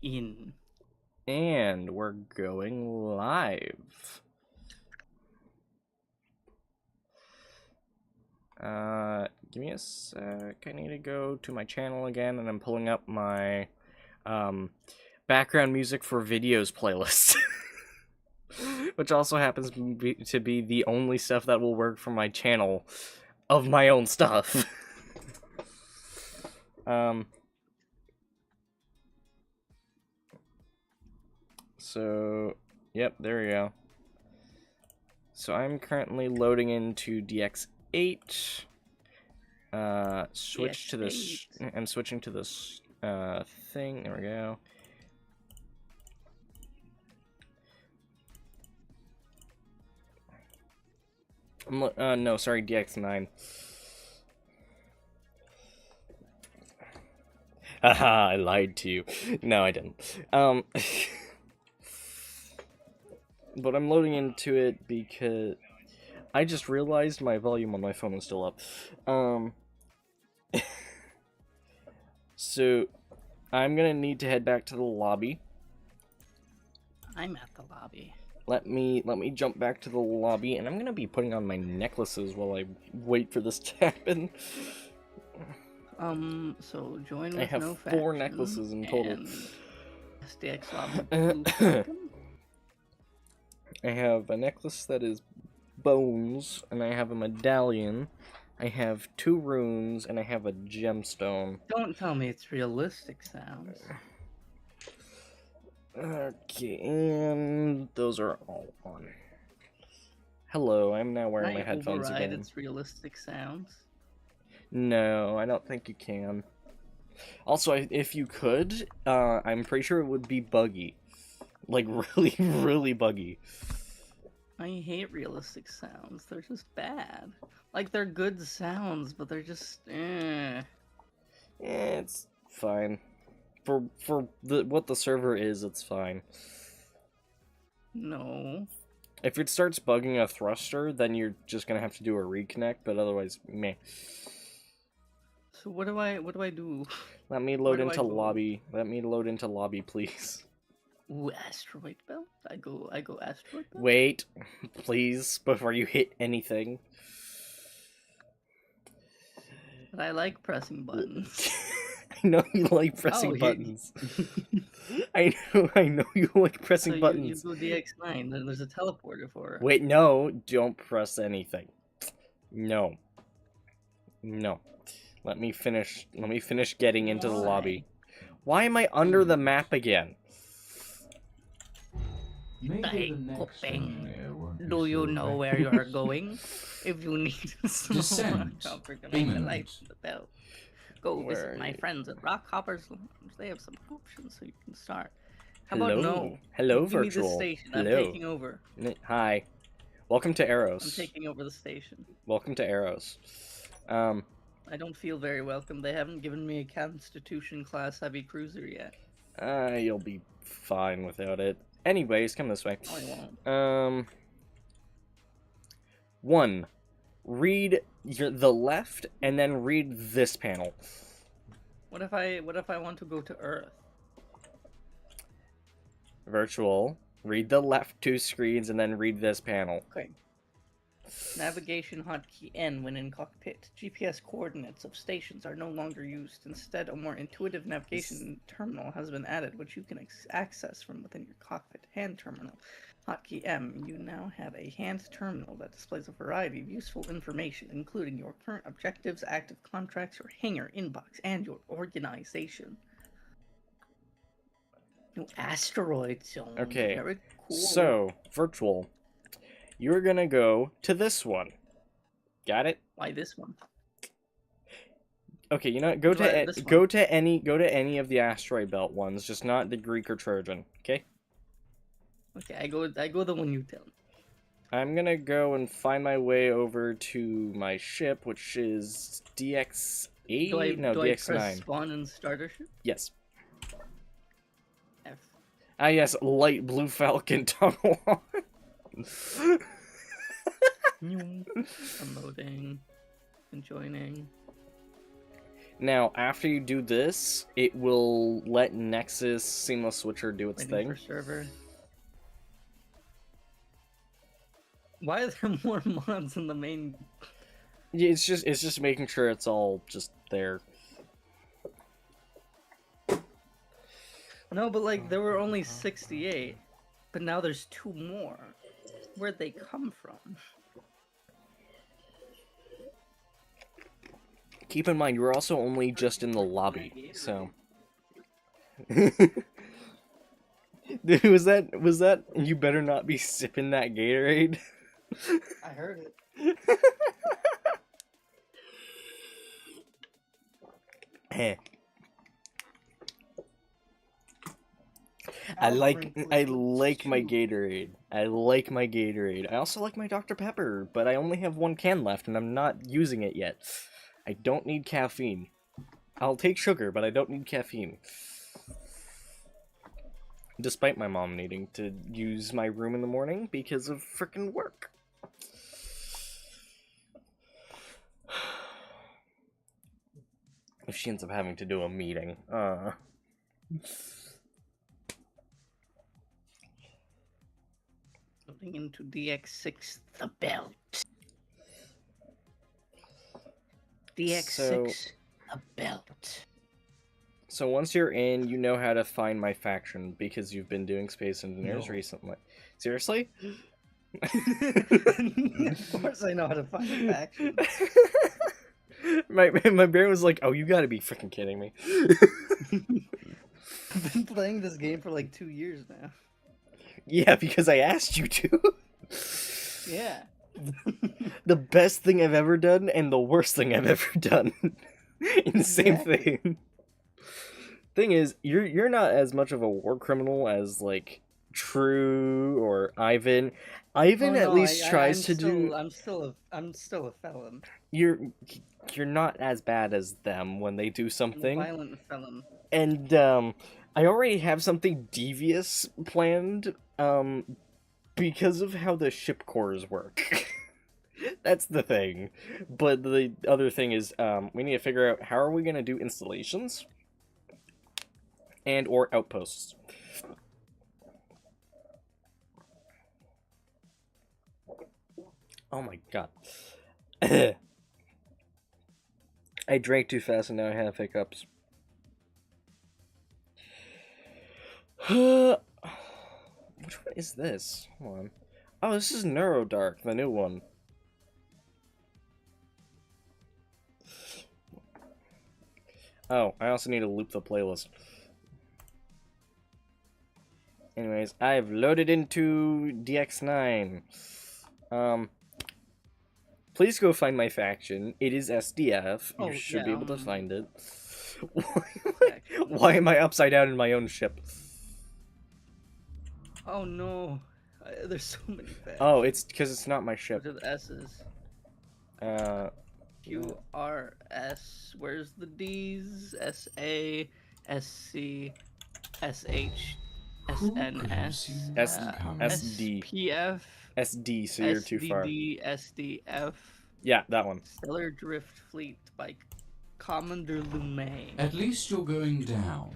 in. And we're going live. Give me a sec. I need to go to my channel again, and I'm pulling up my background music for videos playlist. Which also happens to be the only stuff that will work for my channel of my own stuff. So, yep, there we go. So I'm currently loading into DX8. Switch to this. I'm switching to this thing. There we go. No, sorry, DX9. Haha, I lied to you. No, I didn't. But I'm loading into it because I just realized my volume on my phone is still up. So I'm gonna need to head back to the lobby. I'm at the lobby. Let me jump back to the lobby, and I'm gonna be putting on my necklaces while I wait for this to happen. So join with I have no 4 necklaces in total. SDX lobby. I have a necklace that is bones, and I have a medallion. I have 2 runes, and I have a gemstone. Don't tell me it's realistic sounds. Okay, and those are all on. Hello, I'm now wearing my headphones again. It's realistic sounds. No, I don't think you can. Also, if you could, I'm pretty sure it would be buggy. Like, really, really buggy. I hate realistic sounds. They're just bad. Like, they're good sounds, but they're just, It's fine. For what the server is, it's fine. No. If it starts bugging a thruster, then you're just gonna have to do a reconnect, but otherwise, meh. So what do I do? Let me load into lobby. Let me load into lobby, please. Ooh, asteroid belt? I go asteroid belt? Wait, please, before you hit anything. But I like pressing buttons. I know you like pressing buttons. I know you like pressing buttons. You go DX9, then there's a teleporter for it. Wait, no, don't press anything. No. No. Let me finish getting into the lobby. Why am I under the map again? Hey, do you know where you're going? If you need Descend the lights in the bell. Go visit my friends at Rock Hoppers Lounge. They have some options so you can start. How about no? Hello, Give virtual. Me the station. Hello. I'm taking over. Hi. Welcome to Eros. I'm taking over the station. Welcome to Eros. I don't feel very welcome. They haven't given me a Constitution class heavy cruiser yet. You'll be fine without it. Anyways, come this way. No, I won't. 1. Read the left, and then read this panel. What if I want to go to Earth? Virtual. Read the left 2 screens, and then read this panel. Okay. Navigation hotkey N when in cockpit. GPS coordinates of stations are no longer used. Instead, a more intuitive navigation terminal has been added, which you can access from within your cockpit. Hand terminal. Hotkey M. You now have a hand terminal that displays a variety of useful information, including your current objectives, active contracts, your hangar inbox, and your organization. No asteroid zone. Okay. Very cool. So, virtual. You're gonna go to this one. Got it? Why this one? Okay, you know what? Go to any of the asteroid belt ones, just not the Greek or Trojan. Okay. Okay, I go the one you tell me. I'm gonna go and find my way over to my ship, which is DX8. Do I press DX9. spawn and starter ship? Yes. F. Ah, yes, light blue falcon tunnel. Promoting and joining. Now, after you do this, it will let Nexus Seamless Switcher do its Waiting thing. for server. Why are there more mods in the main? Yeah, it's just making sure it's all just there. No, but like there were only 68, but now there's 2 more. Where'd they come from? Keep in mind, you're also only just in the lobby, so. Dude, was that? You better not be sipping that Gatorade. I heard it. Heh. I like my Gatorade. I like my Gatorade. I also like my Dr. Pepper, but I only have 1 can left and I'm not using it yet. I don't need caffeine. I'll take sugar, but I don't need caffeine. Despite my mom needing to use my room in the morning because of frickin' work. If she ends up having to do a meeting. Loading into DX6, the belt. DX6, the belt. So once you're in, you know how to find my faction because you've been doing Space Engineers recently. Seriously? Of course I know how to find a faction. my brain was like, oh, you gotta be freaking kidding me. I've been playing this game for like 2 years now. Yeah, because I asked you to. Yeah. The best thing I've ever done and the worst thing I've ever done. In the same thing. Thing is, you're not as much of a war criminal as like True or Ivan. Ivan at least tries to do. I'm still a felon. You're not as bad as them when they do something. I'm a violent felon. And I already have something devious planned because of how the ship cores work. That's the thing. But the other thing is we need to figure out how are we going to do installations and or outposts. Oh my god. I drank too fast and now I have hiccups. Which one is this? Hold on. Oh, this is Neurodark, the new one. Oh, I also need to loop the playlist. Anyways, I've loaded into DX9. Please go find my faction. It is SDF. You should be able to find it. Why am I upside down in my own ship? Oh no, there's so many factions. Oh, it's because it's not my ship. What are the S's? Q, R, S. Where's the D's? S, A, S, C, S, H, S, N, S, S, D. P, F. SD, so you're too far. SDF. Yeah, that one. Stellar Drift Fleet by Commander Lumet. At least you're going down.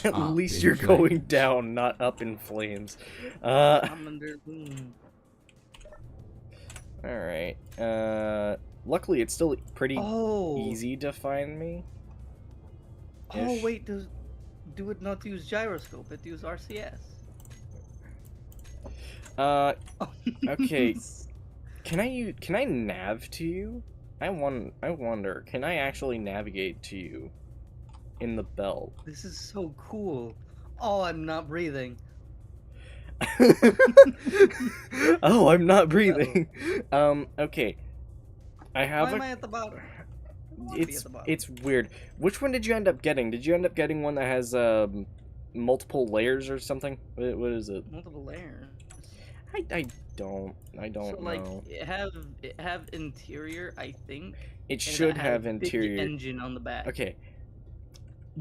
At least you're going down, not up in flames. Commander Lumet. Alright. Luckily, it's still pretty easy to find me. Oh, wait, do it not use gyroscope, it use RCS. Okay. Can I nav to you? I wonder, can I actually navigate to you in the belt? This is so cool. Oh, I'm not breathing. Oh, I'm not breathing. Okay. I have Why am I at the bottom? It's weird. Which one did you end up getting? Did you end up getting one that has multiple layers or something? What is it? Multiple layers. I don't So like know. it have interior, I think. It should have big interior. engine on the back. Okay.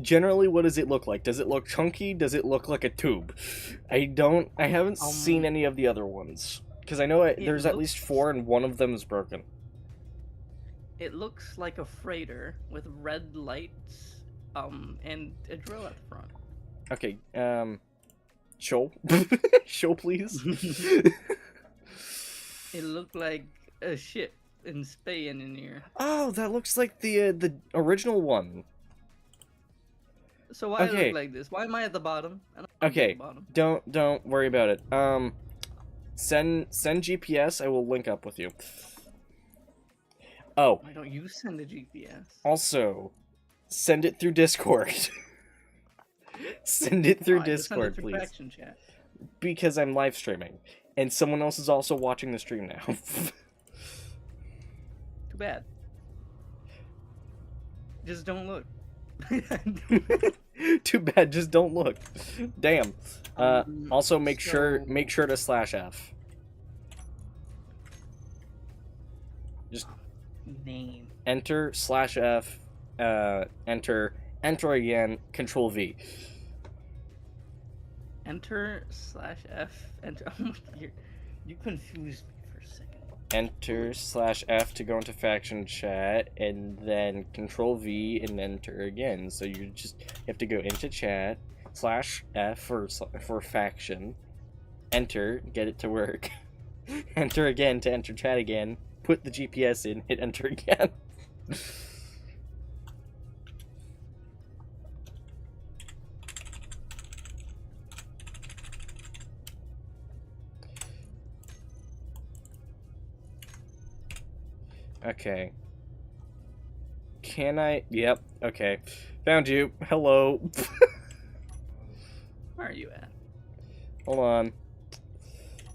Generally, what does it look like? Does it look chunky? Does it look like a tube? I haven't seen any of the other ones because I know there's at least 4 and one of them is broken. It looks like a freighter with red lights, and a drill at the front. Okay, show. Show, please. It looked like a ship in Spain in here. Oh, that looks like the original one. So why it Okay. look like this? Why am I at the bottom? I don't wanna be at Okay, the bottom. don't worry about it. Send GPS. I will link up with you. Oh, Why don't you send a GPS? also, send it through Discord. Send it through Why? Just send it Discord, through please. Faction Chat. Because I'm live streaming, and someone else is also watching the stream now. Too bad. Just don't look. Too bad. Just don't look. Damn. Also, make sure so- to /F. Just Name. enter /F. Enter again. Control V. Enter /F. Enter. Oh my God, you confused me for a second. Enter /F to go into faction chat, and then Control V and enter again. So you have to go into chat /F for faction. Enter, get it to work. Enter again to enter chat again. Put the GPS in, hit enter again. Okay. Can I? Yep. Okay. Found you. Hello. Where are you at? Hold on.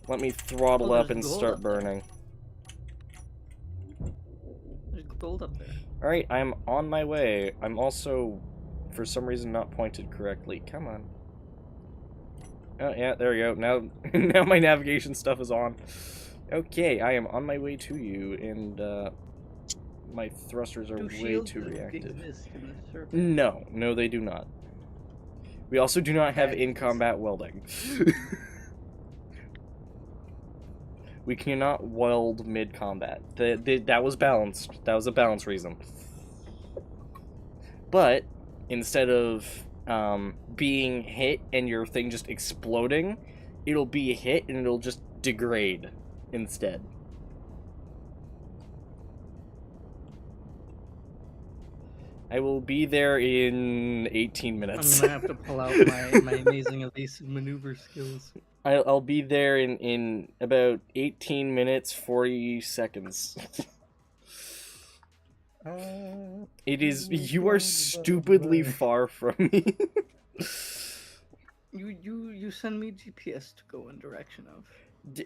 Let me throttle Oh, up there's and gold start up there. burning. There's gold up there. Alright, I'm on my way. I'm also, for some reason, not pointed correctly. Come on. Oh, yeah, there we go. Now, now my navigation stuff is on. Okay, I am on my way to you, and, my thrusters are Do way shields too reactive. exist in this server? No, they do not. We also do not have Okay. in-combat welding. We cannot weld mid-combat. That was balanced. That was a balance reason. But, instead of being hit and your thing just exploding, it'll be hit and it'll just degrade instead. I will be there in 18 I'm minutes. gonna have to pull out my amazing evasive maneuver skills. I'll be there in about 18 minutes, 40 seconds. It is. You are stupidly far from me. You send me GPS to go in direction of.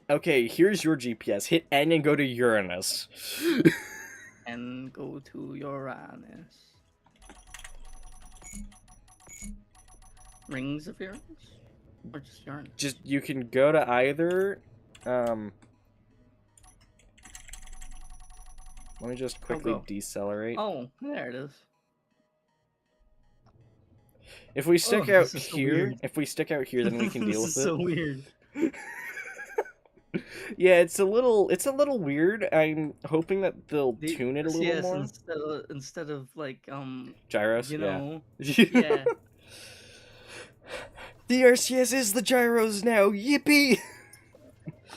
Okay, here's your GPS. Hit N and go to Uranus. And go to Uranus. Rings of Uranus? Or just Uranus? Just, you can go to either. Let me just quickly go. decelerate. Oh, there it is. If we stick Oh, out this is so here, weird. then we can deal with This it. is so weird. Yeah, it's a little weird. I'm hoping that they'll tune it a little yes, more. instead of like Gyros, you yeah. know, yeah. The RCS is the gyros now. Yippee!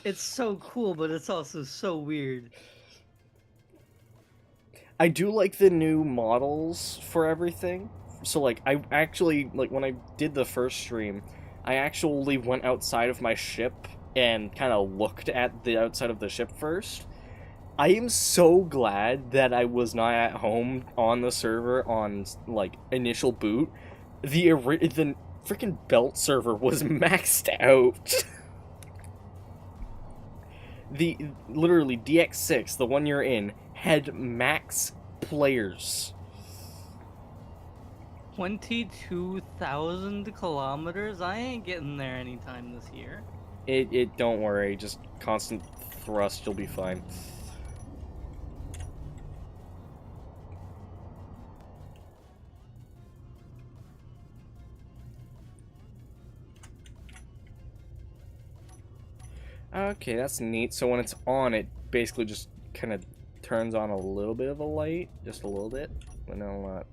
It's so cool, but it's also so weird. I do like the new models for everything. So like, I actually, like, when I did the first stream, I actually went outside of my ship and kind of looked at the outside of the ship first. I am so glad that I was not at home on the server on, like, initial boot. The freaking belt server was maxed out. Literally, DX6, the one you're in, had max players. 22,000 kilometers? I ain't getting there anytime this year. Don't worry, just constant thrust, you'll be fine. Okay, that's neat. So when it's on, it basically just kind of turns on a little bit of a light, just a little bit, but not a lot.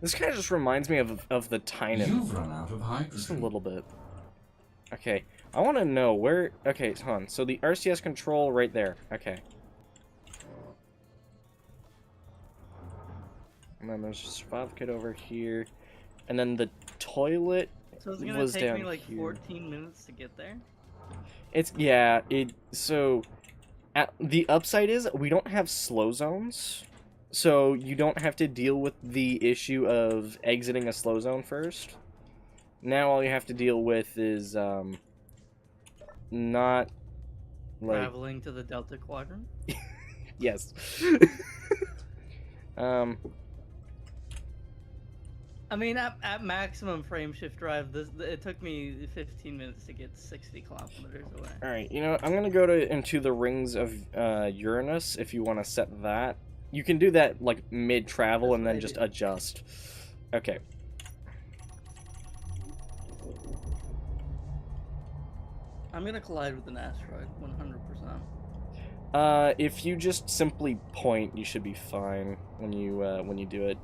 This kind of just reminds me of the Tynan. You've run out of Just a hydrogen. little bit. Okay, I want to know where... Okay, hold on. So the RCS control right there. Okay. And then there's a survival kit over here. And then the toilet So it's gonna was take down me like here. 14 minutes to get there. It's... Yeah, so... the upside is we don't have slow zones. So you don't have to deal with the issue of exiting a slow zone first. Now all you have to deal with is not like Traveling to the Delta Quadrant. yes. I mean, at maximum frame shift drive, it took me 15 minutes to get 60 kilometers away. All right, you know what? I'm gonna go into the rings of Uranus if you want to set that. You can do that like mid travel That's and what then I just did. adjust. Okay. I'm gonna collide with an asteroid, 100%. If you just simply point, you should be fine when you do it.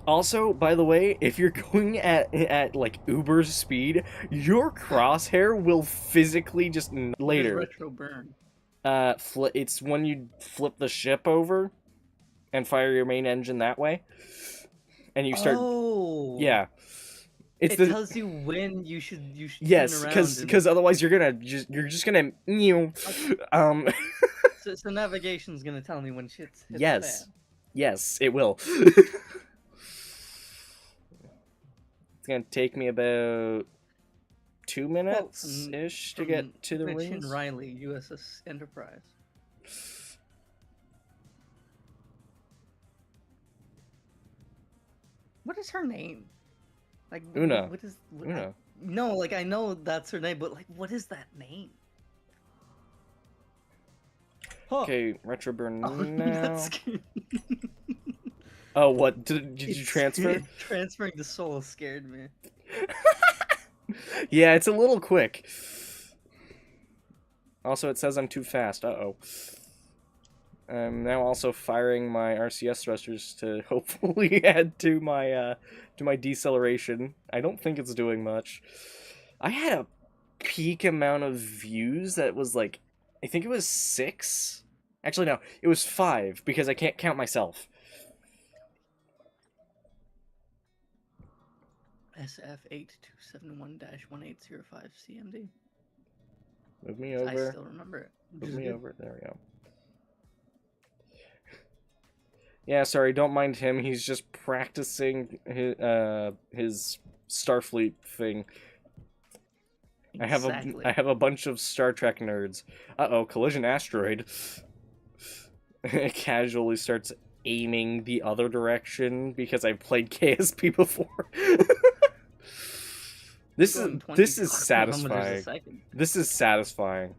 Also, by the way, if you're going at like Uber speed, your crosshair will physically just later. Retro burn. It's when you flip the ship over and fire your main engine that way, and you start. Oh. Yeah. It tells you when you should yes, turn around. because otherwise you're just gonna So navigation's gonna tell me when shit's hit yes, the fan. yes, it will. It's gonna take me about 2 minutes ish to get to the Chin rings. Riley, USS Enterprise. What is her name? Like Una. Una. No, like I know that's her name, but like, what is that name? Huh. Okay, retro burn Oh, now. that's scary. Oh, what did you transfer? Transferring the soul scared me. Yeah, it's a little quick. Also, it says I'm too fast. Uh-oh. I'm now also firing my RCS thrusters to hopefully add to my deceleration. I don't think it's doing much. I had a peak amount of views that was like, I think it was 6. Actually, no, it was 5 because I can't count myself. SF8271-1805 CMD. Move me over. I still remember it. Move me over. There we go. Yeah, sorry, don't mind him. He's just practicing his Starfleet thing. Exactly. I have a bunch of Star Trek nerds. Uh-oh, collision asteroid. Casually starts aiming the other direction because I've played KSP before. This is satisfying. This is satisfying.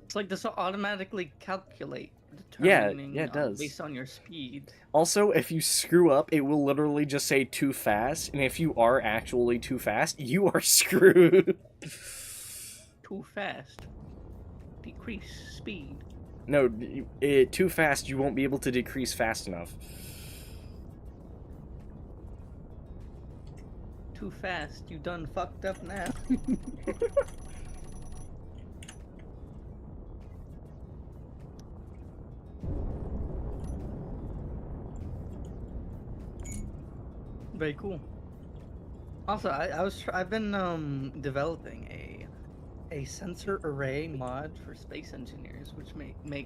It's like this will automatically calculate, Yeah, determining it does. based on your speed. Also, if you screw up, it will literally just say too fast, and if you are actually too fast, you are screwed. Too fast. Decrease speed. No, too fast, you won't be able to decrease fast enough. Too fast, you done fucked up now. Very cool. Also, I've been developing a sensor array mod for space engineers, which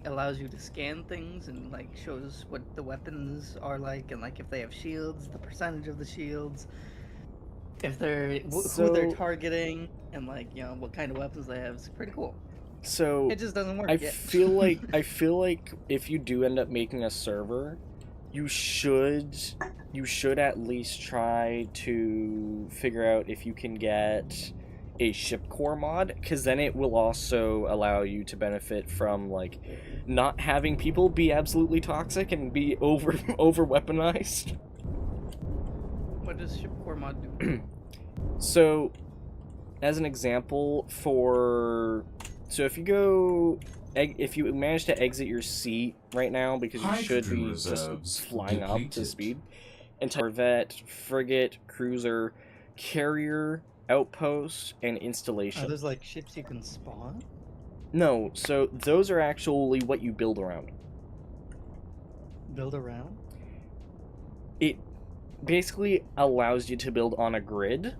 allows you to scan things and like shows what the weapons are like, and like if they have shields, the percentage of the shields, if they're who they're targeting, and like, you know, what kind of weapons they have. It's pretty cool. So It just doesn't work I yet. feel like if you do end up making a server, you should at least try to figure out if you can get a ship core mod, because then it will also allow you to benefit from like not having people be absolutely toxic and be over weaponized. What does ship core mod do? So as an example, so if you manage to exit your seat right now, because you should Hydrogen be just reserves flying up to depleted. speed, and corvette, frigate, cruiser, carrier, outpost, and installation. Are those like ships you can spawn? No, so those are actually what you build around. Build around? It basically allows you to build on a grid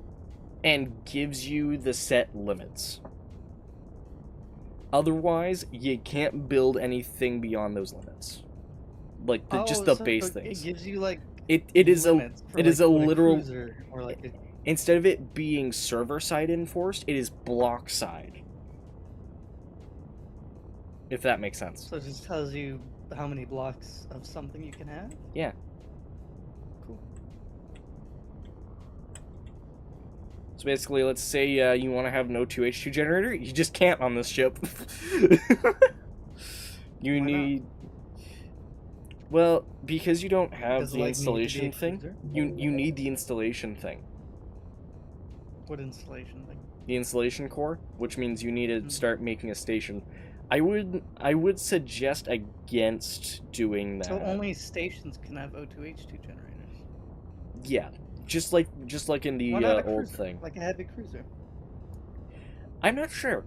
and gives you the set limits. Otherwise, you can't build anything beyond those limits. Like just the base things. It gives you like It is limits for, a literal cruiser or like a... Instead of it being server side enforced, it is block side. If that makes sense. So it just tells you how many blocks of something you can have? Yeah. Cool. So basically, let's say you want to have no 2H2 generator, you just can't on this ship. You need... Well, because you don't have the installation thing, you need the installation thing. What installation thing? The installation core, which means you need to start making a station. I would suggest against doing that. So only stations can have O2H2 generators. Yeah, just like in the old thing. Like a heavy cruiser. I'm not sure,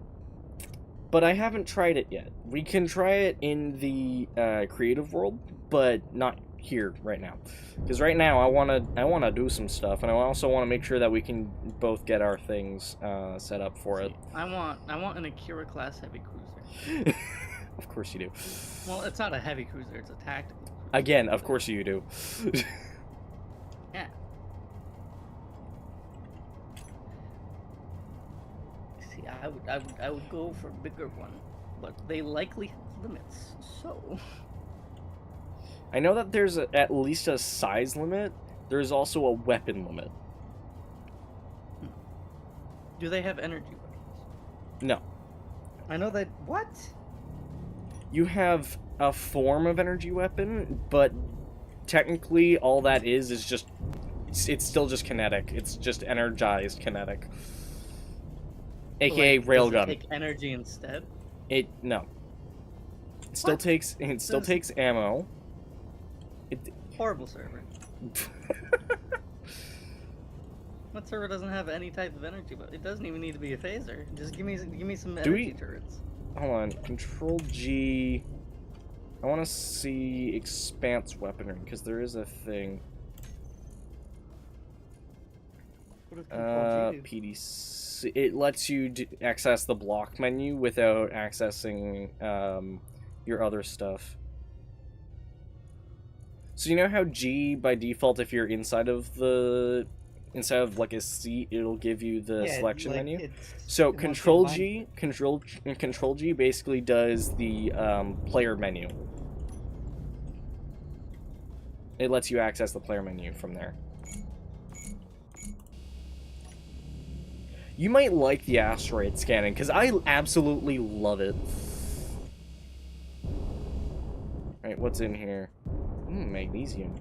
but I haven't tried it yet. We can try it in the creative world, but not here right now. Because right now I wanna do some stuff, and I also want to make sure that we can both get our things set up for it. I want an Akira class heavy cruiser. Of course you do. Well, it's not a heavy cruiser; it's a tactical cruiser. Again, of course you do. Yeah. See, I would go for a bigger one, but they likely have limits. So. I know that there's at least a size limit. There's also a weapon limit. Do they have energy weapons? No. I know that. What? You have a form of energy weapon, but technically all that is just... It's still just kinetic. It's just energized kinetic. AKA railgun. Does it take energy instead? No. It still takes ammo. Horrible server. What server doesn't have any type of energy? But it doesn't even need to be a phaser. Just give me some energy turrets. Hold on. Control G. I want to see Expanse weaponry because there is a thing. What does Control G do? PDC. It lets you access the block menu without accessing your other stuff. So you know how G by default, if you're inside of like a seat, it'll give you the selection menu. So Control G basically does the player menu. It lets you access the player menu from there. You might like the asteroid scanning because I absolutely love it. Alright, what's in here? Magnesium.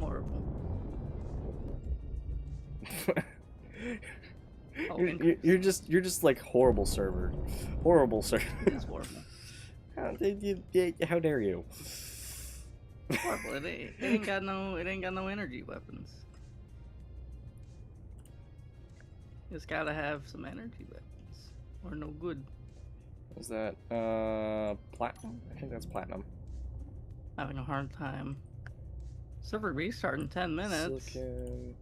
Horrible. You're just like horrible server. Horrible server. It's horrible. How dare you? Horrible. It ain't got no energy weapons. It's gotta have some energy weapons. Or no good. Is that platinum? I think that's platinum. Having a hard time. Server restart in 10 minutes. Silicon.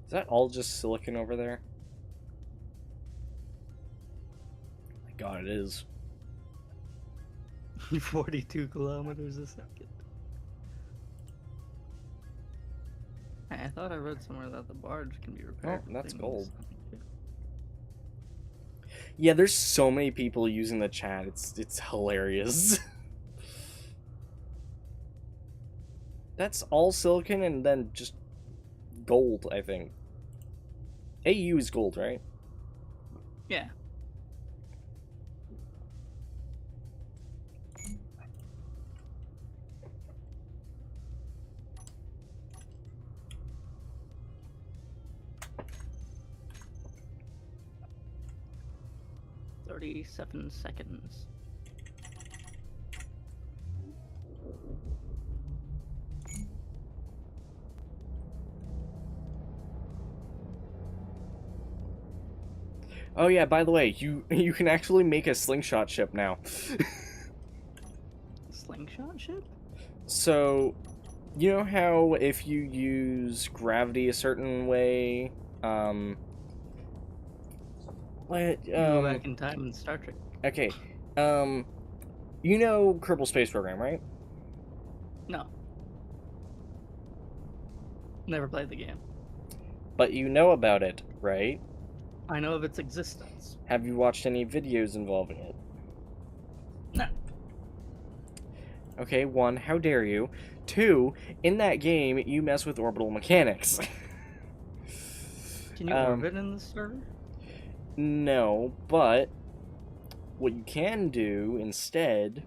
Is that all just silicon over there? Oh my god, it is. 42 kilometers a second. I thought I read somewhere that the barge can be repaired. Oh, that's gold. Yeah, there's so many people using the chat. It's hilarious. That's all silicon and then just gold, I think. AU is gold, right? Yeah. $37 seconds. Oh yeah, by the way, you can actually make a slingshot ship now. Slingshot ship? So, you know how if you use gravity a certain way, what, You go back in time in Star Trek. okay, you know Kerbal Space Program, right? No. Never played the game. But you know about it, right? I know of its existence. Have you watched any videos involving it? No. Okay, one, how dare you? Two, in that game, you mess with orbital mechanics. Can you orbit in the server? No, but what you can do instead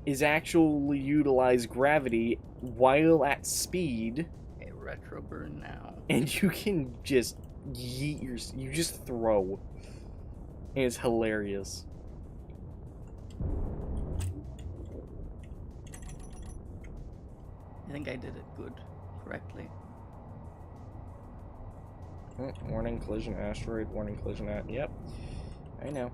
is actually utilize gravity while at speed, Okay, retro burn now. and you can just yeet you just throw. And it's hilarious. I think I did it correctly. Warning, collision, asteroid, warning, collision, yep. I know.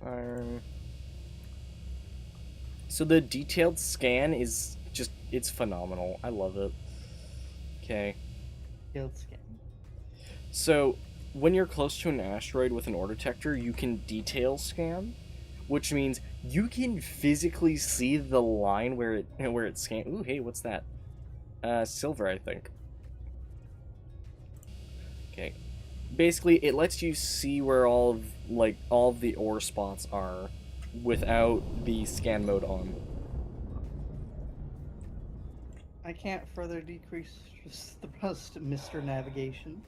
Iron. So the detailed scan is just, it's phenomenal. I love it. Okay. Field scan. So when you're close to an asteroid with an ore detector, you can detail scan, which means you can physically see the line where it scans. Ooh, hey, what's that? Silver, I think. Okay. Basically, it lets you see where all of the ore spots are without the scan mode on. I can't further decrease the thrust, Mr. Navigation.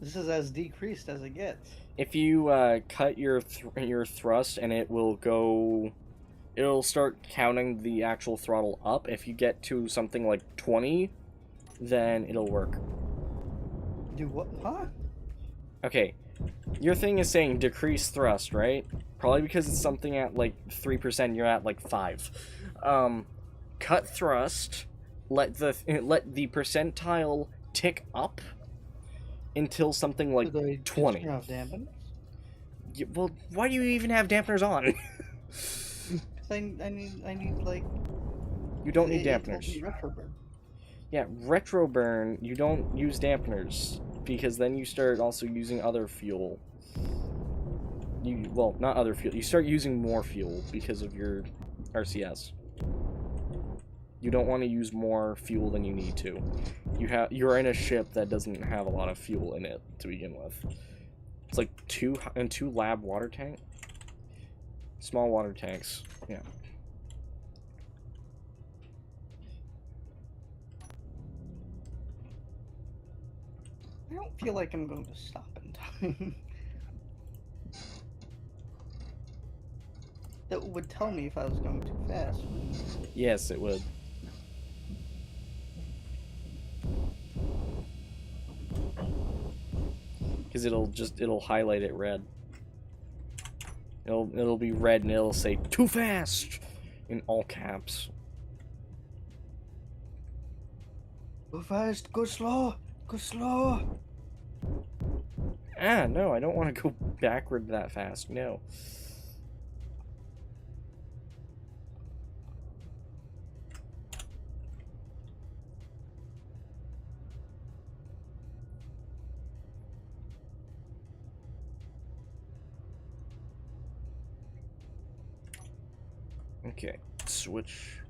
This is as decreased as it gets. If you cut your thrust, and it'll start counting the actual throttle up. If you get to something like 20, then it'll work. Do what? Huh? Okay, your thing is saying decrease thrust, right? Probably because it's something at like 3%, you're at like 5. Cut thrust, let the percentile tick up until something like Do they 20. turn off dampeners? Yeah, well, why do you even have dampeners on? I need like. You don't need it told dampeners. me retro burn. Yeah, retro burn, you don't use dampeners, because then you start also using other fuel. Well, not other fuel. You start using more fuel because of your RCS. You don't want to use more fuel than you need to. You're in a ship that doesn't have a lot of fuel in it to begin with. It's like two lab water tank, small water tanks. Yeah. I don't feel like I'm going to stop in time. That would tell me if I was going too fast. Yes, it would. Because it'll highlight it red. It'll be red and it'll say "too fast" in all caps. Go fast, go slow, go slow. Ah, no, I don't want to go backward that fast. No. Okay, switch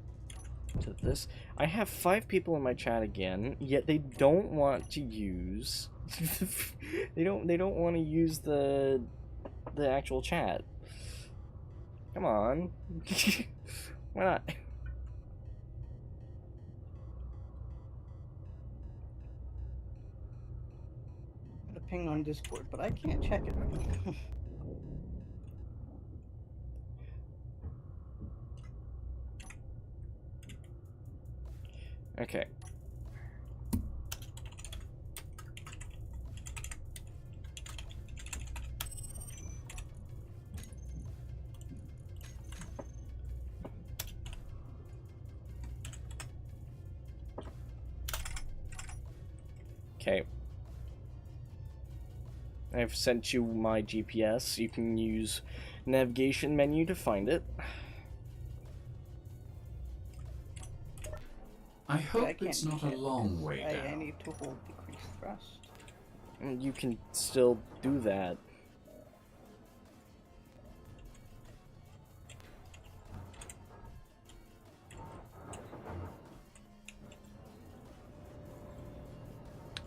to this. I have 5 people in my chat again, yet they don't want to use they don't want to use the actual chat. Come on. Why not? Got a ping on Discord, but I can't check it right now. Okay. Okay. I've sent you my GPS. You can use navigation menu to find it. I But hope can't it's not do a that long because way I down. need to hold decreased thrust. You can still do that.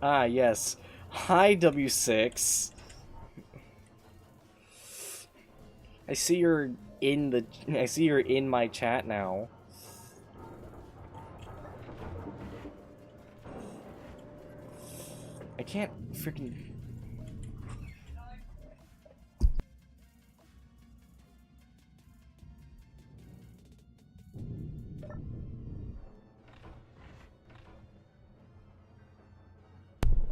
Ah, yes. Hi, W6. I see you're in my chat now. I can't freaking.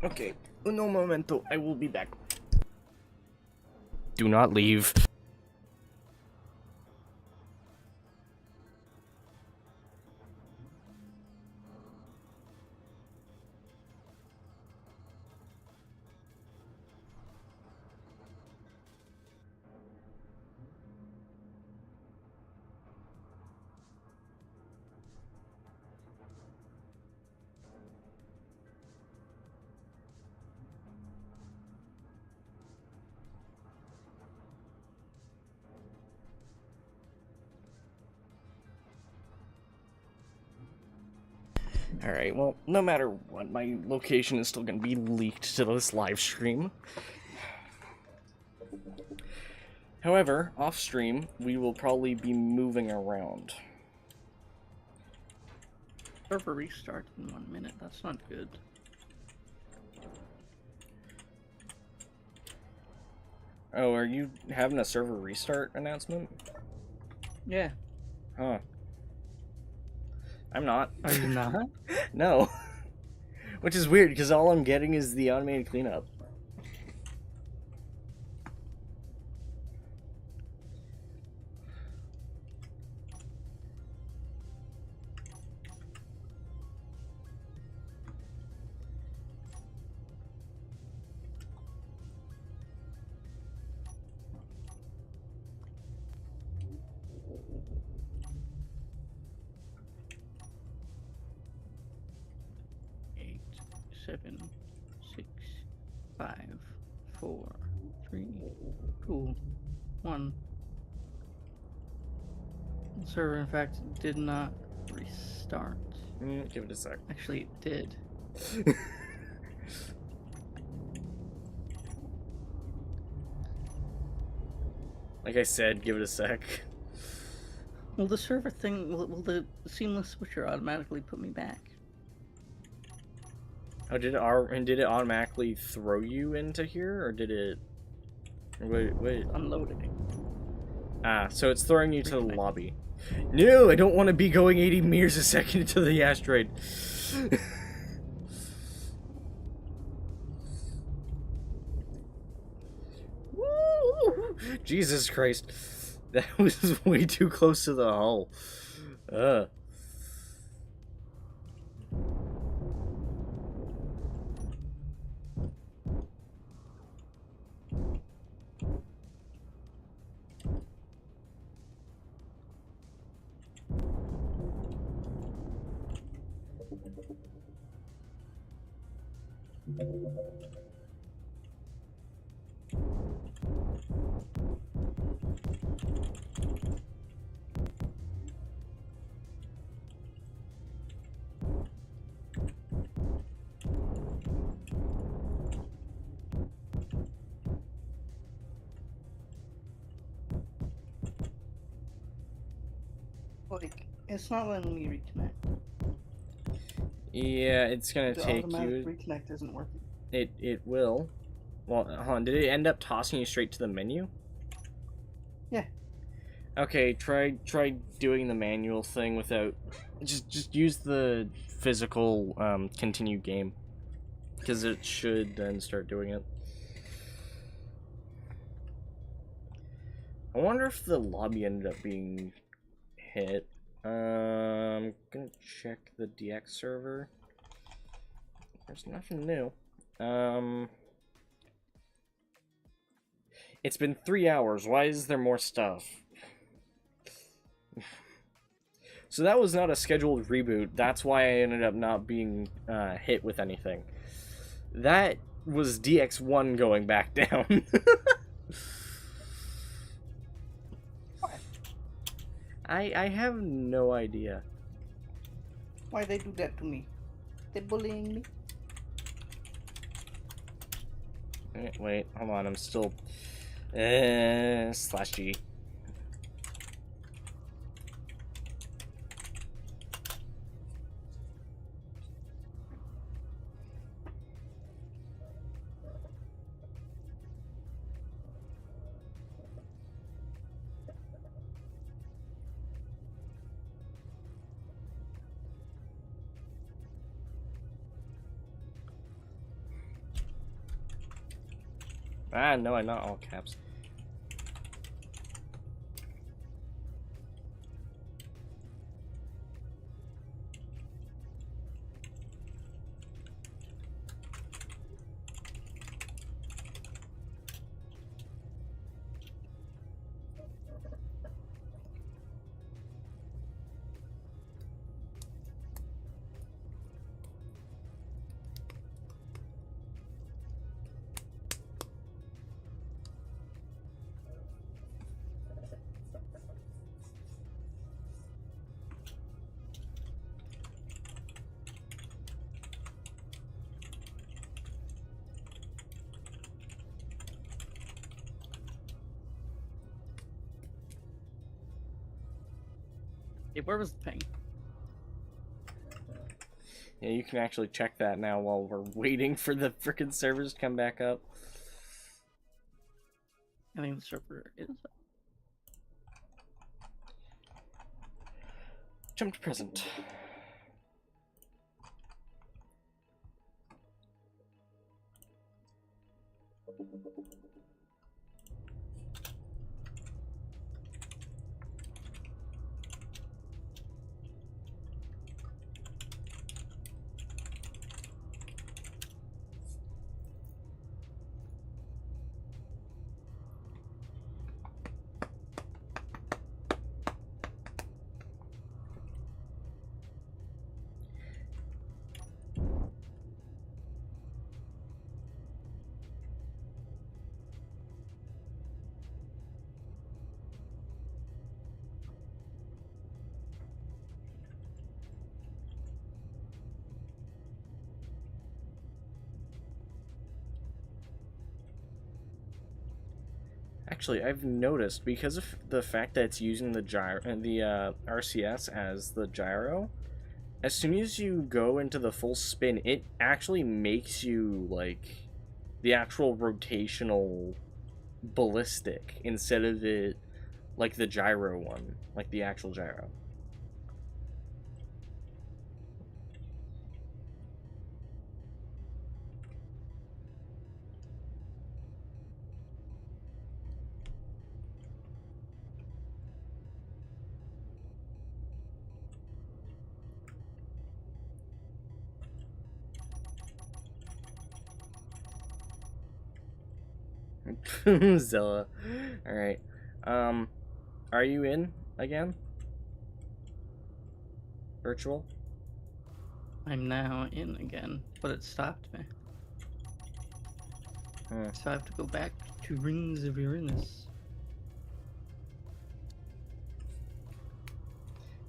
Okay, uno momento, I will be back. Do not leave. Alright, well, no matter what, my location is still going to be leaked to this live stream. However, off stream, we will probably be moving around. Server restart in 1 minute. That's not good. Oh, are you having a server restart announcement? Yeah. Huh. I'm not. Are you not? No. Which is weird, because all I'm getting is the automated cleanup. Eight, 7, 6, 5, 4, 3, 2, 1. The server, in fact, did not restart. Give it a sec. Actually, it did. Like I said, give it a sec. Well, the server thing, will the seamless switcher automatically put me back? Oh, did it automatically throw you into here, or did it? Wait. Unloading. Ah, so it's throwing you to the lobby. No, I don't want to be going 80 meters a second into the asteroid. Woo! Jesus Christ. That was way too close to the hull. Ugh. Like, it's not letting me reconnect. Yeah, it's gonna The take automatic you. reconnect isn't working. It will. Well, hold on. Did it end up tossing you straight to the menu? Yeah. Okay, try doing the manual thing without. Just use the physical continue game, because it should then start doing it. I wonder if the lobby ended up being hit. I'm gonna check the DX server. There's nothing new. It's been 3 hours. Why is there more stuff? So that was not a scheduled reboot. That's why I ended up not being hit with anything. That was DX1 going back down. Why? I have no idea. Why they do that to me? They bullying me? Wait, hold on. I'm still /G. No, I'm not all caps. Hey, where was the ping? Yeah, you can actually check that now while we're waiting for the frickin' servers to come back up. I think the server is. Jump to present. Actually, I've noticed, because of the fact that it's using the RCS as the gyro, as soon as you go into the full spin, it actually makes you, like, the actual rotational ballistic instead of it like the gyro one, like the actual gyro. Zilla. Alright. Are you in again? Virtual? I'm now in again, but it stopped me. So I have to go back to Rings of Uranus.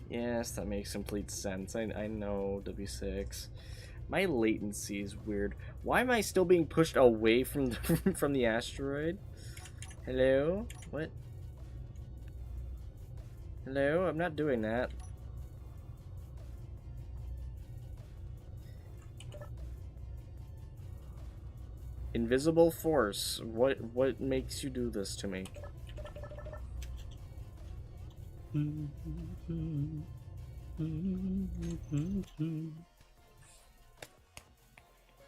Yes, that makes complete sense. I know, W6. My latency is weird. Why am I still being pushed away from the, from the asteroid? Hello? What? Hello? I'm not doing that. Invisible force. What makes you do this to me?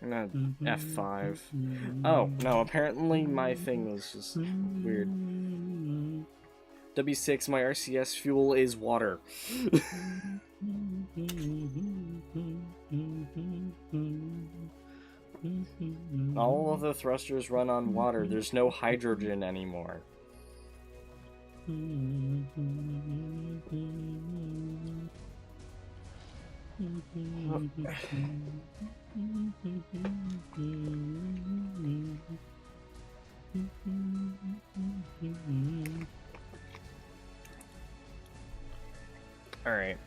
Not F5. Oh, no, apparently my thing was just weird. W6, my RCS fuel is water. All of the thrusters run on water. There's no hydrogen anymore. All right.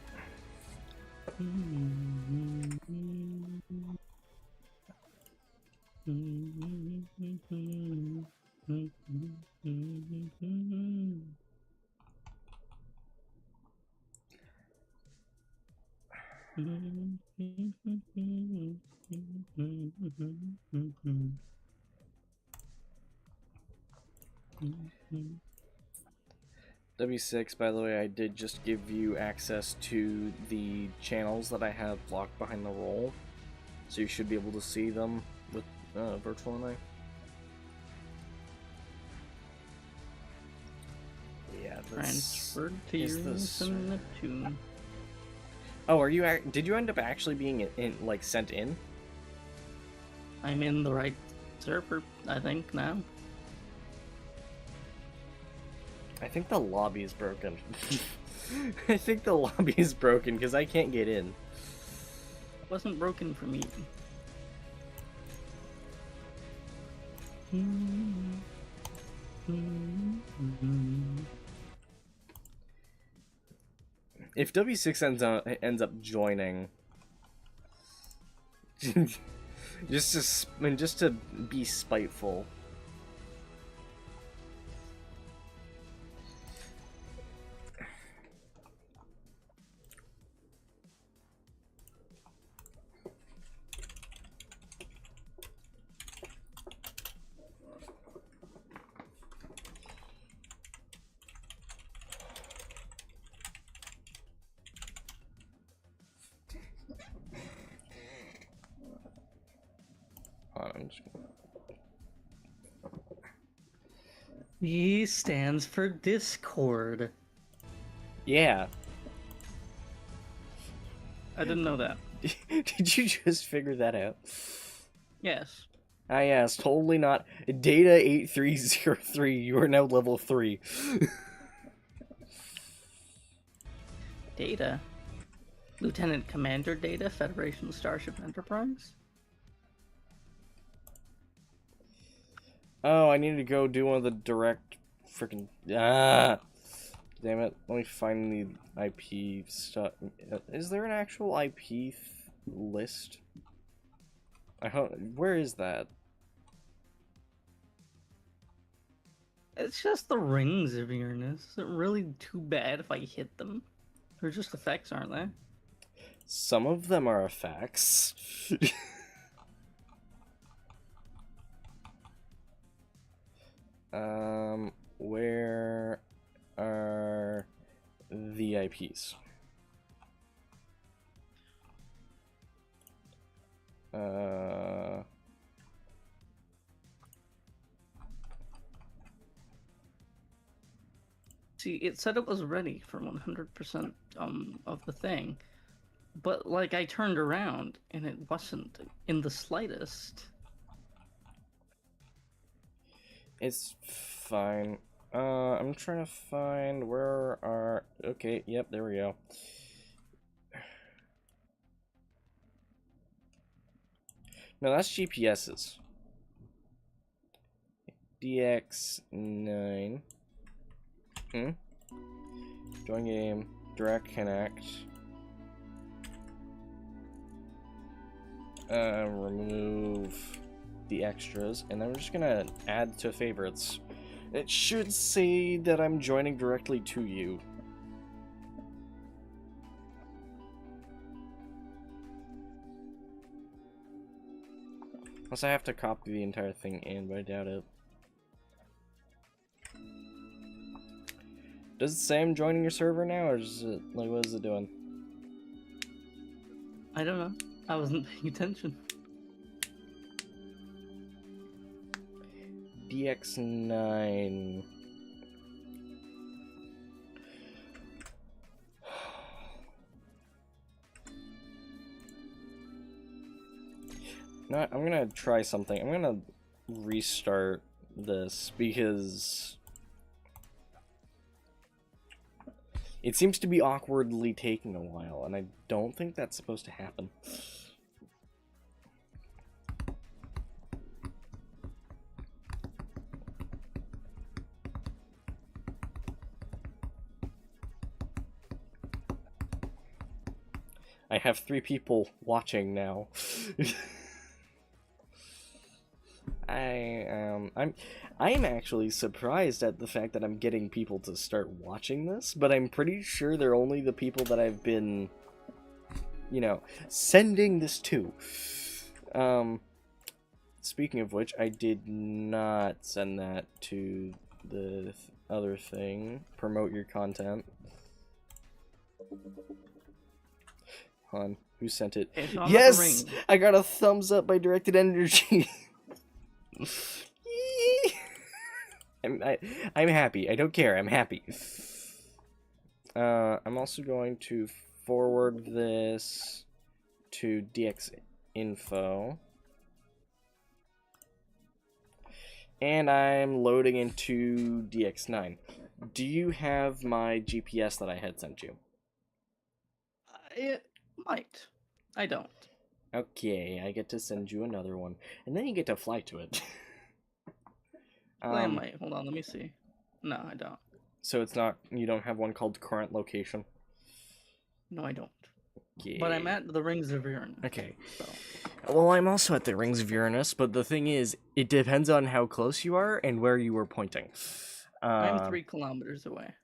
W6, by the way, I did just give you access to the channels that I have locked behind the roll, so you should be able to see them with Virtual and I. Yeah, this Transferred to Uranus and Neptune. Oh, are you? Did you end up actually being like sent in? I'm in the right server, I think, now. I think the lobby is broken. I think the lobby is broken because I can't get in. It wasn't broken for me. If W6 ends up joining, just to be spiteful. E stands for Discord. Yeah. I didn't know that. Did you just figure that out? Yes. Ah, yes, totally not. Data 8303, you are now level 3. Data. Lieutenant Commander Data, Federation Starship Enterprise. Oh, I need to go do one of the direct freaking damn it. Let me find the IP stuff. Is there an actual IP list? I hope. Where is that? It's just the rings of Uranus. Is it really too bad if I hit them? They're just effects, aren't they? Some of them are effects. Where are the IPs? See, it said it was ready for 100% of the thing, but like I turned around and it wasn't in the slightest. It's fine. I'm trying to find where our... Okay, yep, there we go. No, that's GPS's. DX9. Join game. Direct connect. Remove the extras, and I'm just gonna add to favorites. It should say that I'm joining directly to you. Unless I have to copy the entire thing in, but I doubt it. Does it say I'm joining your server now, or is it, like, what is it doing? I don't know. I wasn't paying attention. DX9. No, I'm gonna try something. I'm gonna restart this because it seems to be awkwardly taking a while, and I don't think that's supposed to happen. I have 3 people watching now. I'm actually surprised at the fact that I'm getting people to start watching this, but I'm pretty sure they're only the people that I've been, you know, sending this to. Speaking of which, I did not send that to the other thing. Promote your content. Hon, who sent it? Okay, so I'm at the Yes! ring. I got a thumbs up by Directed Energy. I'm happy. I don't care. I'm happy. I'm also going to forward this to DX Info. And I'm loading into DX9. Do you have my GPS that I had sent you? It might. I don't. Okay, I get to send you another one. And then you get to fly to it. I might. Hold on, let me see. No, I don't. So it's not, you don't have one called current location? No, I don't. Okay. But I'm at the Rings of Uranus. Okay. So. Well, I'm also at the Rings of Uranus, but the thing is, it depends on how close you are and where you were pointing. I'm 3 kilometers away.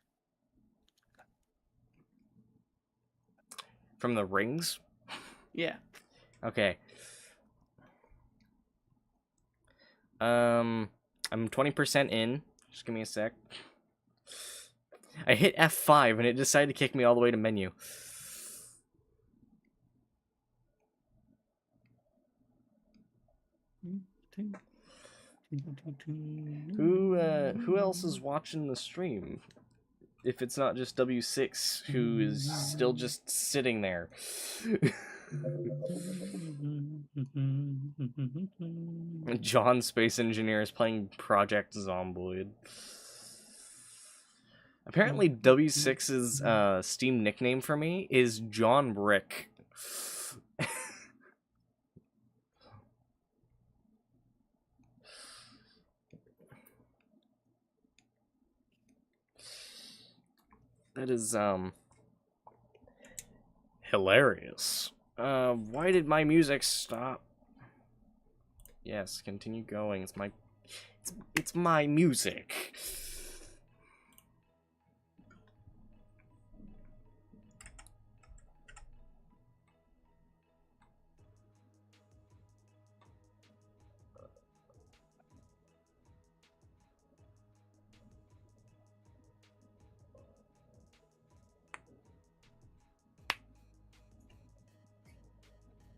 From the rings? Yeah. Okay. I'm 20% in. Just give me a sec. I hit F5 and it decided to kick me all the way to menu. Who else is watching the stream? If it's not just W6, who is still just sitting there. John Space Engineer is playing Project Zomboid. Apparently W6's Steam nickname for me is John Rick. That is hilarious. Why did my music stop? Yes, continue going. It's my music.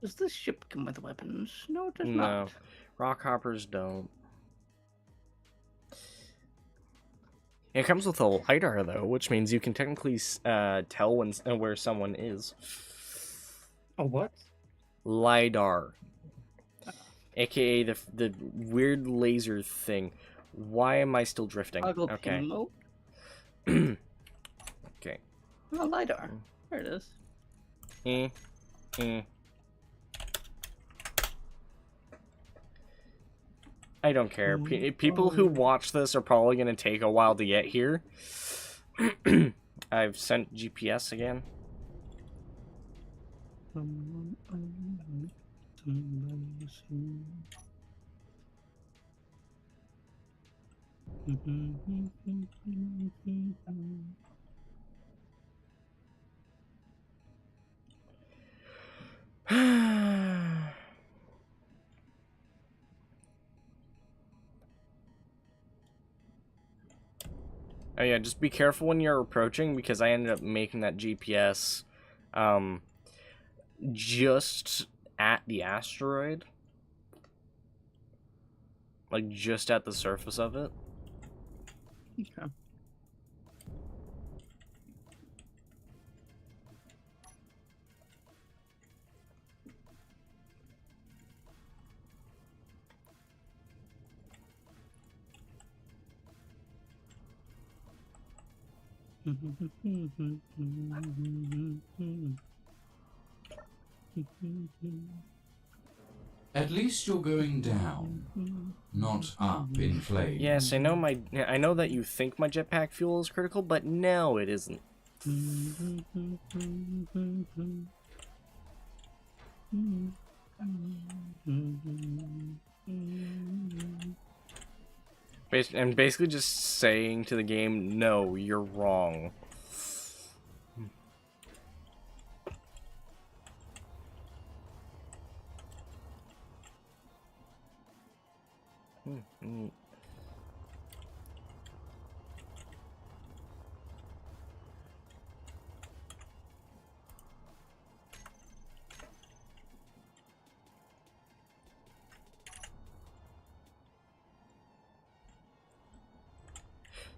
Does this ship come with weapons? No, it does No, not. rock hoppers don't. It comes with a LiDAR though, which means you can technically tell when where someone is. A what? LiDAR, aka the weird laser thing. Why am I still drifting? Toggle Okay. pin mode. Okay. Oh, LiDAR. There it is. I don't care. People who watch this are probably going to take a while to get here. I've sent GPS again. Oh yeah, just be careful when you're approaching, because I ended up making that GPS just at the asteroid. Like, just at the surface of it. Okay. At least you're going down, not up in flames. Yes, I know that you think my jetpack fuel is critical, but no, it isn't. And basically just saying to the game, no, you're wrong.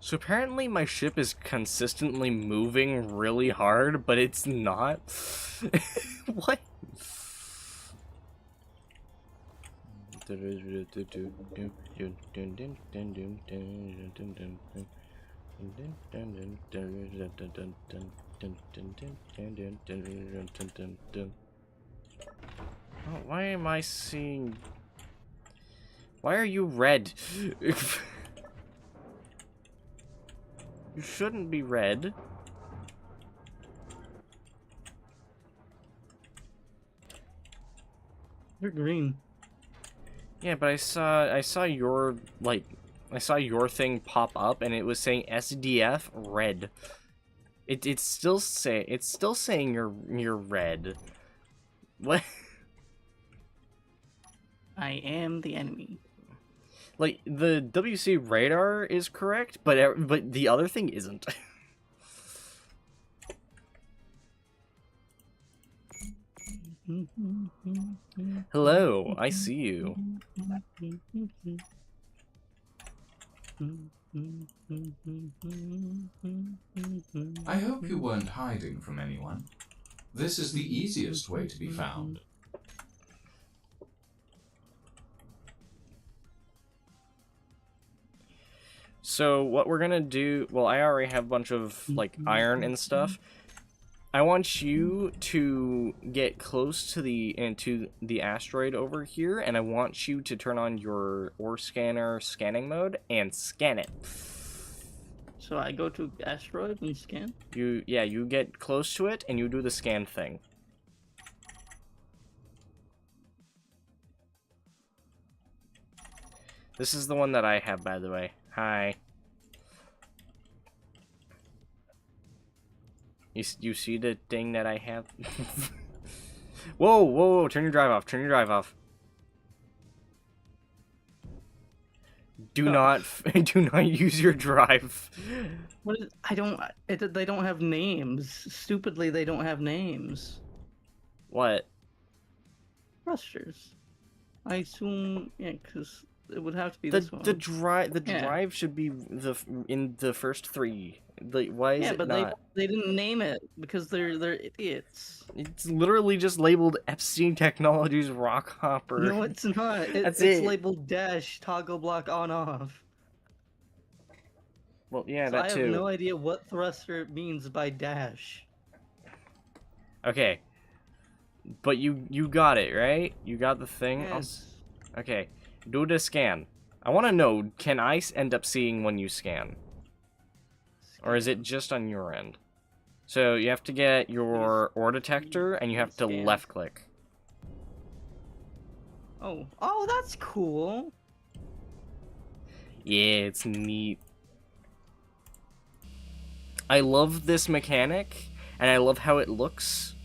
So apparently my ship is consistently moving really hard, but it's not. What? Oh, why am I seeing... Why are you red? You shouldn't be red. You're green. Yeah, but I saw your thing pop up and it was saying SDF red. It's still saying you're red. What? I am the enemy. Like, the WC radar is correct, but the other thing isn't. Hello, I see you. I hope you weren't hiding from anyone. This is the easiest way to be found. So what we're gonna do, well, I already have a bunch of, like, iron and stuff. I want you to get close to the asteroid over here, and I want you to turn on your ore scanner scanning mode and scan it. So I go to asteroid and scan? You get close to it, and you do the scan thing. This is the one that I have, by the way. Hi. You see the thing that I have? Whoa, turn your drive off, Do not use your drive. What is, they don't have names. Stupidly, they don't have names. What? Thrusters. I assume, yeah, because it would have to be The this one. drive should be in the first three. Like, why is it not? Yeah, but they didn't name it because they're idiots. It's literally just labeled Epstein Technologies Rockhopper. No, it's not. It's it. labeled dash toggle block on off. Well, yeah, So that I have too. no idea what thruster means by dash. Okay. But you got it, right? You got the thing? Yes. Okay. Do the scan. I want to know, can I end up seeing when you scan? Or is it just on your end? So you have to get your ore detector, and you have to Scans. left click. Oh, that's cool. Yeah, it's neat. I love this mechanic, and I love how it looks.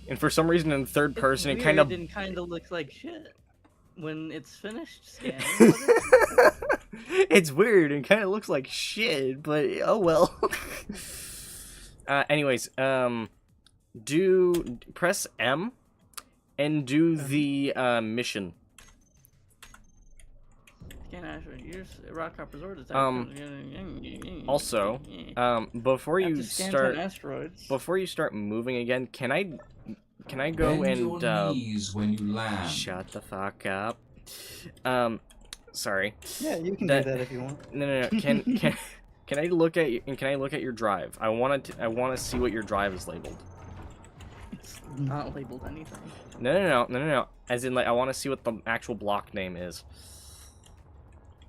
And for some reason, in third person, it kind of... and kind of looks like shit when it's finished scanning. But it's... It's weird and kind of looks like shit, but oh well. Anyways, press M and do the mission. Scan asteroid. Use rock hopper's ore detector. Also, before you start asteroids. before you start moving again, can I go Bend and your knees when you land. shut the fuck up? Sorry. Yeah, you can do that if you want. No. Can I look at you, and can I look at your drive? I want to see what your drive is labeled. It's not labeled anything. No. As in, like, I want to see what the actual block name is.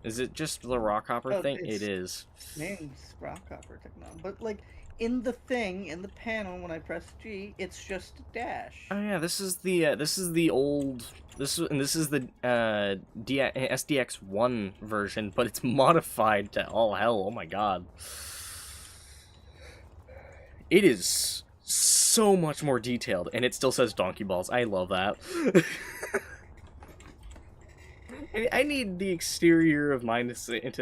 Is it just the rock hopper thing? It is. Name's rock hopper technology, but like in the thing in the panel when I press G, it's just a dash. Oh yeah, this is the old this is the SDX1 version, but it's modified to all hell. Oh my god. It is so much more detailed, and it still says donkey balls. I love that. I need the exterior of mine to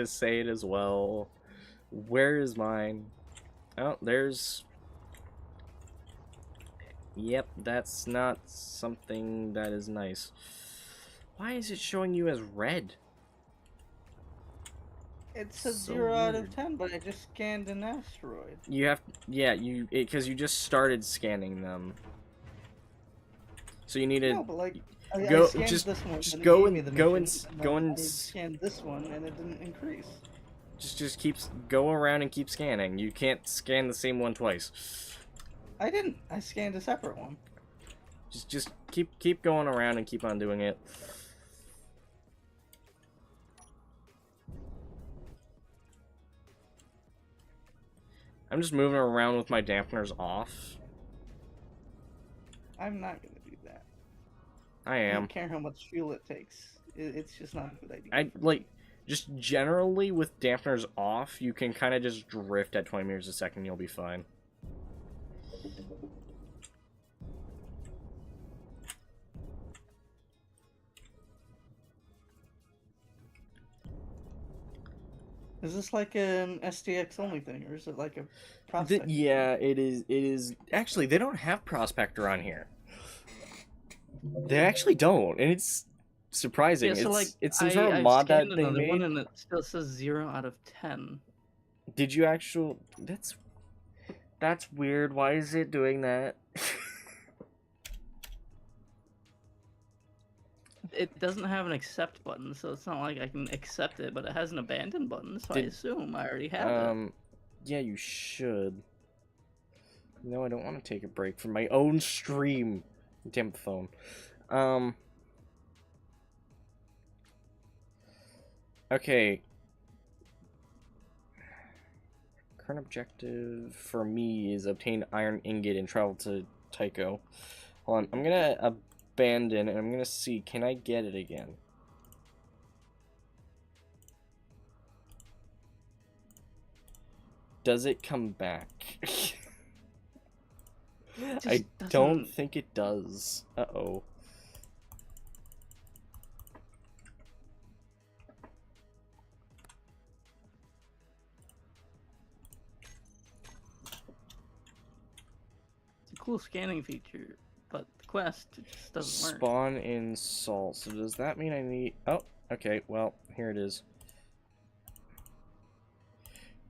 say it as well. Where is mine? Oh, there's... Yep, that's not something that is nice. Why is it showing you as red? It's a So 0 out weird. of 10, but I just scanned an asteroid. You have... Yeah, because you just started scanning them. So you need to... No, but like... Go- I scanned just- this one, just and it go gave and- me the go mission, and- go then and I s- scanned this one, and it didn't increase. Just go around and keep scanning. You can't scan the same one twice. I didn't. I scanned a separate one. Just keep going around and keep on doing it. I'm just moving around with my dampeners off. I'm not gonna do that. I I am. don't care how much fuel it takes. It's just not a good idea. I like just generally with dampeners off, you can kind of just drift at 20 meters a second. You'll be fine. Is this like an SDX only thing, or is it like a prospect? Yeah, it is. It is actually. They don't have Prospector on here. They actually don't, and it's surprising. Yeah, so like it's some sort of mod that they made. one and it still says 0 out of 10. Did you actually? That's weird. Why is it doing that? It doesn't have an accept button, so it's not like I can accept it, but it has an abandon button, so I assume I already have it. Yeah, you should. No, I don't want to take a break from my own stream. Damn the phone. Okay. Current objective for me is obtain iron ingot and travel to Tycho. Hold on, I'm gonna abandon and I'm gonna see, can I get it again? Does it come back? I don't think it does. Uh-oh. It's a cool scanning feature, but the quest just doesn't work. Spawn in salt. So does that mean I need... Oh, okay. Well, here it is.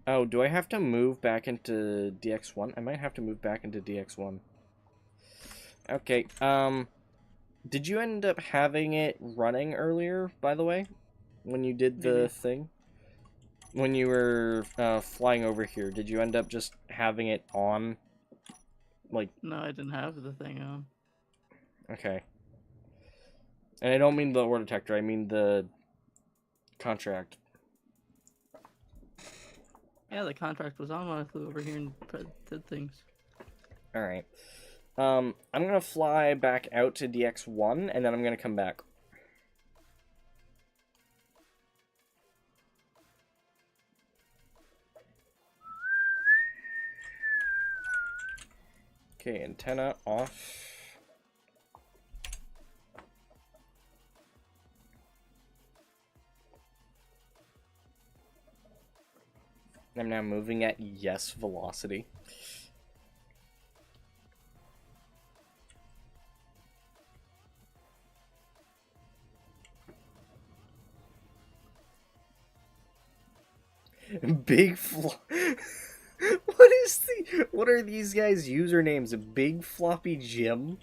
Oh, do I have to move back into DX1? I might have to move back into DX1. Okay, did you end up having it running earlier, by the way? When you did the thing? when you were flying over here, did you end up just having it on? Like, No, I didn't have the thing on. okay. And I don't mean the ore detector, I mean the contract. Yeah, the contract was on when I flew over here and did things. Alright. I'm gonna fly back out to DX1, and then I'm gonna come back. Okay, antenna off. I'm now moving at yes velocity. Big what are these guys' usernames? Big Floppy Jim?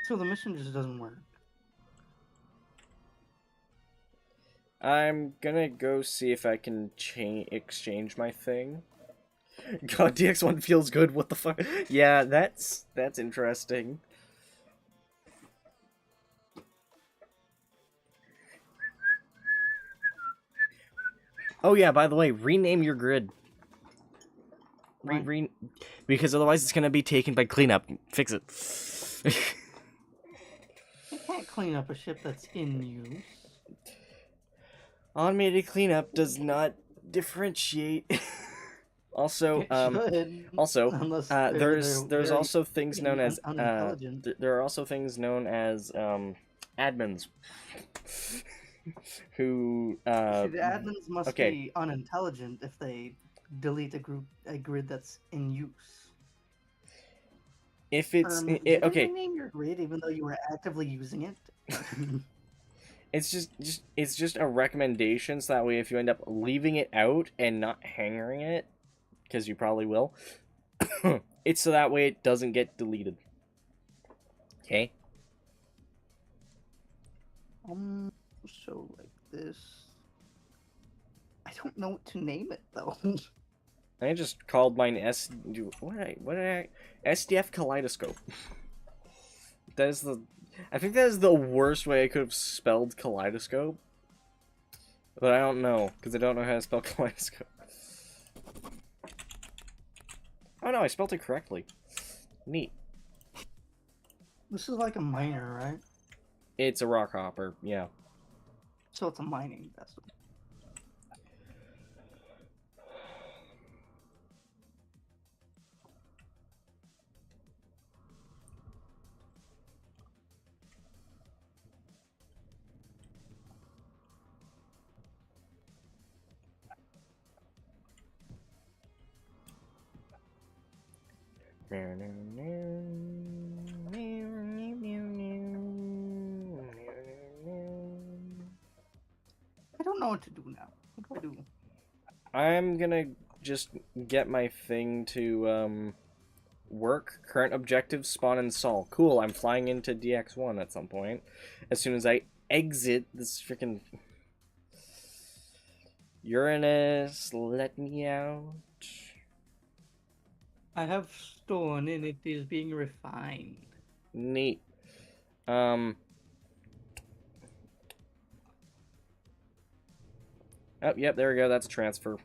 So the mission just doesn't work. I'm gonna go see if I can exchange my thing. God, DX1 feels good. What the fuck? Yeah, that's interesting. Oh yeah, by the way, rename your grid. Because otherwise it's gonna be taken by cleanup. Fix it. You can't clean up a ship that's in use. Automated cleanup does not differentiate. Also, It should. Unless there's they're also things known as unintelligent. there are also things known as admins who See, the admins must be unintelligent if they delete a grid that's in use. If it's Did you rename your grid even though you were actively using it? it's just a recommendation, so that way if you end up leaving it out and not hangering it, because you probably will, it's so that way it doesn't get deleted. Okay. So like this. I don't know what to name it though. I just called mine SDF Kaleidoscope. That is I think that is the worst way I could have spelled kaleidoscope. But I don't know, because I don't know how to spell kaleidoscope. Oh no, I spelled it correctly. Neat. This is like a miner, right? It's a rock hopper, yeah. So it's a mining vessel. I don't know what to do now. What do I do? I'm gonna just get my thing to work. Current objective, spawn and sol. Cool, I'm flying into DX1 at some point. As soon as I exit this freaking Uranus, let me out. I have stone and it is being refined. Neat. Oh, yep, there we go. That's a transfer.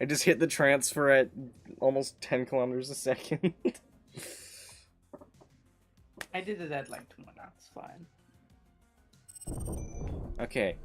I just hit the transfer at almost 10 kilometers a second. I did it at like 2 knots. Fine. Okay.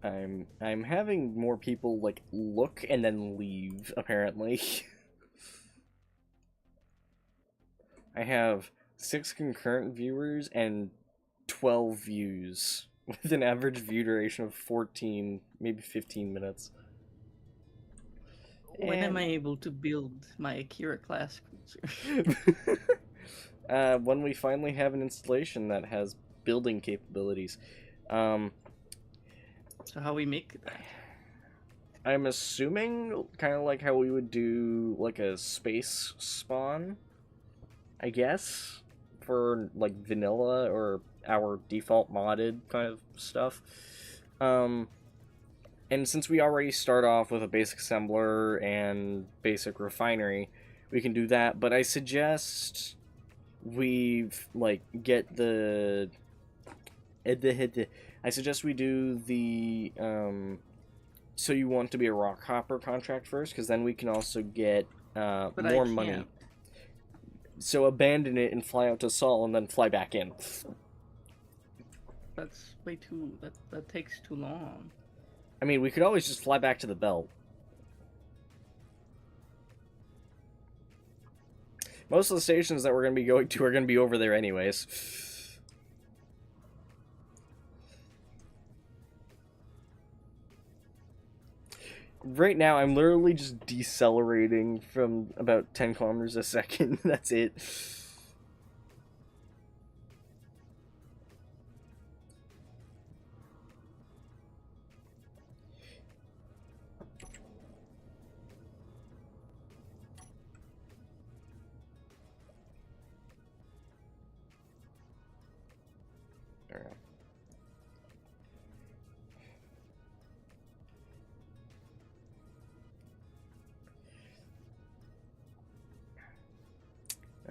I'm having more people like look and then leave, apparently. I have 6 concurrent viewers and 12 views with an average view duration of 14, maybe 15 minutes. When am I able to build my Akira class cruiser? When we finally have an installation that has building capabilities. So how we make that? I'm assuming kind of like how we would do like a space spawn, I guess, for like vanilla or our default modded kind of stuff. And since we already start off with a basic assembler and basic refinery, we can do that. But I suggest we like get the. I suggest we do the so you want to be a rock hopper contract first, because then we can also get more money. So abandon it and fly out to Sol, and then fly back in. That's way too. That takes too long. I mean, we could always just fly back to the belt. Most of the stations that we're going to be going to are going to be over there anyways. Right now, I'm literally just decelerating from about 10 kilometers a second. That's it.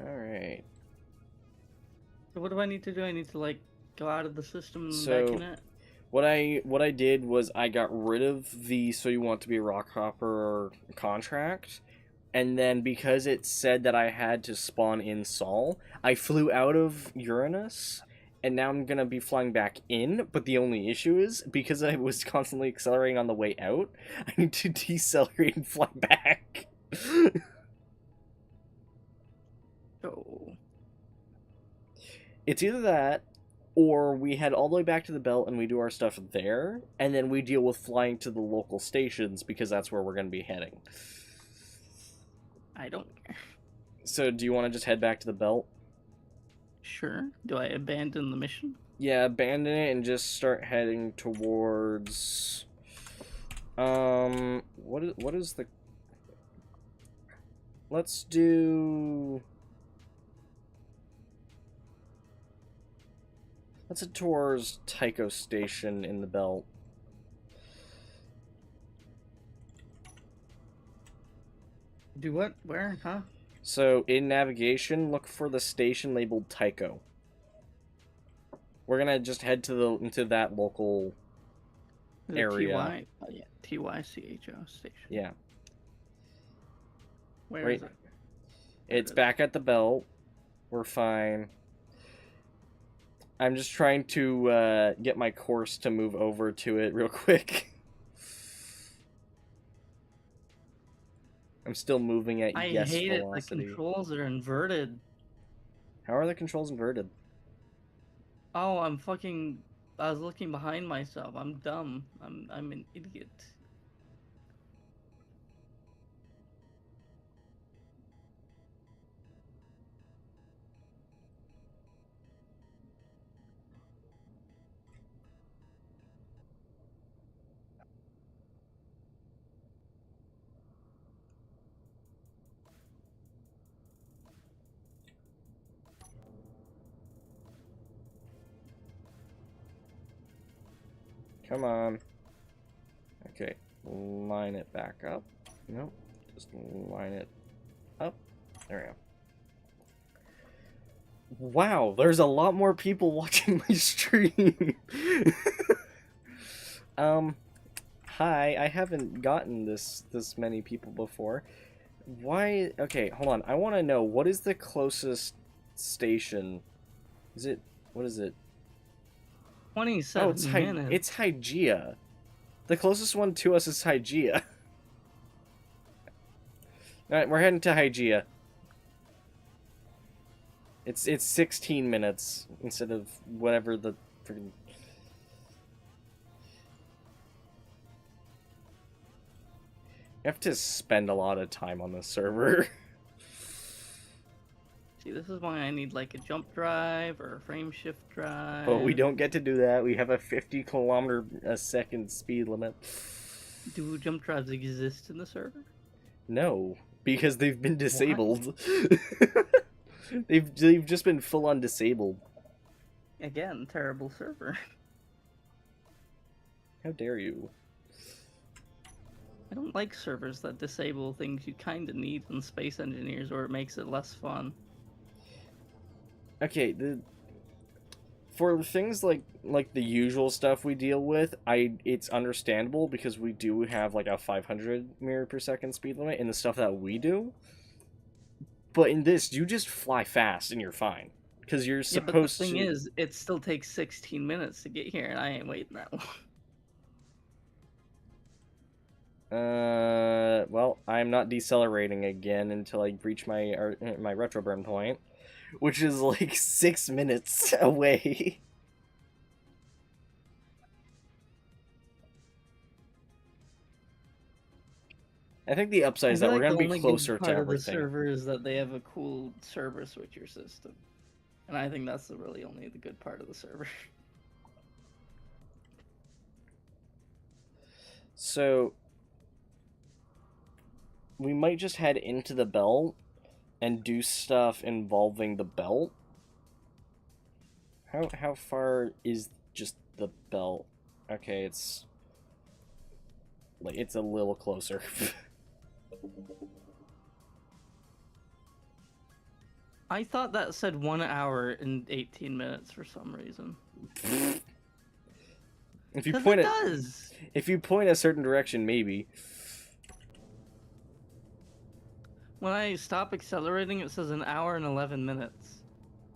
Alright. So what do I need to do? I need to like go out of the system and So, back in it? What I did was I got rid of the so you want to be a rock hopper contract, and then because it said that I had to spawn in Sol, I flew out of Uranus, and now I'm gonna be flying back in, but the only issue is, because I was constantly accelerating on the way out, I need to decelerate and fly back. Oh. It's either that, or we head all the way back to the belt and we do our stuff there, and then we deal with flying to the local stations, because that's where we're going to be heading. I don't care. So, do you want to just head back to the belt? Sure. Do I abandon the mission? Yeah, abandon it and just start heading towards... What is the... Let's do... Let's head towards Tycho Station in the belt. Do what? Where? Huh? So, in navigation, look for the station labeled Tycho. We're gonna just head to into that local area. TY? Oh, yeah. TYCHO station. Yeah. Where is it? It's back at the belt. We're fine. I'm just trying to get my course to move over to it real quick. I'm still moving at yes I hate velocity. it. The controls are inverted. How are the controls inverted? Oh, I was looking behind myself. I'm dumb. I'm an idiot. Come on. Okay, line it back up. Nope, just line it up. There we go. Wow, there's a lot more people watching my stream. Hi, I haven't gotten this many people before. Why? Okay, hold on. I want to know, what is the closest station? Is it, what is it? 27 minutes. It's Hygeia. The closest one to us is Hygeia. Alright, we're heading to Hygeia. It's 16 minutes instead of whatever the freaking... You have to spend a lot of time on the server. See, this is why I need like a jump drive or a frame shift drive. But we don't get to do that. We have a 50 kilometer a second speed limit. Do jump drives exist in the server? No, because they've been disabled. They've just been full on disabled. Again, terrible server. How dare you? I don't like servers that disable things you kind of need in Space Engineers, or it makes it less fun. Okay, for things like the usual stuff we deal with, it's understandable because we do have like a 500 mirror per second speed limit in the stuff that we do. But in this, you just fly fast and you're fine because you're supposed to. Yeah, but the thing is, it still takes 16 minutes to get here, and I ain't waiting that long. Well, I'm not decelerating again until I reach my retro burn point, which is like 6 minutes away. I think the upside is that we're gonna be closer to everything. The server is that they have a cool server switcher system, and I think that's really only the good part of the server. So we might just head into the belt and do stuff involving the belt. How far is just the belt? Okay, it's a little closer. I thought that said 1 hour and 18 minutes for some reason. If you point if you point a certain direction, maybe. When I stop accelerating, it says 1 hour and 11 minutes.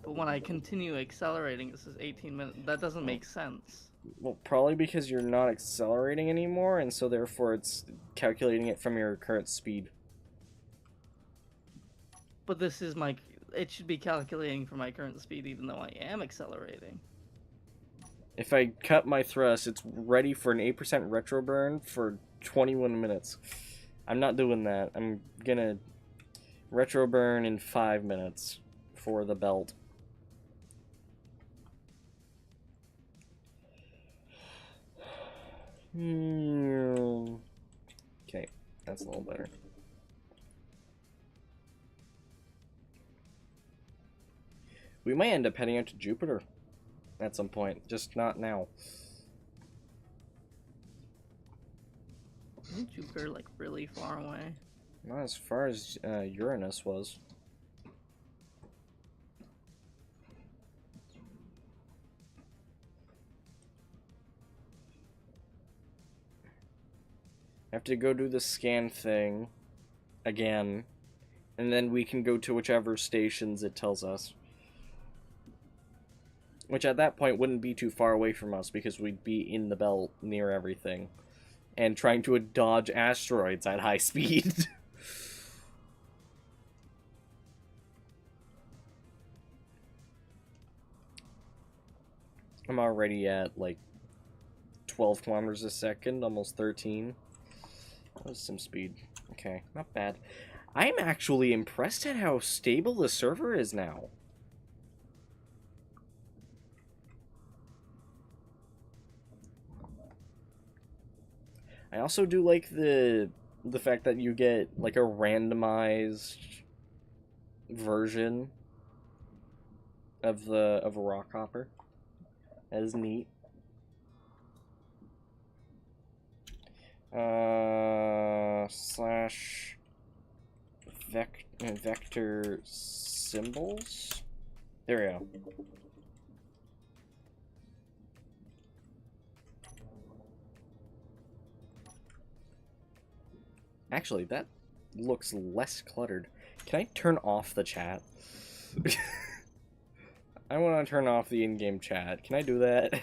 But when I continue accelerating, it says 18 minutes. That doesn't make sense. Well, probably because you're not accelerating anymore, and so therefore it's calculating it from your current speed. But this is it should be calculating for my current speed even though I am accelerating. If I cut my thrust, it's ready for an 8% retro burn for 21 minutes. I'm not doing that. I'm gonna retro burn in 5 minutes for the belt. Okay, that's a little better. We might end up heading out to Jupiter at some point, just not now. Isn't Jupiter like really far away? Not as far as Uranus was. I have to go do the scan thing again, and then we can go to whichever stations it tells us. Which at that point wouldn't be too far away from us because we'd be in the belt near everything. And trying to dodge asteroids at high speed. I'm already at like 12 kilometers a second, almost 13. That was some speed. Okay, not bad. I'm actually impressed at how stable the server is now. I also do like the fact that you get like a randomized version of a rock hopper. That is neat. Slash vector symbols. There we go. Actually, that looks less cluttered. Can I turn off the chat? I want to turn off the in-game chat. Can I do that?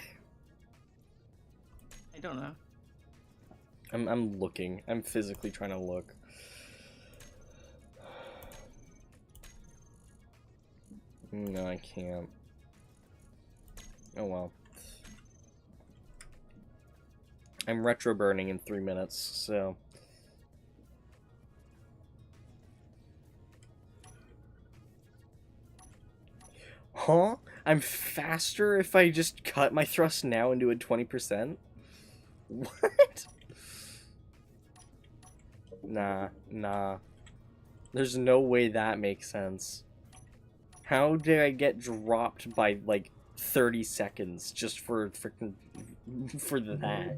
I don't know. I'm looking. I'm physically trying to look. No, I can't. Oh well. I'm retro burning in 3 minutes, so. Huh? I'm faster if I just cut my thrust now and do it 20%? What? Nah. There's no way that makes sense. How did I get dropped by, like, 30 seconds just for freaking... for that?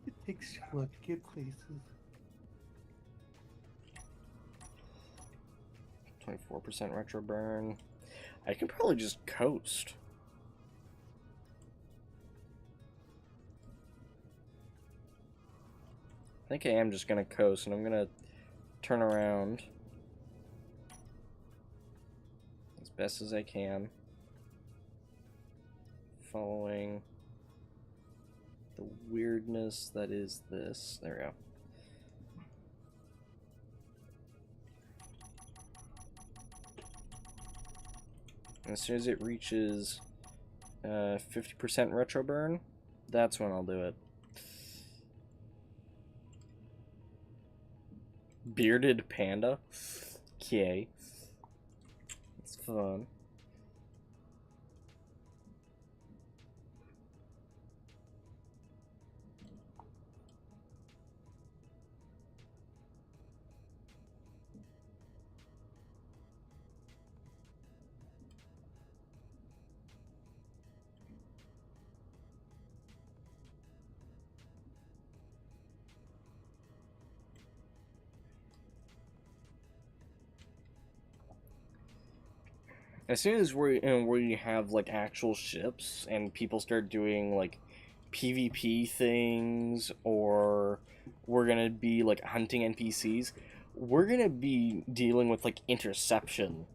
It takes too long to get places. 24% retro burn. I can probably just coast. I think I am just gonna coast, and I'm gonna turn around as best as I can, following the weirdness that is this. There we go. And as soon as it reaches 50% retro burn, that's when I'll do it. Bearded panda? Okay. It's fun. As soon as we have like actual ships and people start doing like PvP things, or we're gonna be like hunting NPCs, we're gonna be dealing with like interception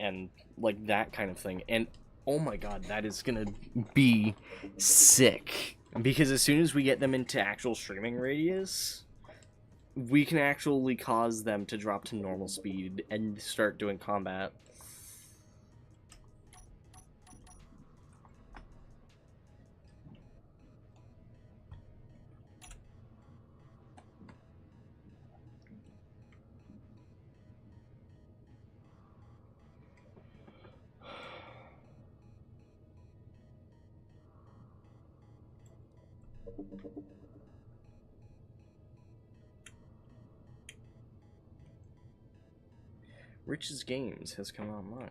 and like that kind of thing. And oh my god, that is gonna be sick, because as soon as we get them into actual streaming radius, we can actually cause them to drop to normal speed and start doing combat. Rich's Games has come online.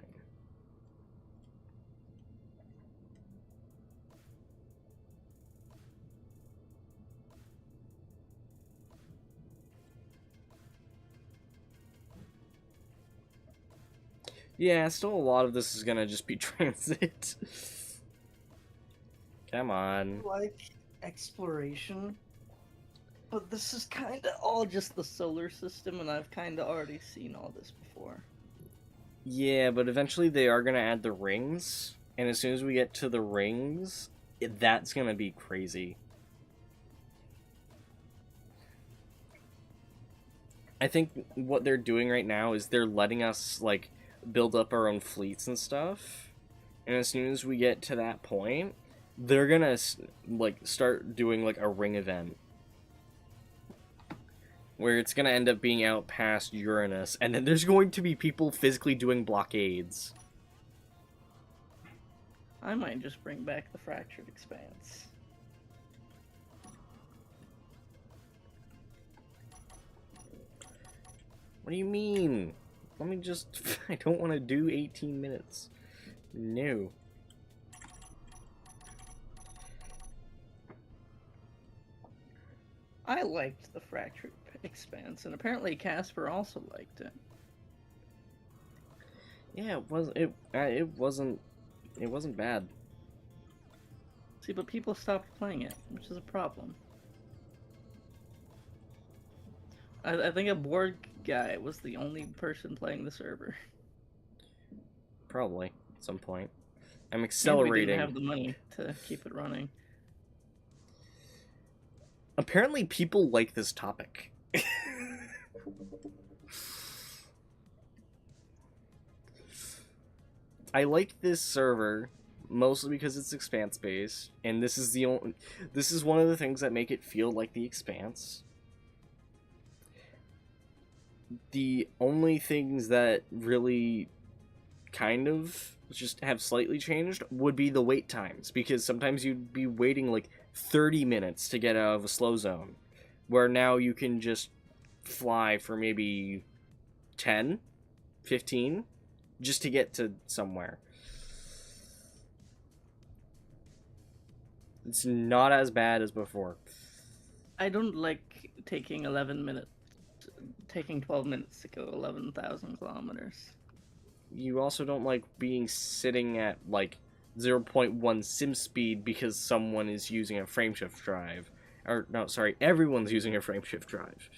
Yeah, still a lot of this is gonna just be transit. Come on. Like exploration, but this is kind of all just the solar system, and I've kind of already seen all this before. Yeah, but eventually they are gonna add the rings, and as soon as we get to the rings, that's gonna be crazy. I think what they're doing right now is they're letting us, like, build up our own fleets and stuff, and as soon as we get to that point, they're gonna, like, start doing, like, a ring event, where it's gonna end up being out past Uranus, and then there's going to be people physically doing blockades. I might just bring back the Fractured Expanse. What do you mean? Let me just... I don't want to do 18 minutes. No. I liked the Fractured Expanse, and apparently Casper also liked it. Yeah, it wasn't bad. See, but people stopped playing it, which is a problem. I think a board guy was the only person playing the server. Probably at some point. I'm And we accelerating. didn't have the money to keep it running. Apparently, people like this topic. I like this server mostly because it's Expanse based, and this is one of the things that make it feel like the Expanse. The only things that really kind of just have slightly changed would be the wait times, because sometimes you'd be waiting like 30 minutes to get out of a slow zone, where now you can just fly for maybe 10, 15 just to get to somewhere. It's not as bad as before. I don't like taking 12 minutes to go 11,000 kilometers. You also don't like being sitting at like 0.1 sim speed because someone is using a frameshift drive. Or, no, sorry, everyone's using a frameshift drive.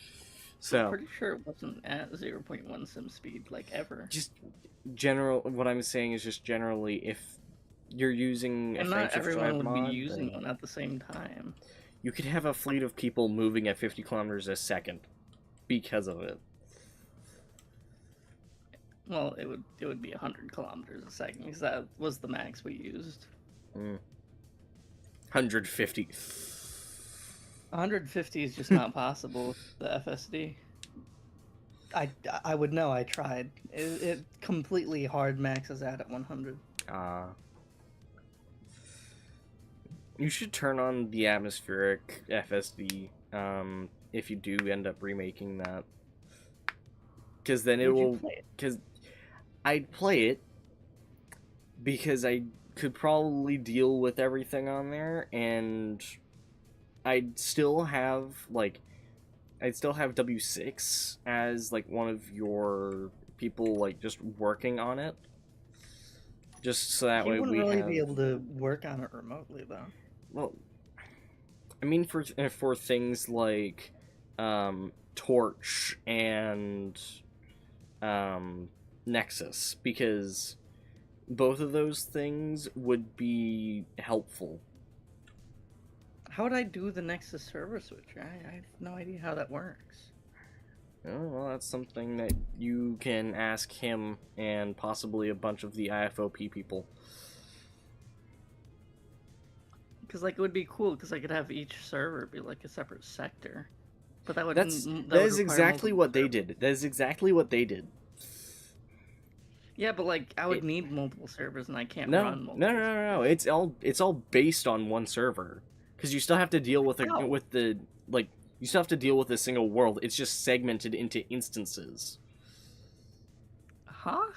So, I'm pretty sure it wasn't at 0.1 sim speed, like, ever. just what I'm saying is just generally, if you're using a And not frameshift everyone drive would mod, be using then one at the same time. you could have a fleet of people moving at 50 kilometers a second because of it. Well, it would be 100 kilometers a second, because that was the max we used. 150. 150 is just not possible with the FSD. I would know, I tried. It completely hard maxes out at 100. You should turn on the atmospheric FSD if you do end up remaking that. Because then it will... Because I'd play it because I could probably deal with everything on there, and I'd still have W6 as like one of your people like just working on it, just so that way You we wouldn't really have... be able to work on it remotely, though. Well, I mean for things like Torch and Nexus, because both of those things would be helpful. How would I do the Nexus server switch? I have no idea how that works. Oh, well, that's something that you can ask him and possibly a bunch of the IFOP people. Because, like, it would be cool, because I could have each server be, like, a separate sector. But that would... That is exactly what they did. That is exactly what they did. Yeah, but, like, I would need multiple servers, and I can't No, run multiple no. It's all based on one server, because you still have to deal with you still have to deal with a single world. It's just segmented into instances. Huh?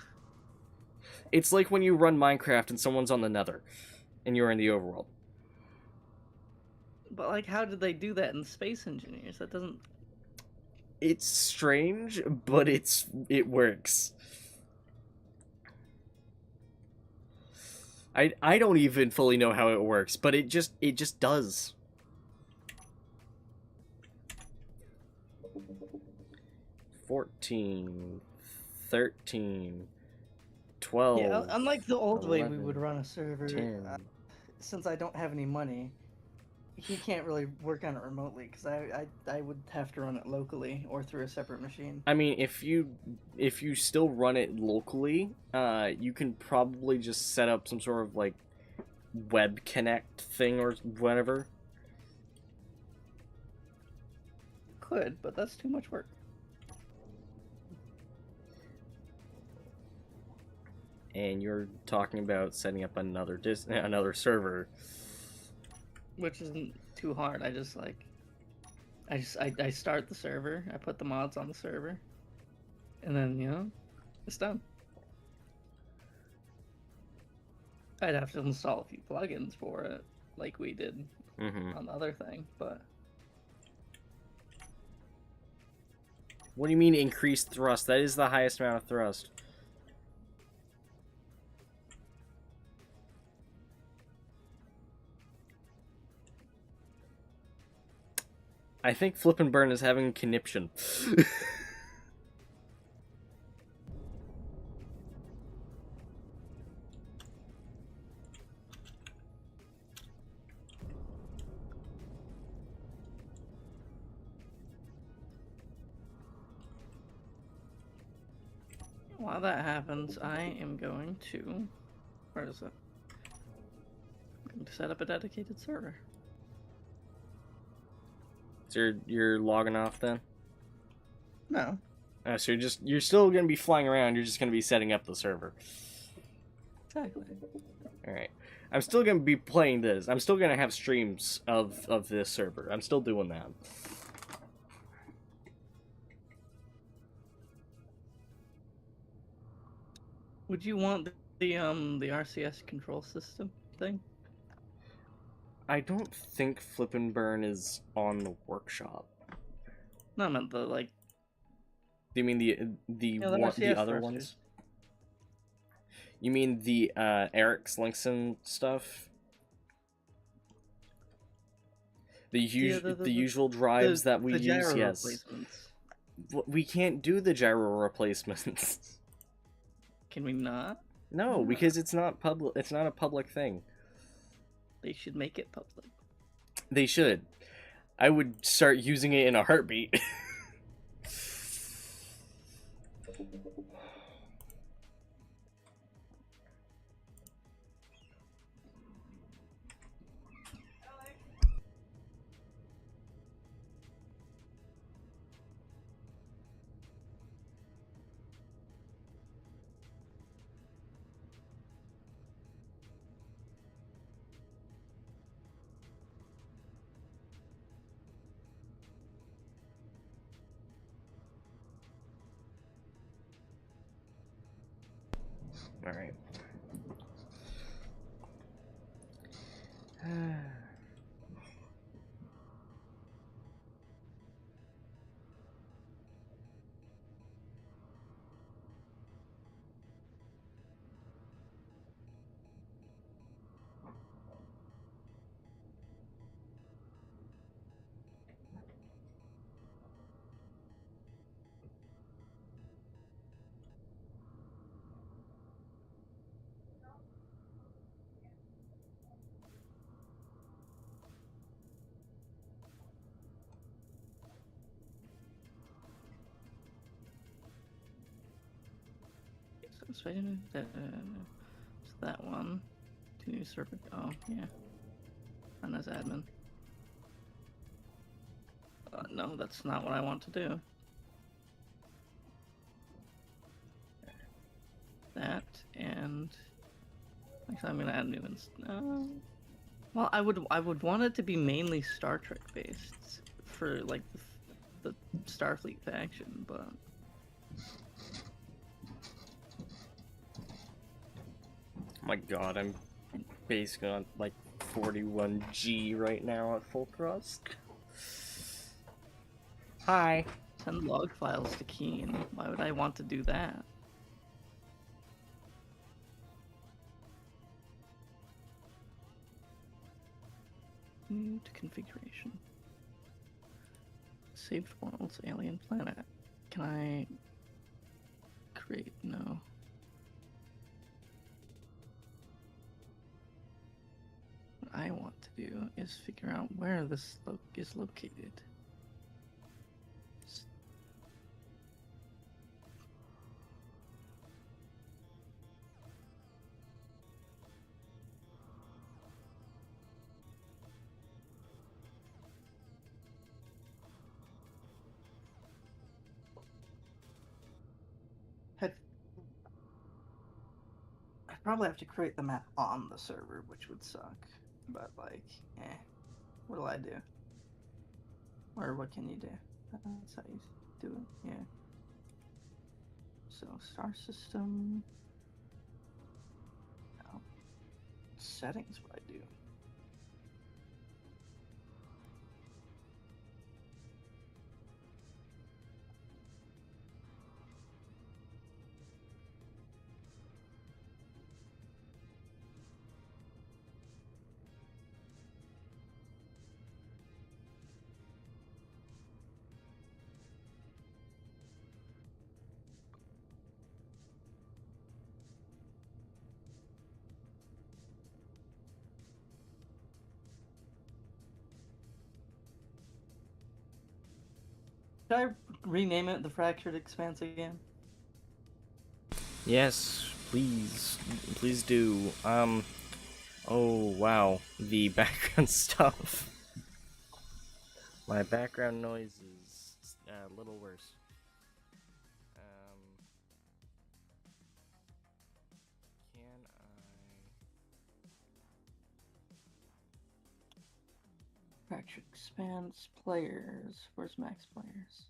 It's like when you run Minecraft and someone's on the Nether, and you're in the overworld. But, like, how did they do that in Space Engineers? That doesn't... It's strange, but it works. I don't even fully know how it works, but it just does. 14, 13, 12. Yeah, unlike the old 11, way we would run a server, 10. Since I don't have any money, he can't really work on it remotely, because I would have to run it locally or through a separate machine. I mean, if you still run it locally, you can probably just set up some sort of like web connect thing or whatever. Could, but that's too much work. And you're talking about setting up another server, Which isn't too hard. I start the server, I put the mods on the server, and then, it's done. I'd have to install a few plugins for it, like we did on the other thing, but... What do you mean increased thrust? That is the highest amount of thrust. I think Flip and Burn is having conniption. While that happens, I am going to... Where is it? I'm going to set up a dedicated server. So you're logging off then? No. So you're still gonna be flying around. You're just gonna be setting up the server. Exactly. All right. I'm still gonna be playing this. I'm still gonna have streams of this server. I'm still doing that. Would you want the RCS control system thing? I don't think Flip and Burn is on the workshop. No, I meant the like. Do you mean the RCS other thrusters. ones? You mean the Eric Slinkson stuff? The usual drives that we the use. gyro Yes. replacements. We can't do the gyro replacements. Can we not? No, because it's not public. It's not a public thing. They should make it public. They should. I would start using it in a heartbeat. All right. So it's that one. 2 new server. Oh yeah. And as admin. No, that's not what I want to do. That and actually, I'm gonna add new ones. Well, I would want it to be mainly Star Trek based for like the Starfleet faction, but Oh my god, I'm basically on like 41G right now at full thrust. Hi. send log files to Keen. Why would I want to do that? New to configuration. Saved worlds, alien planet. Can I create? No. What I want to do is figure out where this is located. I'd probably have to create the map on the server, which would suck. But like, what do I do? Or what can you do? That's how you do it. Yeah. So star system. No. Settings. What I do? Should I rename it the Fractured Expanse again? Yes, please. Please do. Oh, wow. The background stuff. My background noise is a little worse. Can Fractured Expanse players. Where's Max players?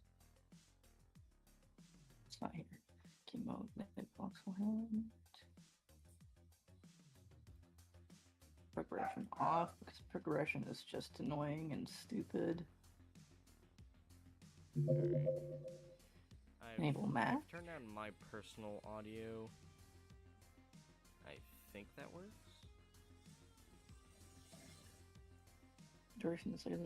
It's not here. Key mode, negative voxel hand. Progression off because progression is just annoying and stupid. Enable map. I've turned down my personal audio. I think that works. Duration is okay,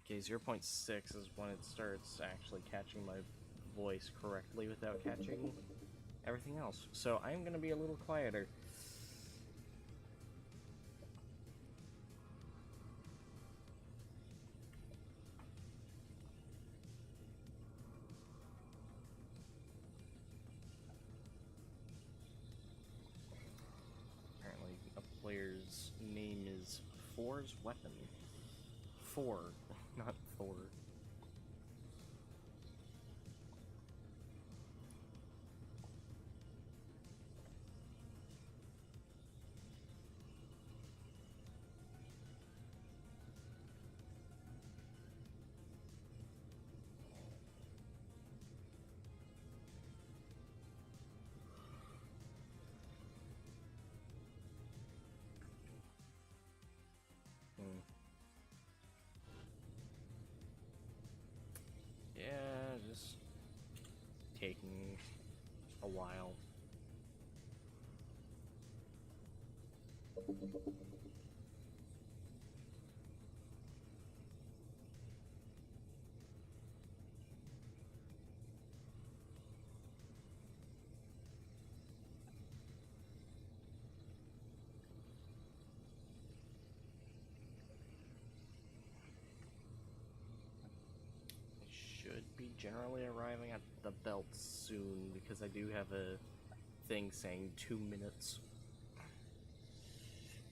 Okay, 0.6 is when it starts actually catching my voice correctly without catching everything else. So I'm gonna be a little quieter. Apparently a player's name is Thor's Weapon. Thor, not Thor. Yeah, just taking a while. Should be generally arriving at the belt soon because I do have a thing saying 2 minutes.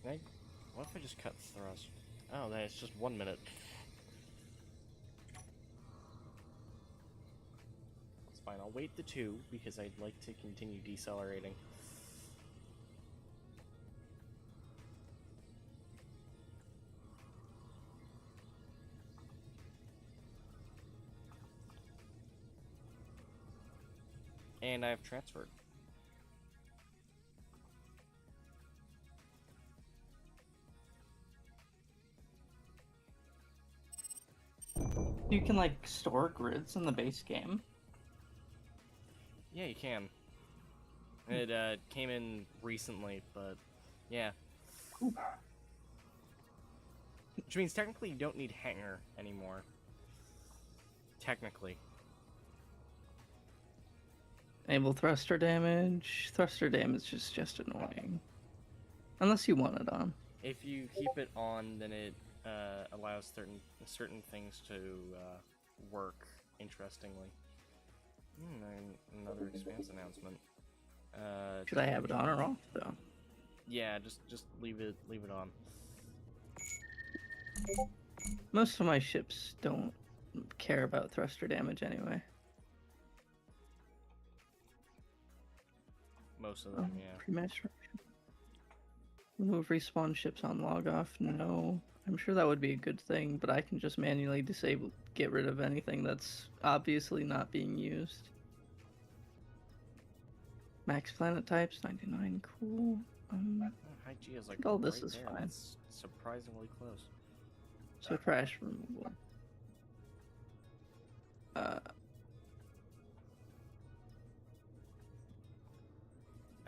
What if I just cut thrust? Oh, that's just 1 minute. It's fine, I'll wait the 2 because I'd like to continue decelerating. And I have transferred. You can like store grids in the base game. Yeah, you can. It came in recently, but yeah. Cool. Which means technically you don't need hanger anymore. Technically. Enable thruster damage. Thruster damage is just annoying. Unless you want it on. If you keep it on, then it allows certain things to work interestingly. Another expanse announcement. Should I have it on or off though? Yeah, just leave it on. Most of my ships don't care about thruster damage anyway. Most of them, yeah. Pre-match. Remove respawn ships on log off. No, I'm sure that would be a good thing, but I can just manually get rid of anything that's obviously not being used. Max planet types 99. Cool. High G is like all this right is there. fine. That's surprisingly close. So crash removal.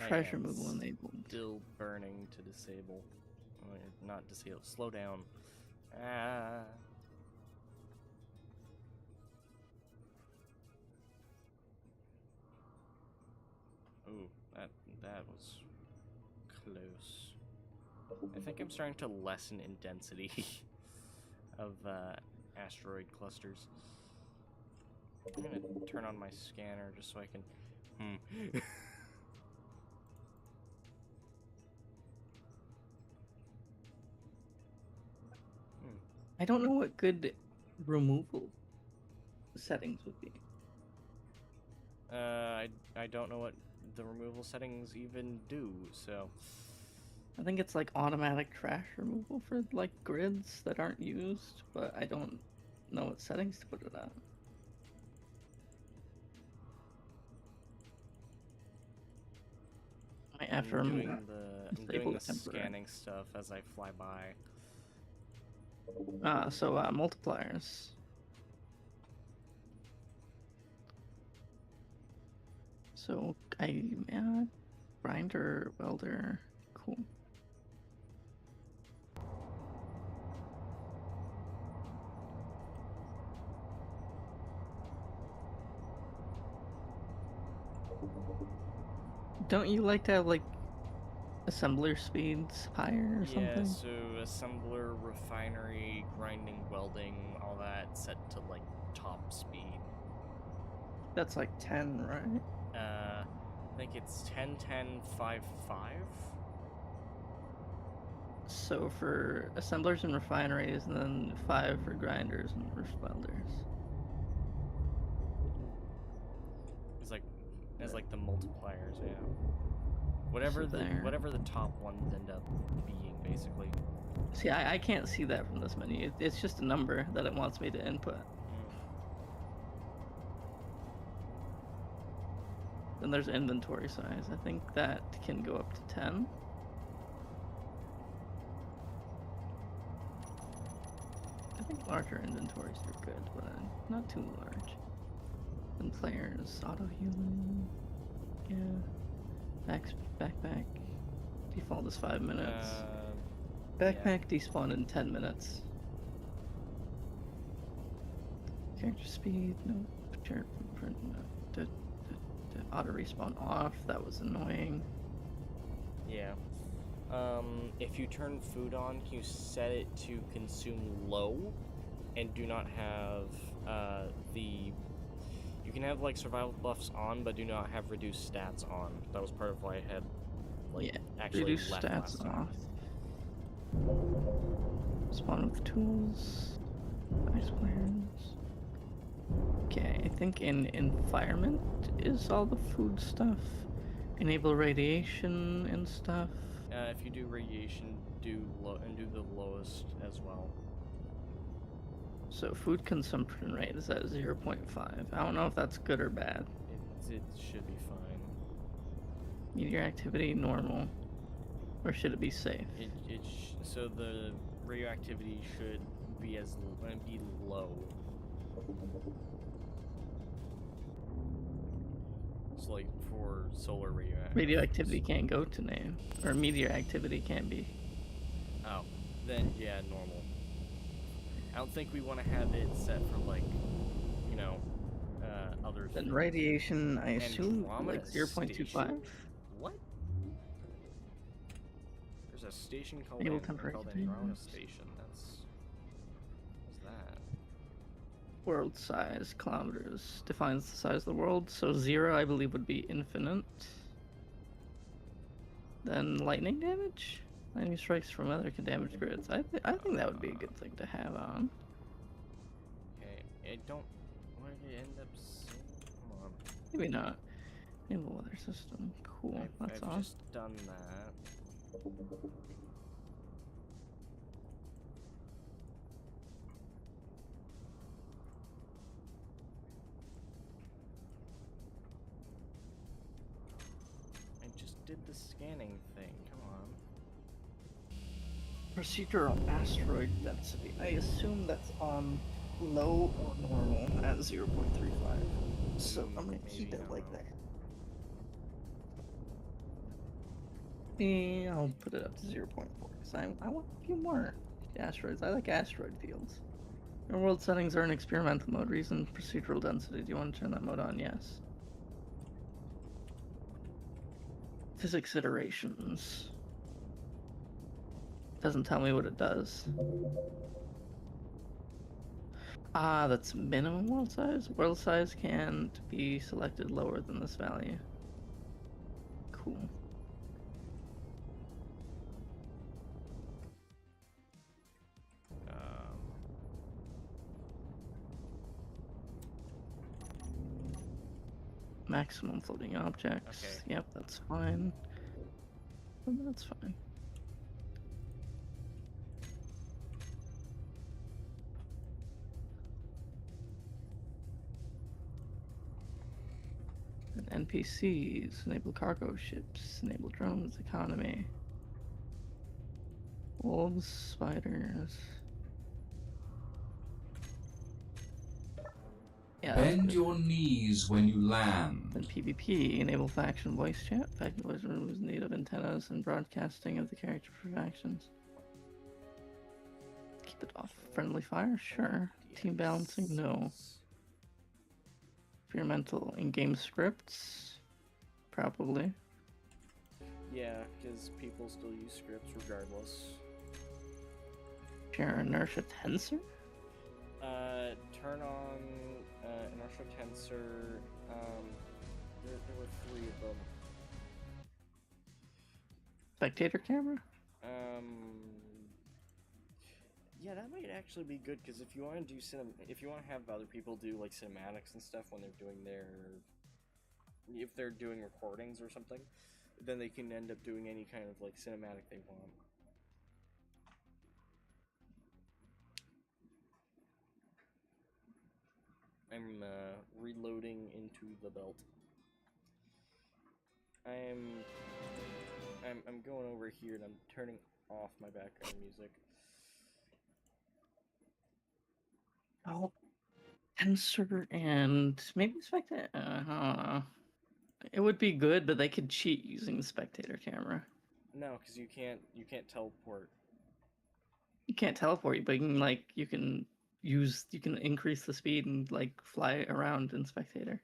Crash removal enabled. Still burning to disable. Not disable. Slow down. Ah. Ooh, that was close. I think I'm starting to lessen in density of asteroid clusters. I'm gonna turn on my scanner just so I can. I don't know what good removal settings would be. I don't know what the removal settings even do, so. I think it's like automatic trash removal for like grids that aren't used, but I don't know what settings to put it at. I have to remove I'm doing the scanning stuff as I fly by. So multipliers. So grinder, welder, cool. Don't you like to have like assembler speeds higher or something? Yeah, so assembler, refinery, grinding, welding, all that set to like top speed. That's like 10, right? I think it's 10, 10, 5, 5. So for assemblers and refineries, and then 5 for grinders and welders. It's like the multipliers, yeah. Whatever the top ones end up being, basically. See, I can't see that from this menu. It's just a number that it wants me to input. Then there's inventory size. I think that can go up to 10. I think larger inventories are good, but not too large. And players, auto healing, yeah. Backpack. Default is 5 minutes. Backpack despawn in 10 minutes. Character speed, no. Character footprint, no. Auto respawn off, that was annoying. Yeah. If you turn food on, can you set it to consume low and do not have you can have like survival buffs on, but do not have reduced stats on. That was part of why I had actually reduced left stats last time. off. Spawn with tools. Ice players. Okay, I think in environment is all the food stuff. Enable radiation and stuff. If you do radiation, do the lowest as well. So food consumption rate is at 0.5. I don't know if that's good or bad. It should be fine. Meteor activity normal, or should it be safe? So the radioactivity should be low. It's like for solar radioactivity. Radioactivity can't go to name, or meteor activity can't be. Oh, then yeah, normal. I don't think we want to have it set for like, you know, other. Then radiation, I assume like 0.25. What? There's a station called Temperature Andromeda Station. What's that? World size, kilometers, defines the size of the world. So 0, I believe, would be infinite. Then lightning damage? Lightning strikes from weather can damage grids. I think that would be a good thing to have on. Okay, what did it end up saying? Come on. Maybe not. Enable weather system. Cool. That's I've awesome. just done that. I just did the scanning thing. Come on. Procedural asteroid density. I assume that's on low or normal at 0.35. So I'm gonna keep it like that. Yeah, I'll put it up to 0.4 because I want a few more asteroids. I like asteroid fields. Your world settings are in experimental mode. Reason procedural density. Do you want to turn that mode on? Yes. Physics iterations. Doesn't tell me what it does. Ah, that's minimum world size. World size can't be selected lower than this value. Cool. Maximum floating objects. Okay. Yep, that's fine. That's fine. And NPCs, enable cargo ships, enable drones, economy. Wolves, spiders. Yeah, that's Bend good. your knees when you land. Then PvP, enable faction voice chat. Faction voice removes need of antennas and broadcasting of the character for factions. Keep it off. Friendly fire? Sure. Team balancing? No. Experimental in-game scripts? Probably. Yeah, because people still use scripts regardless. Share inertia tensor? Turn on inertial tensor. There were 3 of them. Spectator camera? Yeah, that might actually be good because if you want to do if you want to have other people do like cinematics and stuff when they're doing if they're doing recordings or something, then they can end up doing any kind of like cinematic they want. I'm reloading into the belt. I'm going over here and I'm turning off my background music. Oh, tensor and maybe spectator. It would be good, but they could cheat using the spectator camera. No, because you can't teleport. You can't teleport, but you can increase the speed and like fly around in spectator.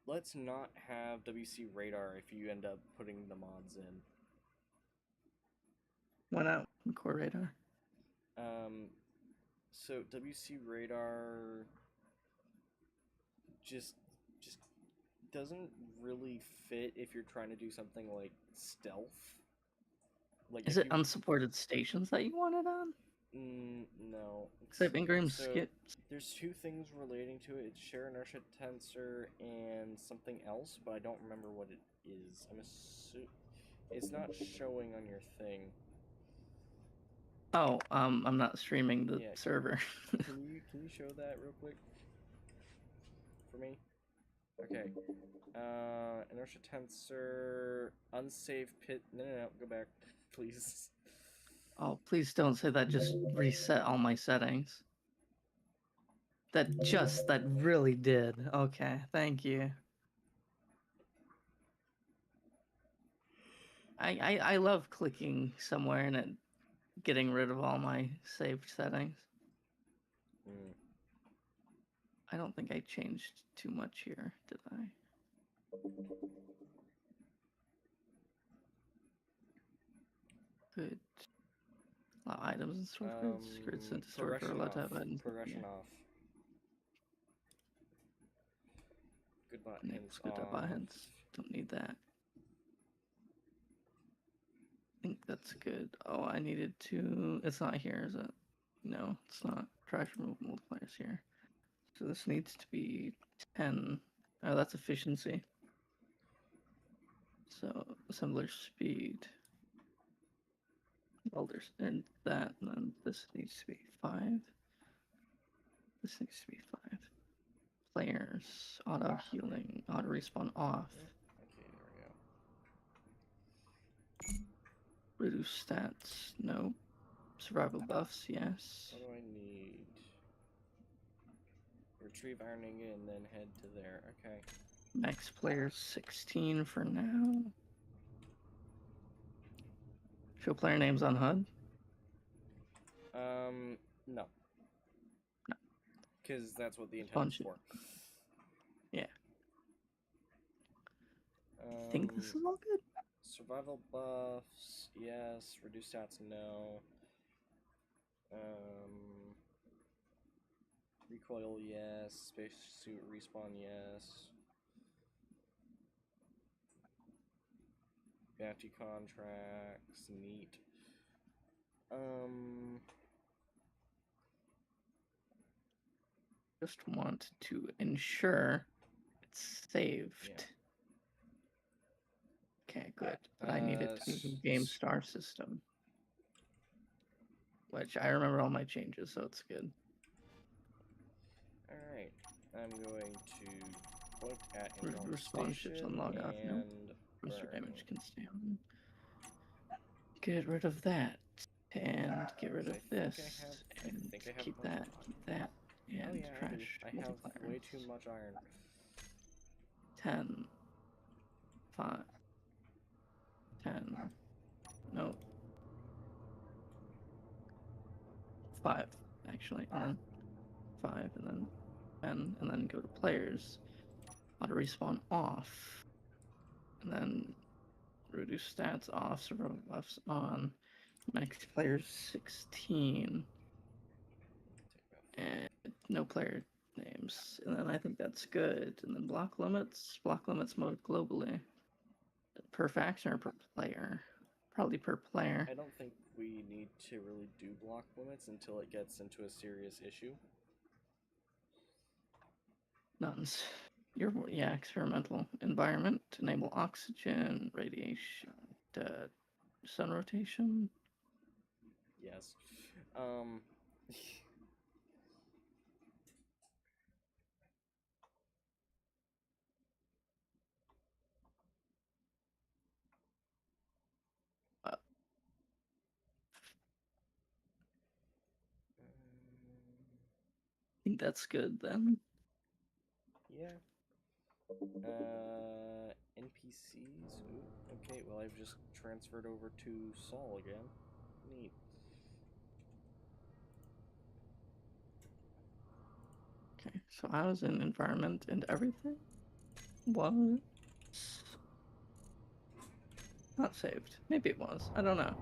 Let's not have WC radar if you end up putting the mods in. Why not core radar? So WC radar just doesn't really fit if you're trying to do something like stealth. Like, is it unsupported stations that you want it on? No. Except Ingram skips. There's 2 things relating to it. It's share inertia tensor and something else, but I don't remember what it is. It's not showing on your thing. Oh, I'm not streaming the server. Can you show that real quick for me? Okay. Inertia tensor, unsafe pit. No, go back, please. Oh, please don't say that just reset all my settings. That really did. Okay, thank you. I love clicking somewhere and it getting rid of all my saved settings. I don't think I changed too much here, did I? Good. Allow items and store goods. Grids into storage are allowed to have items. Progression off. Good bot hints off. Don't need that. I think that's good. Oh, I needed to... It's not here, is it? No, it's not. Try to remove multipliers here. So this needs to be 10. Oh, that's efficiency. So assembler speed. Welders and that, and then this needs to be 5. This needs to be 5. Players, auto healing, auto respawn off. Okay, there we go. Reduce stats, no. Survival buffs, yes. What do I need? Retrieve iron ingot and then head to there. Okay. Max players 16 for now. Show player names on HUD? No. No. Because that's what the intent is for. Yeah. I think this is all good. Survival buffs, yes. Reduce stats, no. Recoil, yes. Spacesuit respawn, yes. Bounty contracts, neat. Just want to ensure it's saved. Yeah. Okay, good. But I need it to be the game star system. Which I remember all my changes, so it's good. Alright. I'm going to point at Respawn ships station on log off. No. and Booster burn. damage can stay on. Get rid of that. And get rid of this. And keep that. Keep that. And Oh yeah, trash. I have way too much iron. 10. 5. 10. No. 5, actually. And then 5, and then 10, and then go to players. Auto respawn off. And then reduce stats off, survival buffs on. Max players 16. And no player names. And then I think that's good. And then block limits mode globally. Per faction or per player? Probably per player. I don't think we need to really do block limits until it gets into a serious issue. None's. Experimental environment. Enable oxygen, radiation, sun rotation. Yes. I think that's good then. Yeah. NPCs. Ooh, okay, well I've just transferred over to Saul again. Neat. Okay, so I was in environment and everything was not saved. Maybe it was. I don't know.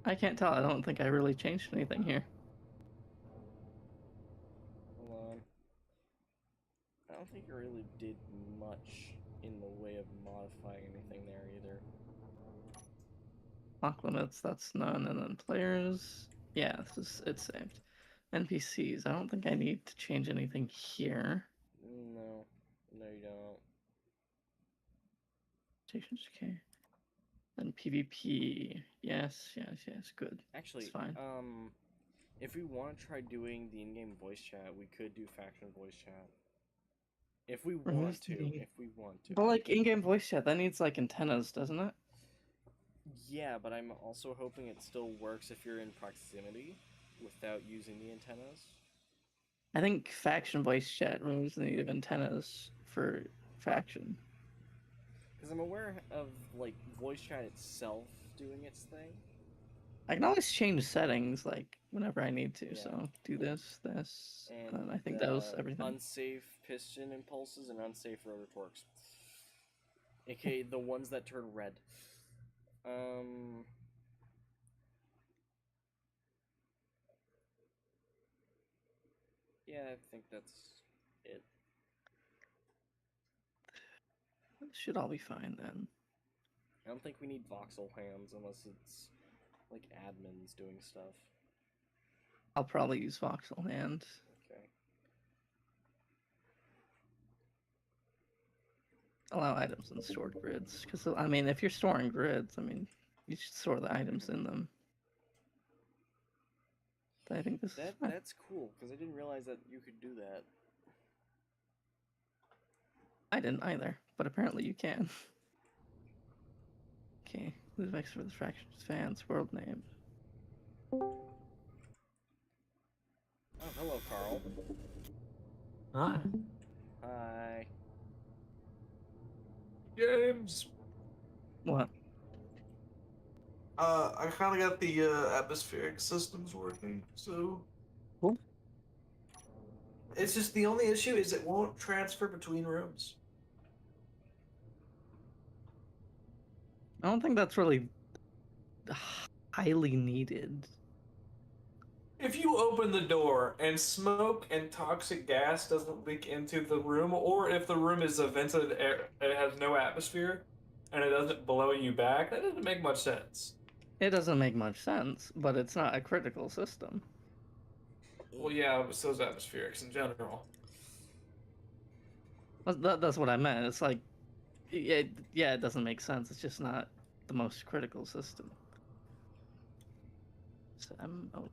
I can't tell. I don't think I really changed anything here. Hold on. I don't think I really did much in the way of modifying anything there either. Block limits, that's none. And then players. Yeah, it's saved. NPCs, I don't think I need to change anything here. No. No, you don't. Stations, okay. Then PvP, yes, good. Actually, it's fine. if we want to try doing the in-game voice chat, we could do faction voice chat. If we want to. But like in-game voice chat, that needs like antennas, doesn't it? Yeah, but I'm also hoping it still works if you're in proximity without using the antennas. I think faction voice chat removes the need of antennas for faction. Because I'm aware of like voice chat itself doing its thing. I can always change settings like whenever I need to. Yeah. So do this, and I think that was everything. Unsafe piston impulses and unsafe rotor torques, aka the ones that turn red. Yeah, I think that's it. Should all be fine then. I don't think we need voxel hands unless it's like admins doing stuff. I'll probably use voxel hand. Okay. Allow items in stored grids, because I mean, if you're storing grids, I mean, you should store the items in them. But I think that's cool because I didn't realize that you could do that. I didn't either, but apparently you can. Okay, who's next for the Fractions fans? World name. Oh, hello, Carl. Hi. Hi. James. What? I kind of got the atmospheric systems working, so. Cool. It's just the only issue is it won't transfer between rooms. I don't think that's really highly needed. If you open the door and smoke and toxic gas doesn't leak into the room, or if the room is a vented air, it has no atmosphere, and it doesn't blow you back, that doesn't make much sense. It doesn't make much sense, but it's not a critical system. Well, yeah, but so's atmospherics in general. That's what I meant. It's like, yeah, it doesn't make sense. It's just not the most critical system. So MOTT.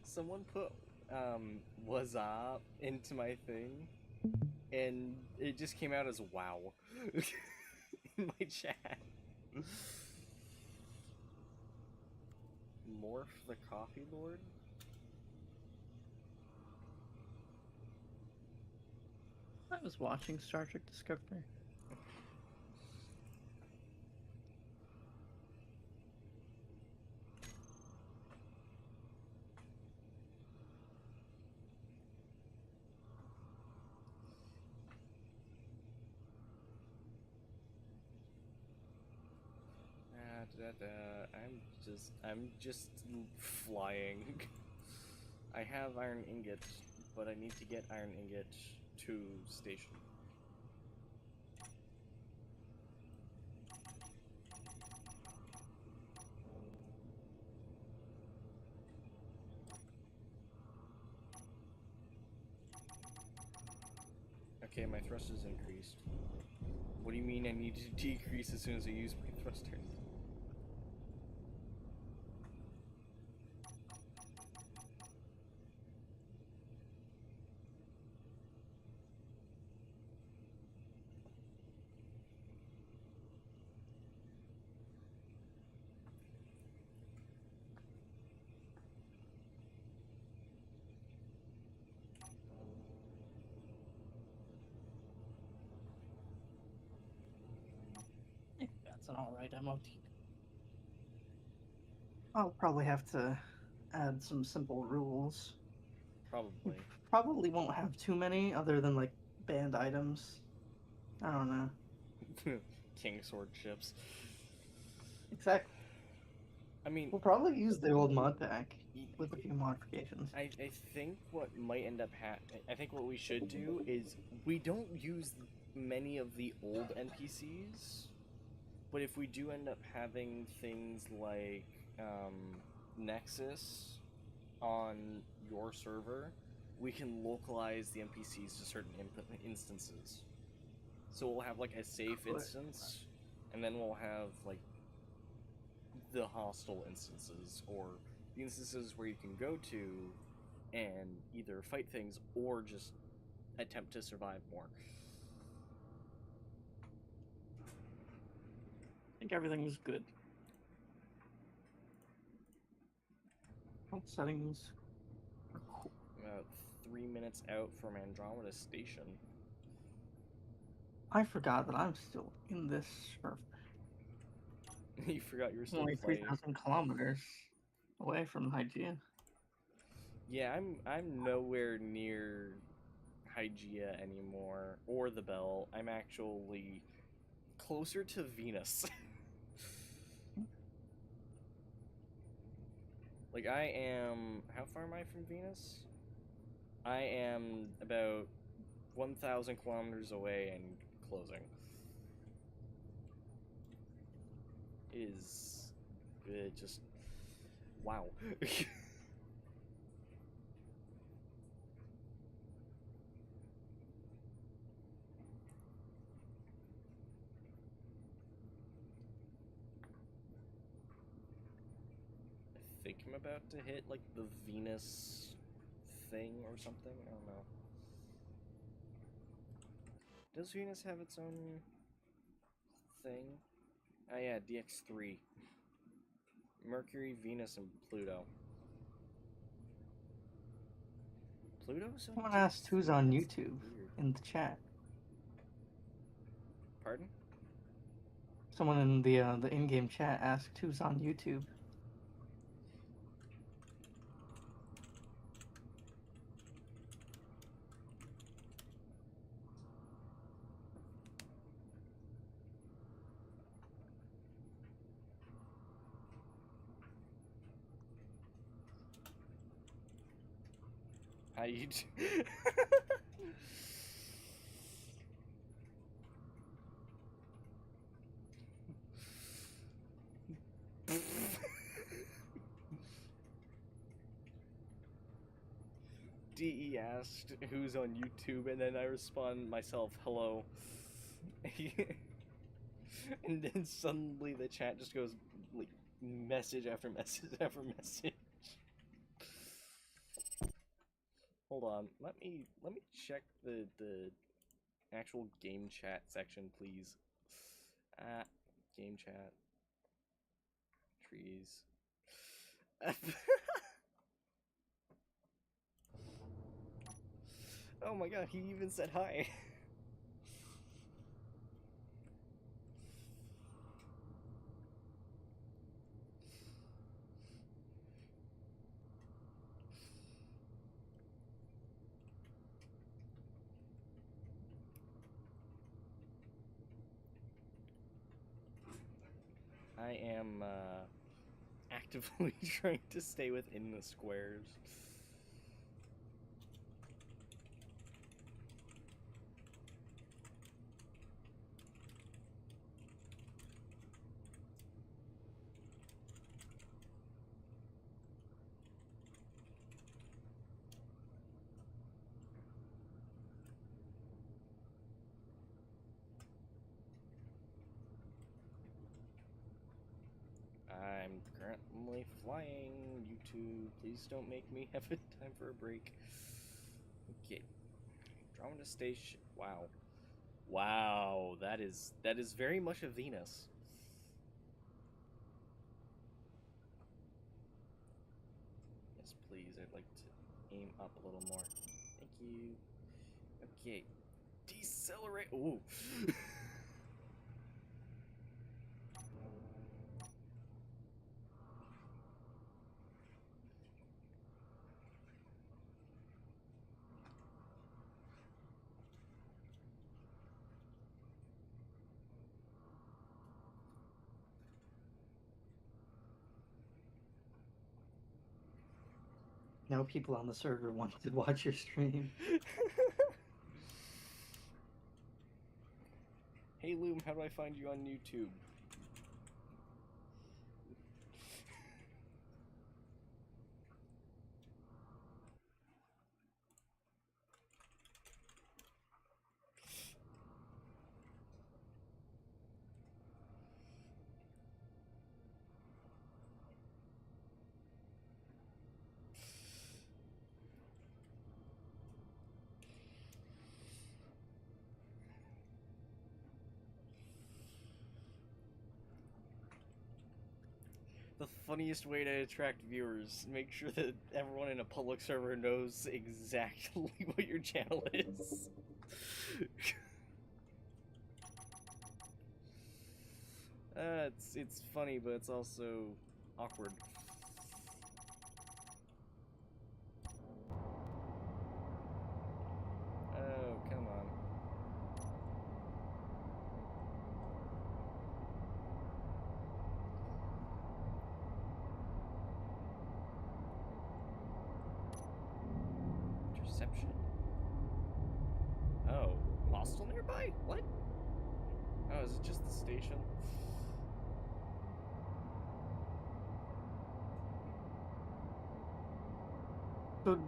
Someone put was up into my thing, and it just came out as wow in my chat. Morph the Coffee Lord? I was watching Star Trek Discovery. I'm just flying. I have iron ingot, but I need to get iron ingot to station. Okay, my thrust is increased. What do you mean I need to decrease as soon as I use my thrusters? That's an alright MOT. I'll probably have to add some simple rules. Probably. Probably won't have too many other than like banned items. I don't know. King sword ships. Exactly. I mean, We'll probably use the old mod pack with a few modifications. I think what might end up I think what we should do is we don't use many of the old NPCs, but if we do end up having things like Nexus on your server, we can localize the NPCs to certain instances. So we'll have like a safe instance, and then we'll have like the hostile instances, or the instances where you can go to and either fight things or just attempt to survive more. I think everything is good. Settings are cool. 3 minutes out from Andromeda Station. I forgot that I'm still in this server. You forgot you were still Only playing. 3,000 kilometers away from Hygeia. Yeah, I'm nowhere near Hygeia anymore, or the Bell. I'm actually closer to Venus. Like, I am... How far am I from Venus? I am about 1,000 kilometers away and closing. It is... just... Wow. I think I'm about to hit, like, the Venus thing or something. I don't know. Does Venus have its own thing? Oh yeah, DX3. Mercury, Venus, and Pluto. Pluto's on Someone asked who's DX3? on That's YouTube weird. in the chat. Pardon? Someone in the in-game chat asked who's on YouTube. How you DE asked who's on YouTube, and then I respond myself, hello. And then suddenly the chat just goes, like, message after message after message. Hold on, let me check the actual game chat section, please. Game chat. Trees. Oh my god, he even said hi. I am actively trying to stay within the squares. I'm currently flying. YouTube, please don't make me have a time for a break. Okay. Andromeda Station. Wow. Wow, that is very much a Venus. Yes, please. I'd like to aim up a little more. Thank you. Okay. Decelerate. Ooh. Now people on the server want to watch your stream. Hey Loom, how do I find you on YouTube? the funniest way to attract viewers. Make sure that everyone in a public server knows exactly what your channel is. It's funny, but it's also awkward. Oh, come on. Interception? Oh, hostile nearby? What? Oh, is it just the station? So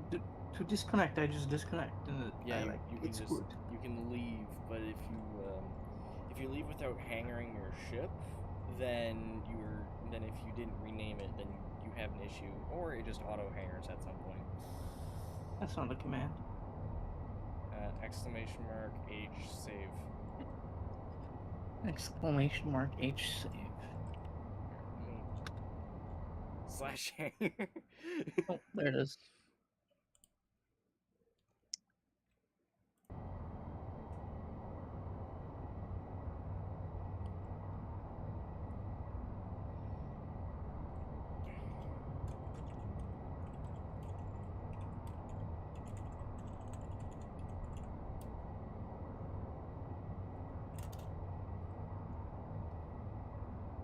to disconnect, I just disconnect, and Yeah, you can it's just good. you can leave, but if you leave without hangering your ship, then if you didn't rename it, then you have an issue, or it just auto hangers at some point. That's not a command. Exclamation mark H save. Exclamation mark H save. Slash hanger. Oh, there it is.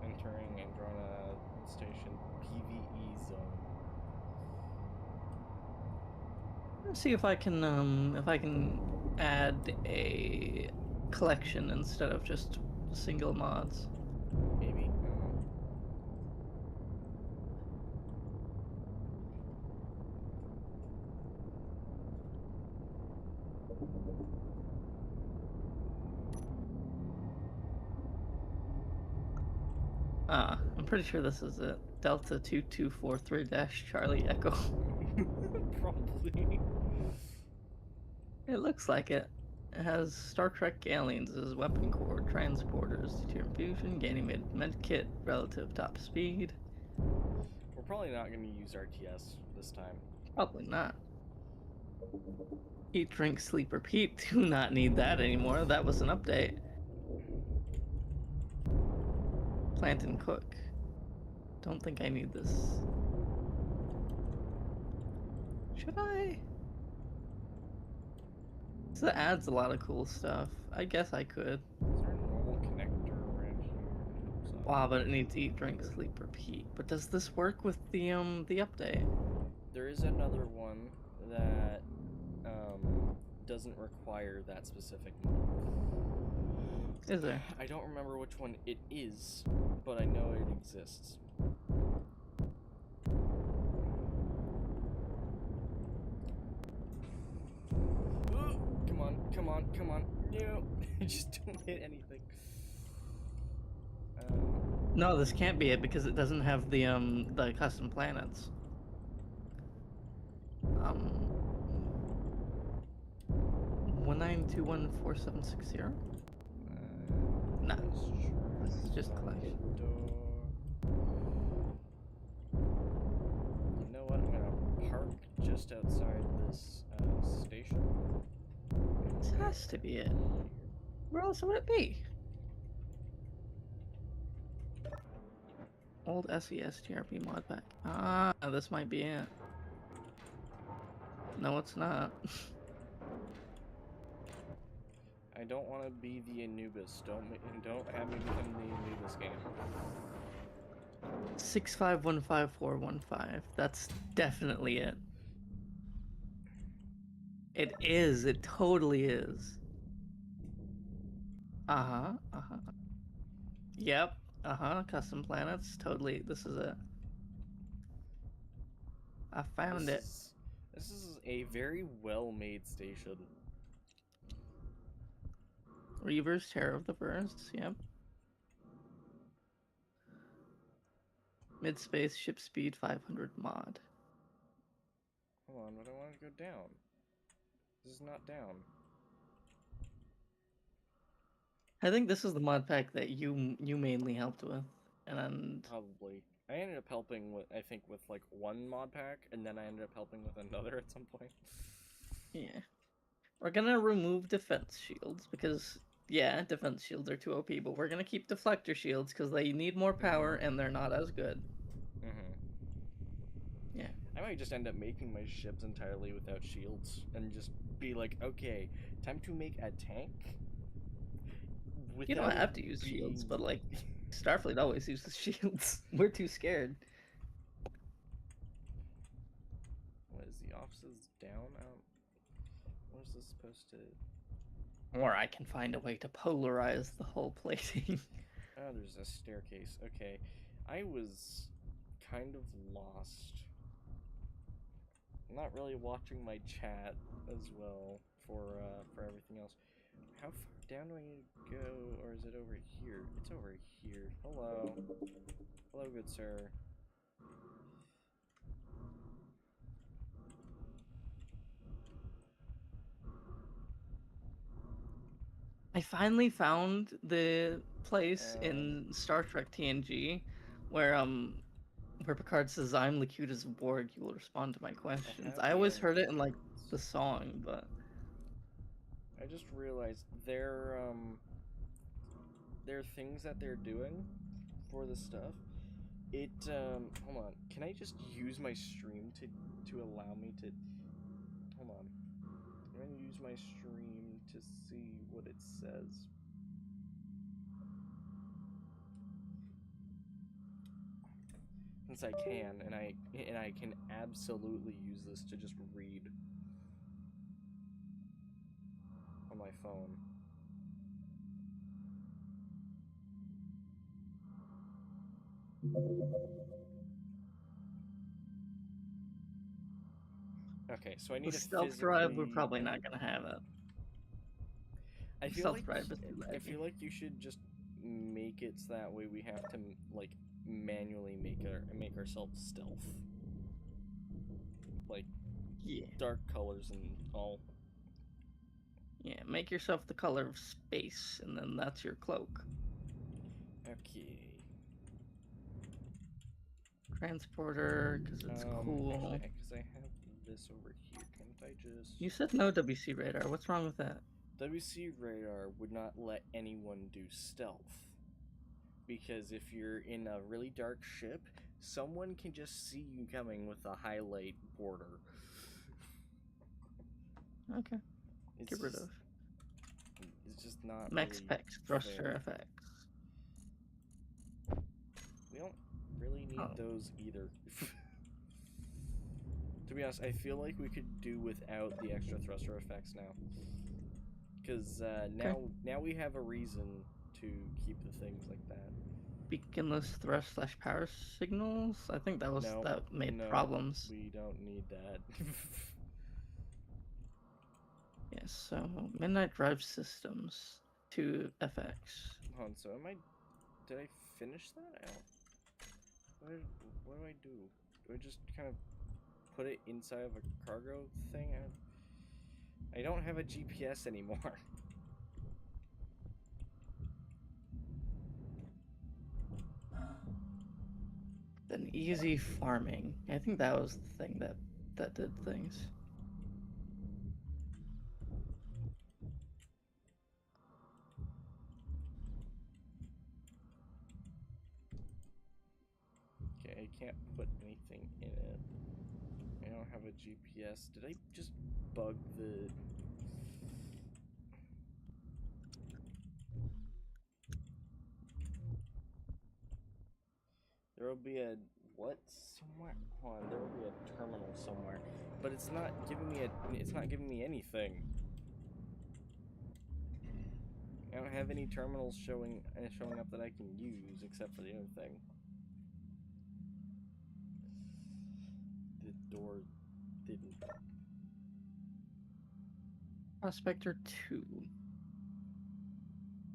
Entering Androna Station PVE zone. Let's see if I can add a collection instead of just single mods. Maybe. I don't know. I'm pretty sure this is it. Delta 2243-Charlie Echo. Probably. It looks like it. It has Star Trek aliens as weapon core, transporters, deuterium fusion, gaining med kit, relative top speed. We're probably not going to use RTS this time. Probably not. Eat, drink, sleep, repeat. Do not need that anymore. That was an update. Plant and cook. Don't think I need this. Should I? So that adds a lot of cool stuff. I guess I could. Is there a normal connector around here? So- Wow, but it needs eat, drink, sleep, repeat. But does this work with the update? There is another one that doesn't require that specific mod. Is there? I don't remember which one it is, but I know it exists. Come on, come on, come on. No, just don't hit anything. No, this can't be it because it doesn't have the custom planets. 19214760. Nah, this is just collection. You know what? I'm gonna park just outside this station. This has to be it. Where else would it be? Old SES TRP mod pack. Ah, this might be it. No, it's not. I don't want to be the Anubis. Don't have me become the Anubis game. 6515415. That's definitely it. It is. It totally is. Yep. Custom planets. Totally. This is it. I found it. This is a very well-made station. Reavers, Terror of the Verse. Yep. Mid-space, ship speed 500 mod. Hold on, but I wanted to go down. This is not down. I think this is the mod pack that you mainly helped with, and Probably. I ended up helping with, I think, with like one mod pack, and then I ended up helping with another at some point. Yeah. We're gonna remove defense shields because, yeah, defense shields are too OP, but we're gonna keep deflector shields because they need more power and they're not as good. Mm-hmm. Yeah. I might just end up making my ships entirely without shields and just be like, okay, time to make a tank. You don't Without have it to use being... shields, but like Starfleet always uses shields. We're too scared. What is the opposites down? What is this supposed to... Or I can find a way to polarize the whole plating. Oh, there's a staircase. Okay. I was kind of lost. I'm not really watching my chat as well for everything else. How far down do I need to go? Or is it over here? It's over here. Hello. Hello, good sir. I finally found the place in Star Trek TNG where Picard says, "I'm cute as a Borg, you will respond to my questions." have I the always heard it in like entrance. the song, but I just realized there are things that they're doing for the stuff. It hold on. Can I just use my stream to allow me to... Hold on. I'm gonna use my stream to see what it says. Since I can, and I can absolutely use this to just read on my phone. Okay, so I need the to stealth physically... drive, we're probably not gonna have it. I feel Stealth like drive is too I laggy. feel like you should just make it so that way we have to like manually make ourselves stealth. Like Yeah. dark colors and all. Yeah, make yourself the color of space, and then that's your cloak. Okay. Transporter, because it's cool. Because I have this over here. Can't I just... You said no WC radar. What's wrong with that? WC radar would not let anyone do stealth. Because if you're in a really dark ship, someone can just see you coming with a highlight border. Okay. It's Get rid just, of. It's just not Max really Pex, thruster fair. effects. We don't really need those either. To be honest, I feel like we could do without the extra thruster effects now. Because now we have a reason to keep the things like that. Beaconless thrust / power signals? I think that was that made problems. We don't need that. Yeah, so Midnight Drive Systems to FX. Hold on, so did I finish that? I don't... What do I do? Do I just kind of put it inside of a cargo thing? I don't have a GPS anymore. Then easy farming. I think that was the thing that did things. Okay, I can't put anything in it. I don't have a GPS. Did I just bug the... There will be a... What? Somewhere? Hold on, there will be a terminal somewhere. But it's not giving me it's not giving me anything. I don't have any terminals showing up that I can use, except for the other thing. The door didn't... Prospector 2.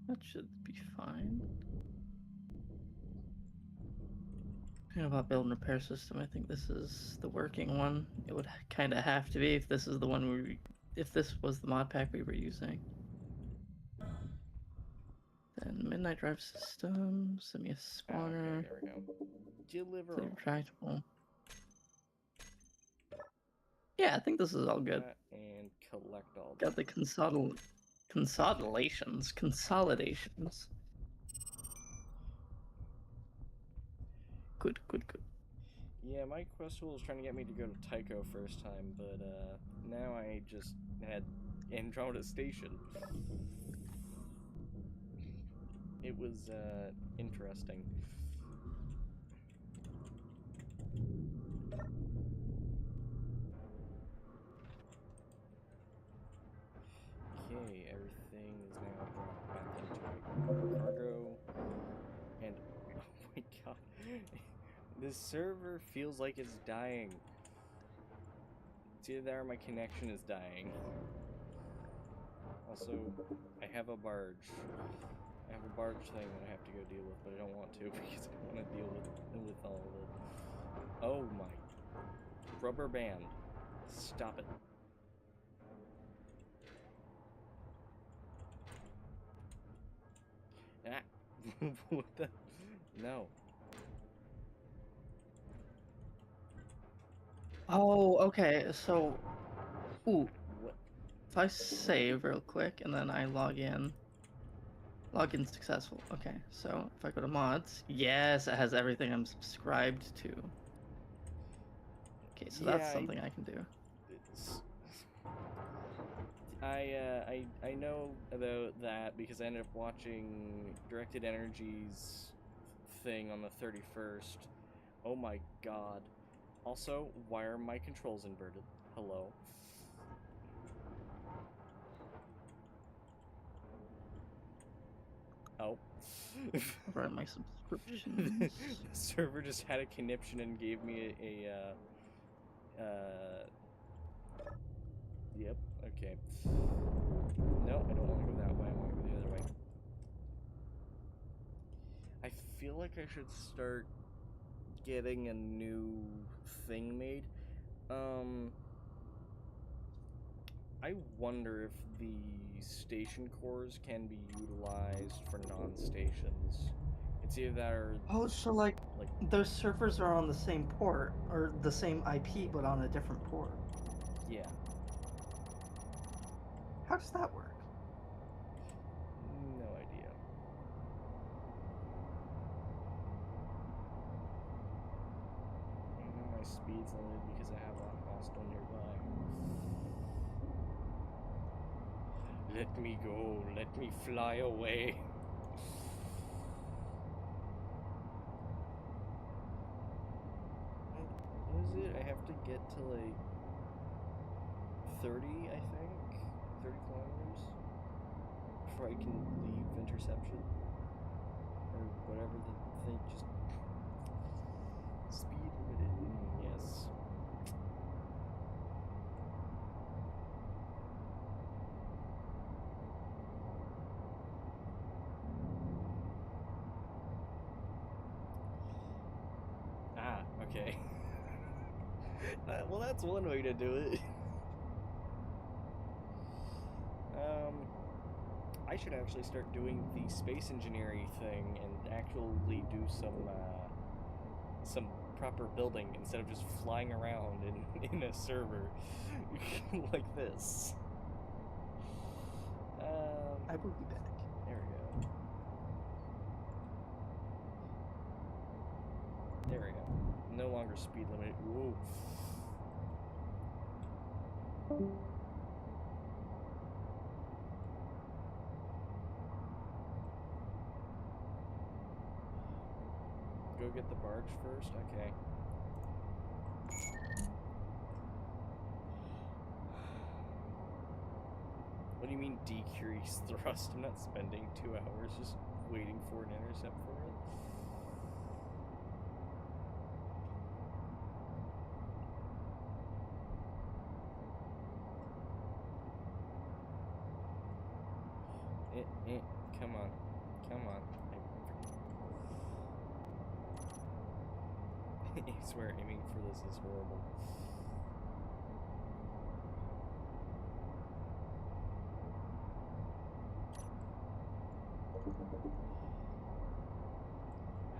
That should be fine. About build and repair system, I think this is the working one. It would kind of have to be if this is the one if this was the mod pack we were using. Then Midnight Drive System, send me a spawner. Okay, there we go. Deliver. Retractable. Yeah, I think this is all good. And collect all. Got the consolidations. Good. Yeah, my quest tool was trying to get me to go to Tycho first time, but now I just had Andromeda Station. It was interesting. Okay, everything is now dropped back into my cargo. And oh my god, this server feels like it's dying. It's either that or my connection is dying. Also, I have a barge. I have a barge thing that I have to go deal with, but I don't want to because I don't want to deal with all of it. Oh my. Rubber band. Stop it. Ah. What the? No. Oh, okay, so... Ooh. What? If I save real quick and then I log in successful. Okay, so if I go to mods, yes, it has everything I'm subscribed to. Okay, so that's something I can do. I know about that because I ended up watching Directed Energy's thing on the 31st. Oh my god. Also, why are my controls inverted? Hello. Oh. Over my subscriptions. The server just had a conniption and gave me yep, okay. No, I don't want to go that way, I want to go the other way. I feel like I should start getting a new thing made. I wonder if the station cores can be utilized for non-stations. It's either that or... Oh, so like those servers are on the same port, or the same IP, but on a different port. Yeah. How does that work? No idea. I know my speed's limited because I have a hostile nearby. Let me go, let me fly away. What is it? I have to get to like 30, I think? 30 kilometers? Before I can leave interception? Or whatever the thing, just... Speed limited, yes. Ah, okay. Well, that's one way to do it. I should actually start doing the space engineering thing and actually do some proper building instead of just flying around in a server like this. I will be back. There we go. There we go. No longer speed limit. Whoa. Go get the barge first? Okay. What do you mean decrease thrust? I'm not spending 2 hours just waiting for an intercept for it. Come on. Come on. I swear aiming for this is horrible.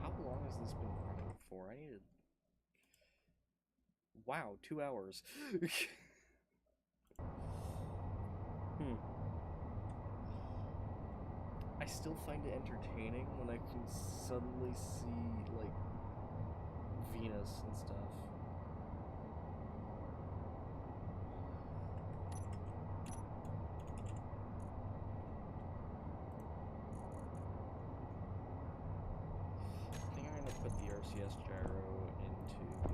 How long has this been running for? for? I needed... Wow, 2 hours. I still find it entertaining when I can suddenly see, like, Venus and stuff. I think I'm gonna put the RCS gyro into the...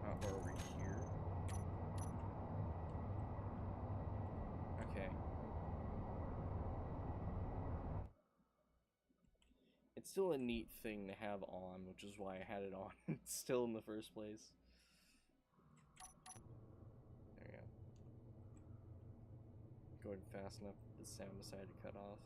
or over here. Okay. It's still a neat thing to have on, which is why I had it on still in the first place. There we go. Going fast enough, the sound decided to cut off.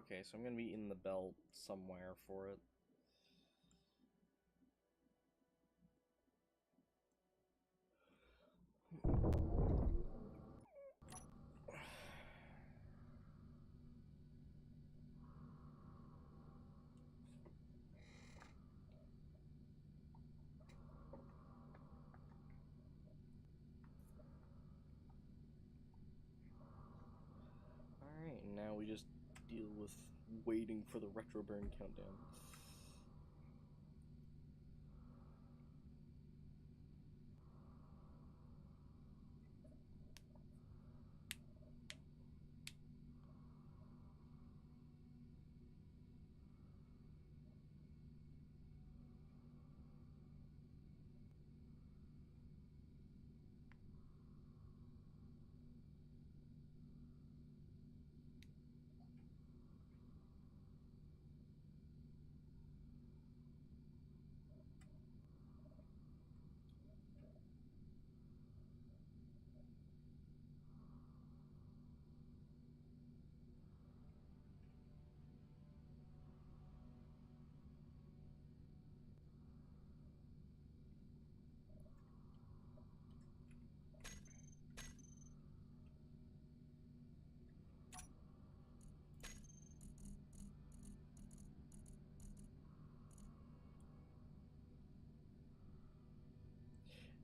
Okay, so I'm gonna be in the belt somewhere for it. Alright, now we just deal with waiting for the retro burn countdown.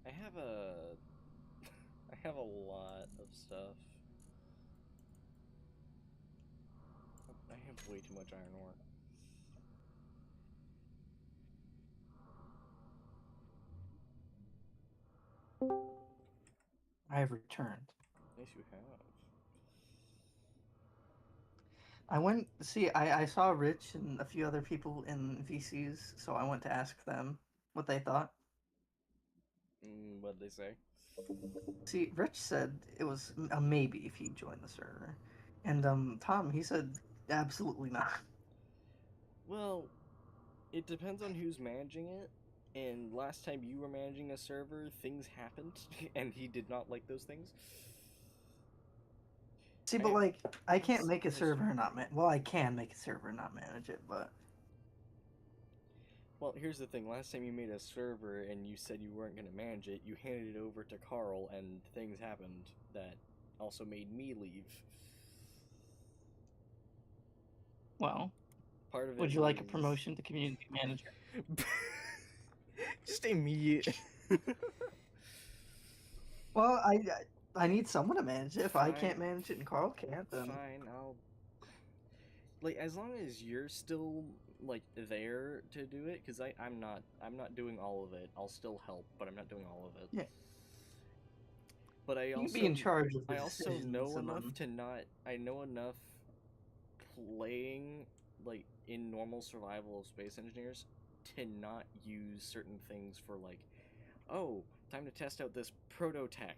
I have a... I have a lot of stuff. I have way too much iron ore. I have returned. Yes, you have. I went see. I saw Rich and a few other people in VCs, so I went to ask them what they thought. What'd they say? See, Rich said it was a maybe if he'd join the server, and Tom he said absolutely not. Well, it depends on who's managing it. And last time you were managing a server, things happened, and he did not like those things. See, but like I can't make a server and not man. Well, I can make a server and not manage it, but well, here's the thing. Last time you made a server and you said you weren't going to manage it, you handed it over to Carl, and things happened that also made me leave. well, Part of it would you like a was... promotion to community manager? Just immediate. Well, I need someone to manage it. If I Fine. can't manage it and Carl can't, then Fine, I'll... Like, as long as you're still, like, there to do it, because I'm not doing all of it. I'll still help, but I'm not doing all of it. Yeah. But I you also... can be in charge of the I also decisions know and enough then... to not... I know enough playing, like, in normal survival of Space Engineers to not use certain things for like, oh, time to test out this prototech.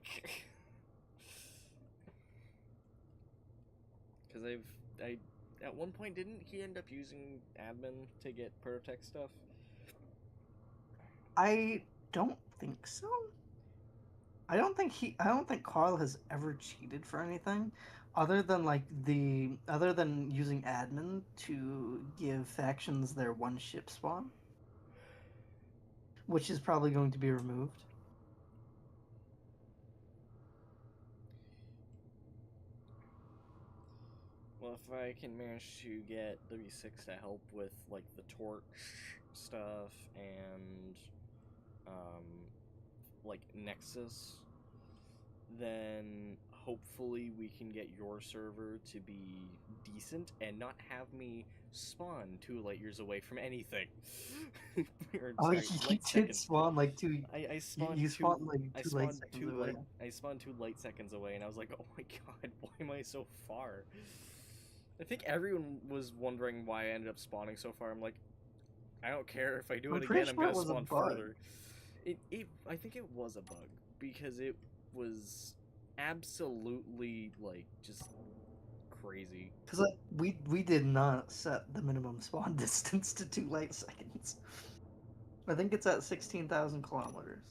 Because I at one point didn't he end up using admin to get prototech stuff? I don't think so. I don't think Carl has ever cheated for anything other than using admin to give factions their one ship spawn, which is probably going to be removed. Well, if I can manage to get W6 to help with like the torch stuff and like Nexus, then hopefully we can get your server to be decent and not have me spawn 2 light years away from anything. Or, Oh, sorry, you light did seconds. spawn like two. I spawned You spawned like I 2 light spawned seconds two away. light I spawned 2 light seconds away, and I was like, oh my god, why am I so far? I think everyone was wondering why I ended up spawning so far. I'm like, I don't care if I do I'm it pretty again. I'm sure it gonna was a spawn bug. further. I think it was a bug because it was absolutely like just crazy. Because we did not set the minimum spawn distance to 2 light seconds. I think it's at 16,000 kilometers.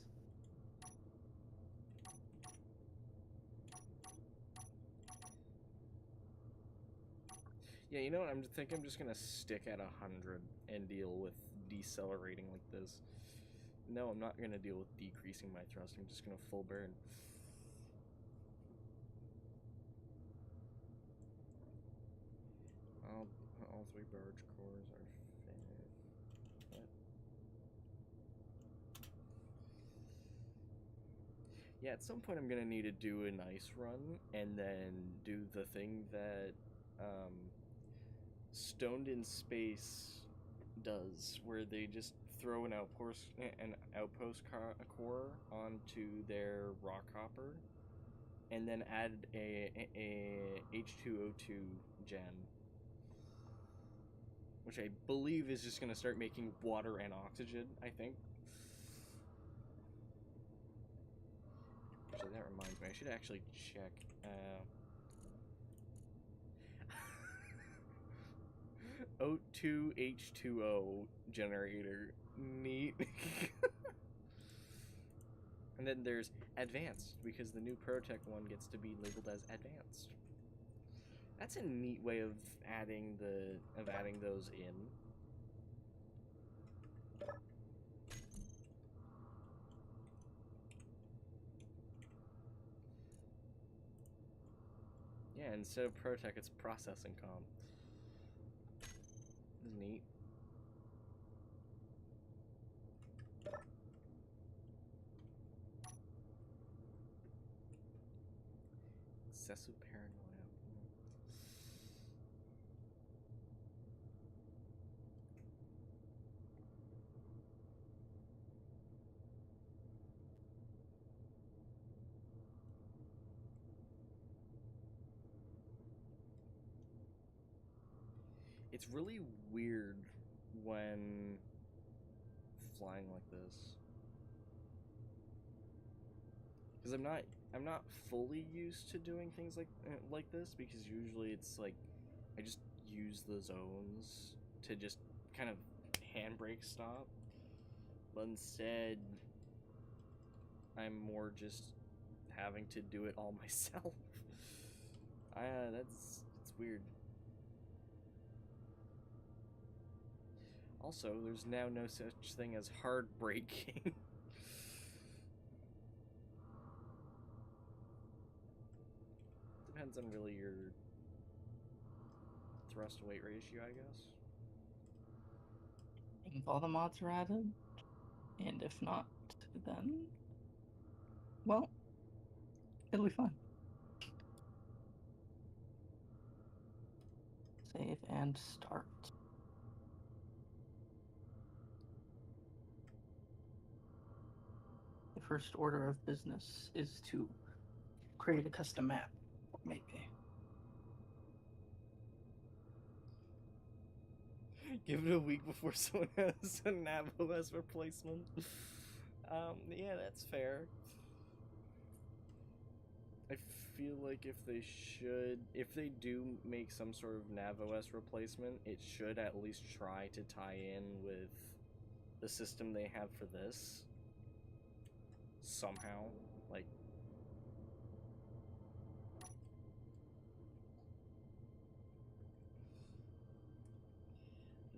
Yeah, you know what? I'm just gonna stick at 100 and deal with decelerating like this. No, I'm not gonna deal with decreasing my thrust. I'm just gonna full burn. All 3 barge cores are fit. Yeah, at some point I'm gonna need to do an ice run and then do the thing that Stoned in Space does, where they just throw an outpost core onto their rock hopper, and then add a H2O2 gen, which I believe is just gonna start making water and oxygen. I think. Actually, that reminds me, I should actually check. O2H2O generator. Neat. And then there's advanced, because the new Protec one gets to be labeled as advanced. That's a neat way of adding those in. Yeah, instead of Protec, it's processing comp. This is neat. Excessive paranoia. It's really weird when flying like this, because I'm not fully used to doing things like this, because usually it's like I just use the zones to just kind of handbrake stop, but instead I'm more just having to do it all myself. It's weird. Also, there's now no such thing as hard braking. Depends on really your thrust weight ratio, I guess. If all the mods are added, and if not, then well, it'll be fine. Save and start. The first order of business is to create a custom map, maybe. Give it a week before someone has a NavOS replacement. Yeah, that's fair. I feel like if they do make some sort of NavOS replacement, it should at least try to tie in with the system they have for this. Somehow. Like,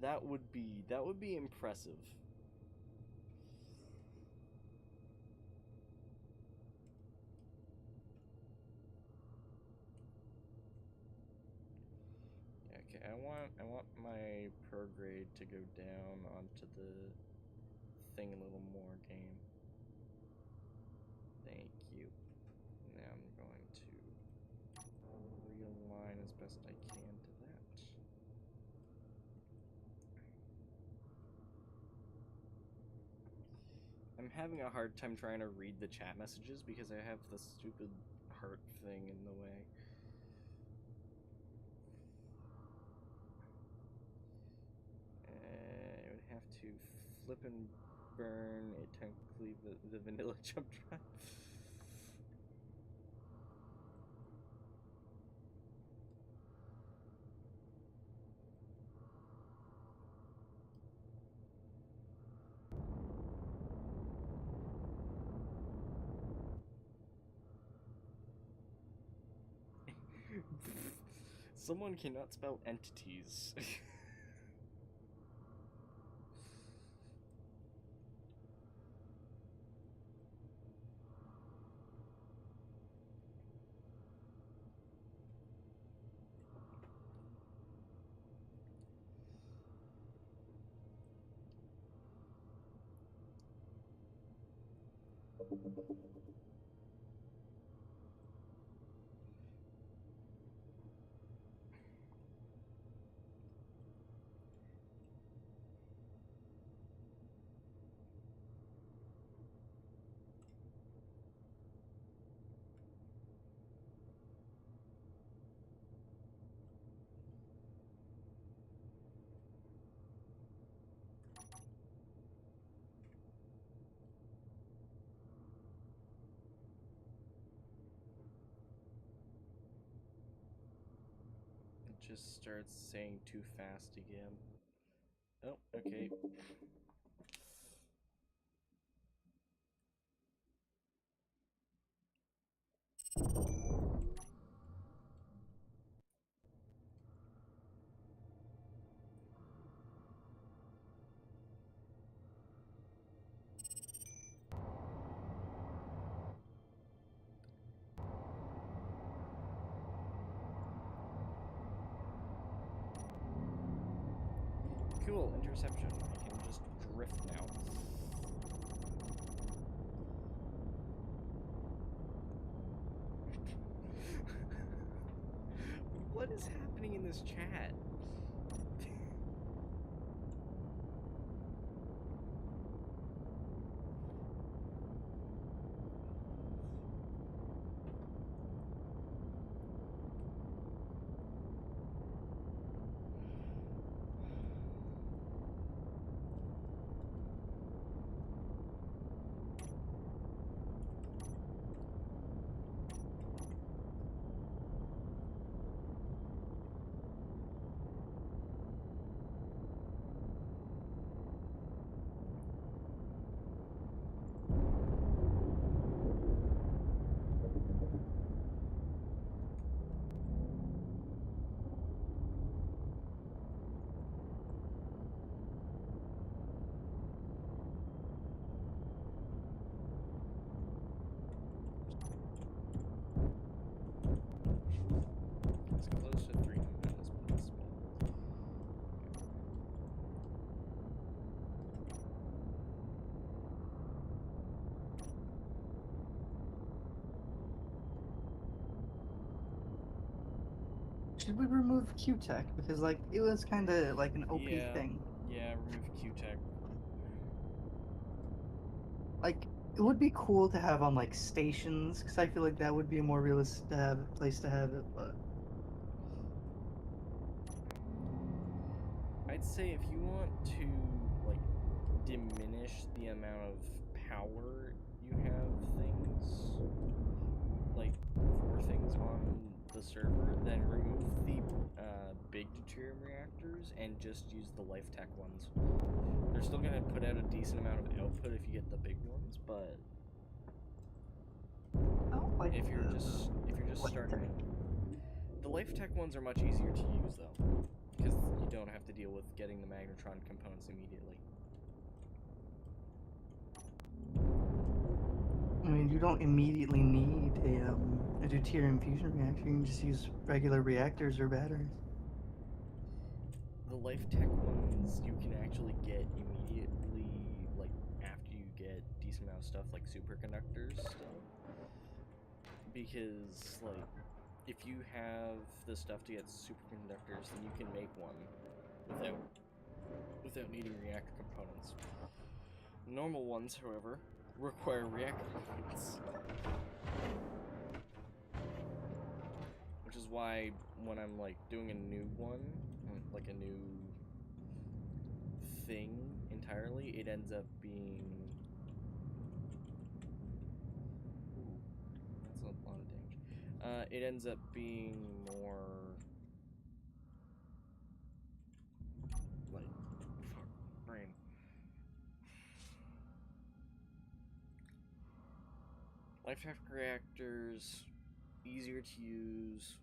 that would be impressive. Okay, I want my pro grade to go down onto the thing a little more, game. Thank you. Now I'm going to realign as best I can to that. I'm having a hard time trying to read the chat messages because I have the stupid heart thing in the way. I would have to flip and burn it technically the vanilla jump drive. Someone cannot spell entities. It just starts saying too fast again. Oh, okay. Cool, interception. I can just drift now. What is happening in this chat? As close to 300 as possible. Should we remove Q-Tech? Because, like, it was kind of like an OP thing. Yeah, remove Q-Tech. Like, it would be cool to have on, like, stations, because I feel like that would be a more realistic place to have it, but... I I'd say if you want to like diminish the amount of power you have for things on the server, then remove the big deuterium reactors and just use the life tech ones. They're still gonna put out a decent amount of output if you get the big ones, but if you're just starting, the life tech ones are much easier to use though, because you don't have to deal with getting the magnetron components immediately. I mean, you don't immediately need a deuterium fusion reactor. You can just use regular reactors or batteries. The life tech ones you can actually get immediately, like after you get decent amount of stuff like superconductors still. Because like if you have the stuff to get superconductors, then you can make one without needing reactor components. Normal ones, however, require reactor components. Which is why when I'm like doing a new one, like a new thing entirely, it ends up being... Ooh, that's a lot of damage. It ends up being more... like... fuck, brain. Life tech reactors, easier to use,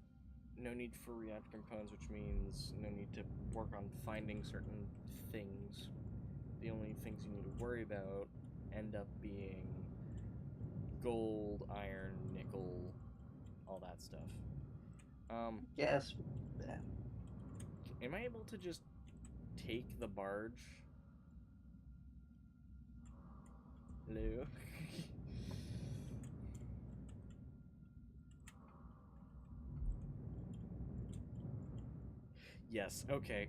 no need for reactor components, which means no need to work on finding certain things. The only things you need to worry about end up being gold, iron, nickel, all that stuff. Yes. Am I able to just take the barge? Hello? Yes, okay.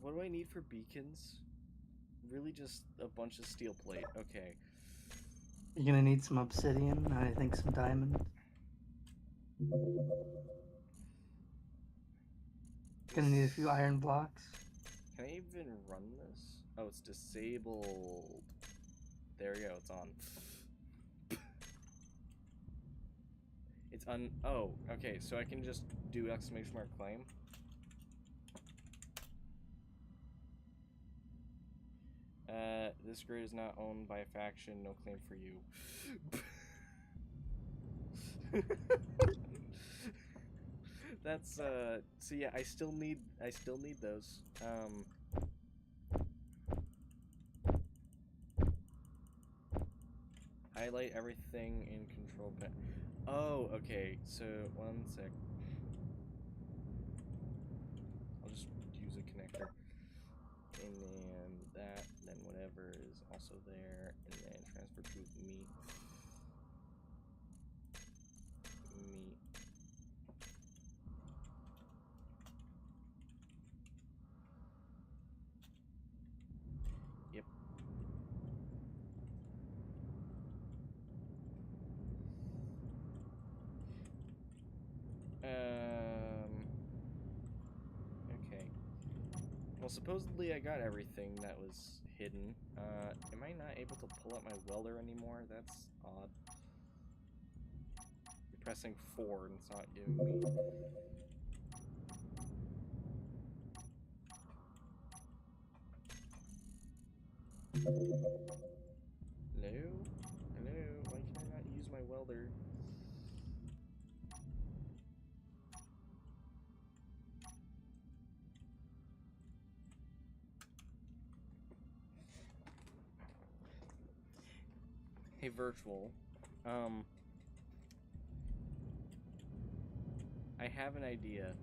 What do I need for beacons? Really just a bunch of steel plate. Okay. You're gonna need some obsidian, and I think some diamond. Gonna need a few iron blocks. Can I even run this? Oh, it's disabled. There we go, it's on. It's oh, okay, so I can just do exclamation mark claim. This grid is not owned by a faction, no claim for you. That's so yeah, I still need those. Highlight everything in control panel. Oh, okay, so one sec. I'll just use a connector. And then that, then whatever is also there, and then transfer to meat. Meat. Yep. Okay. Well, supposedly I got everything that was hidden. Am I not able to pull out my welder anymore? That's odd. I'm pressing 4 and it's not giving me... Hello? Hello? Why can I not use my welder? Hey, Virtual. I have an idea.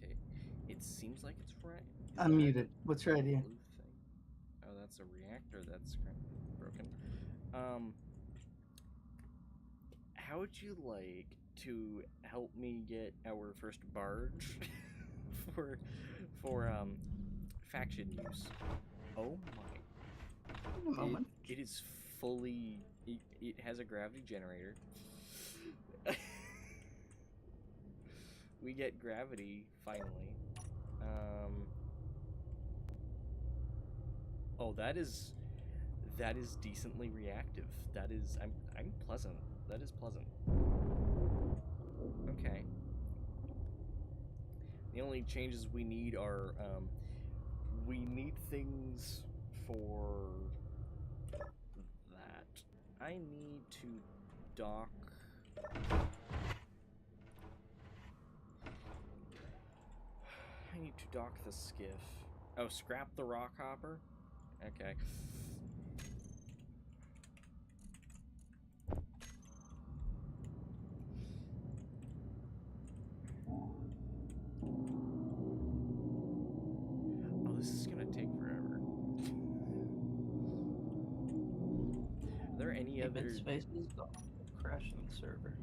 Okay. It seems like it's right. I'm muted. What's your idea? Blue thing? Oh, that's a reactor that's broken. how would you like to help me get our first barge for faction use? Oh my! A moment. It is fully. It has a gravity generator. We get gravity finally. Oh, that is decently reactive. That is I'm pleasant. That is pleasant. Okay. The only changes we need are we need things for that. I need to dock. I need to dock the skiff. Oh, scrap the rock hopper? Okay. Oh, this is gonna take forever. Are there any If other... its space is gone, crashing the server.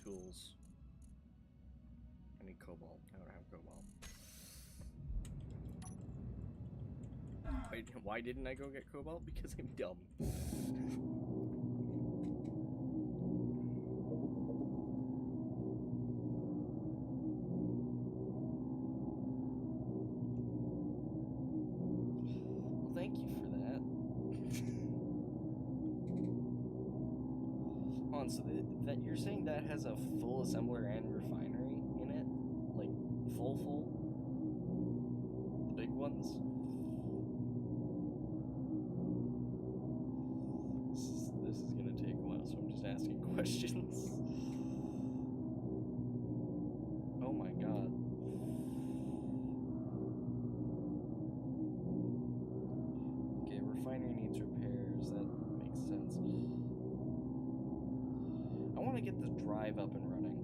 Tools. I need cobalt. I don't have cobalt. Why didn't I go get cobalt? Because I'm dumb. Well, thank you for that. Hold on, so that you're saying that has a full assembler and refinery in it? Like, full? The big ones? This is gonna take a while, so I'm just asking questions. Oh my god. Okay, refinery needs repairs. That makes sense. I want to get the drive up and running.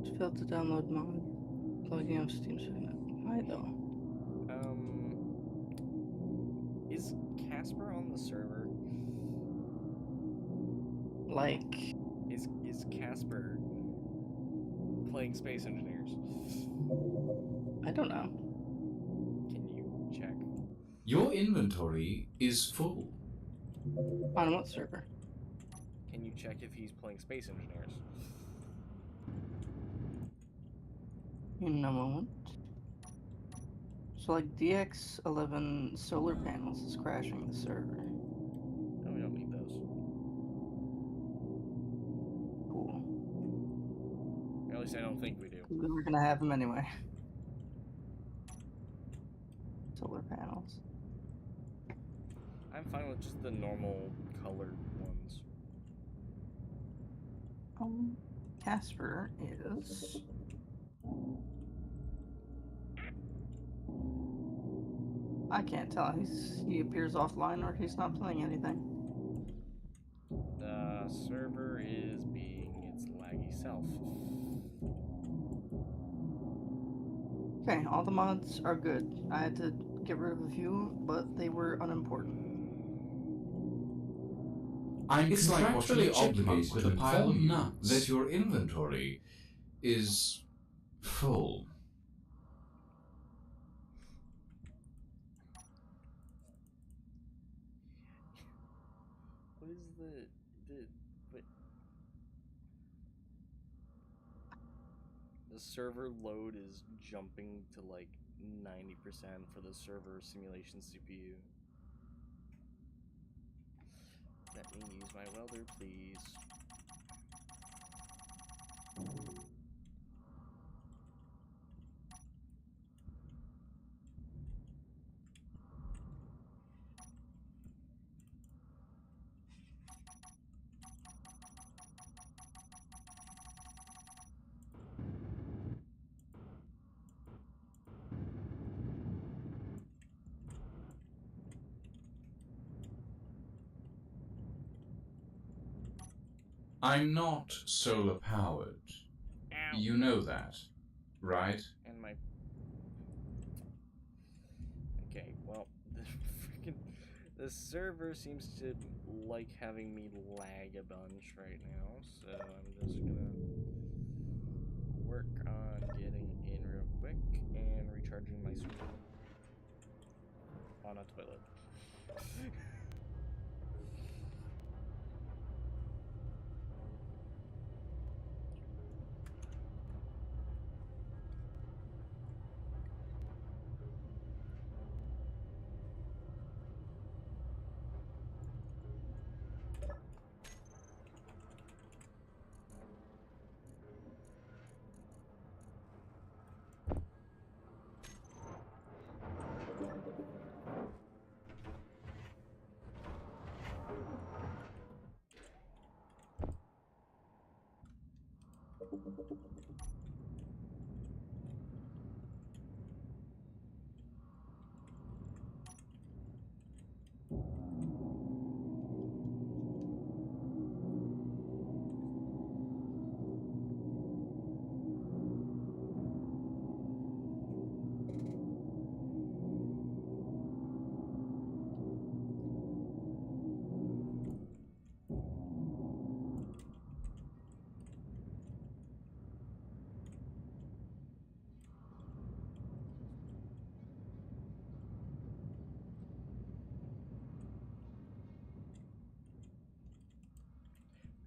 And failed to download mod. Logging off Steam segment. Why though? Is Casper on the server? Like, Is Casper playing Space Engineers? I don't know. Can you check? Your inventory is full. On what server? Can you check if he's playing Space Engineers? In a moment. So like DX11 solar panels is crashing the server. No, we don't need those. Cool. Or at least I don't think we do. We were gonna have them anyway. Solar panels. I'm fine with just the normal colored ones. Casper is... I can't tell. He appears offline or he's not playing anything. The server is being its laggy self. Okay, all the mods are good. I had to get rid of a few, but they were unimportant. I'm It's like watching a contractually chipmunk obligated with to a pile of inform you nuts. that your inventory is full. What is what? The server load is jumping to like 90% for the server simulation CPU. Let me use my welder, please. I'm not solar powered. Ow. You know that, right? And my... Okay, well, the server seems to like having me lag a bunch right now, so I'm just gonna work on getting in real quick and recharging my screen on a toilet.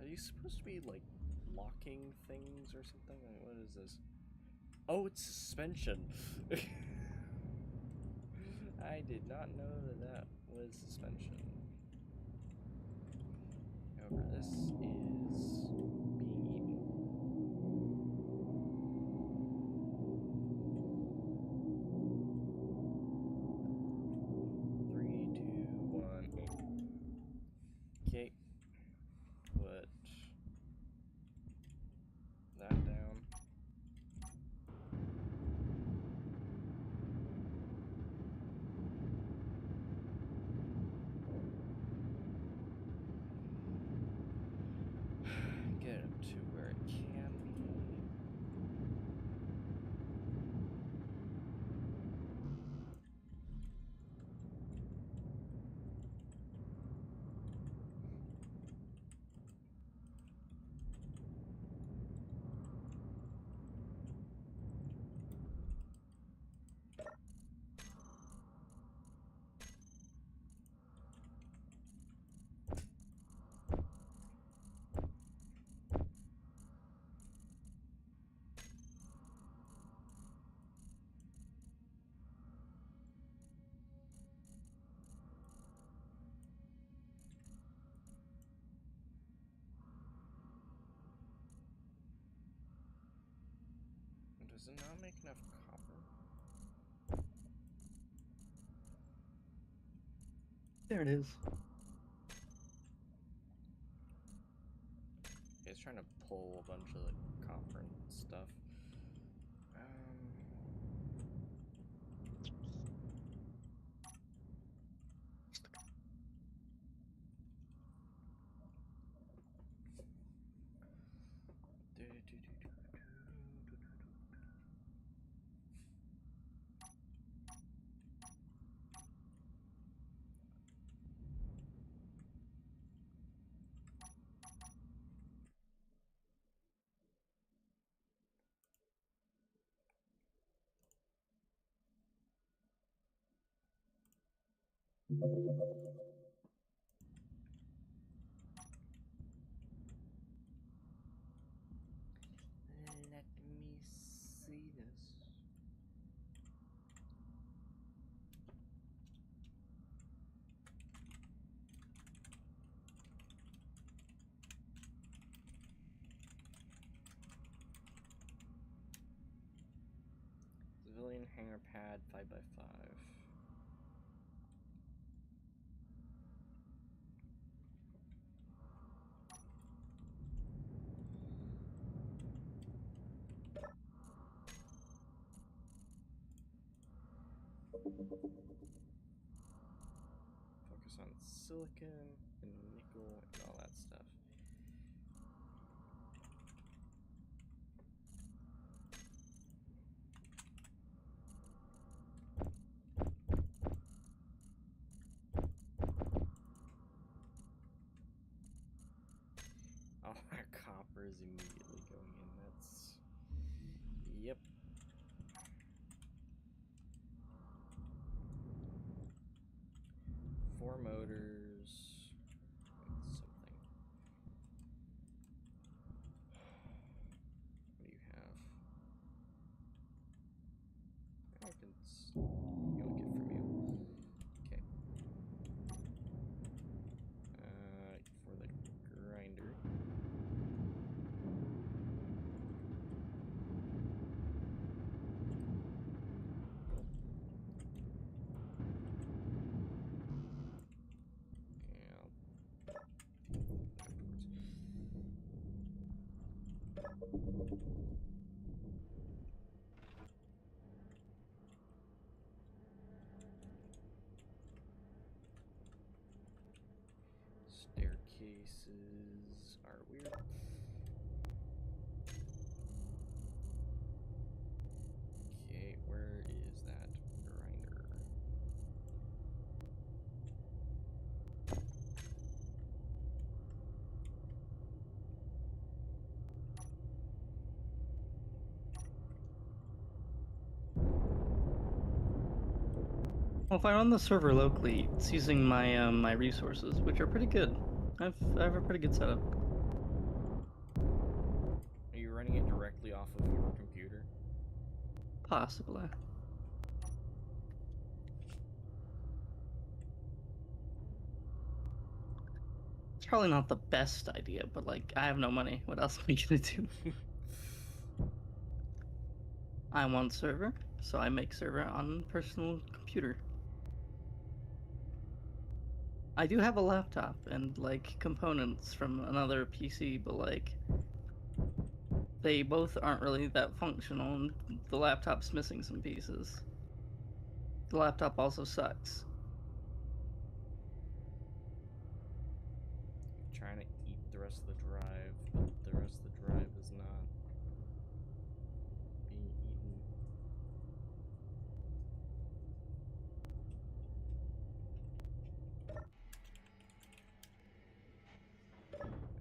Are you supposed to be, like, locking things or something? Like, what is this? Oh, it's suspension! I did not know that that was suspension. However, this is being eaten. Three, two, one, okay. Put that down. Get it up to where it can be. Does it not make enough copper? There it is. It's trying to pull a bunch of the copper and stuff. Let me see this. Civilian hangar pad 5x5. Focus on silicon and nickel and all that stuff. power is immediately going in. That's... Yep. Four motors. That's something. What do you have? I can yoink it from you. Okay. For the grinder. Staircases are weird. Okay, where is that grinder? Well, if I run the server locally, it's using my my resources, which are pretty good. I have a pretty good setup. Are you running it directly off of your computer? Possibly. It's probably not the best idea, but like, I have no money. What else am I gonna do? I want server, so I make server on personal computer. I do have a laptop and like components from another PC, but like they both aren't really that functional, and the laptop's missing some pieces. The laptop also sucks. I'm trying to eat the rest of the drive, but the rest of the drive is not being eaten.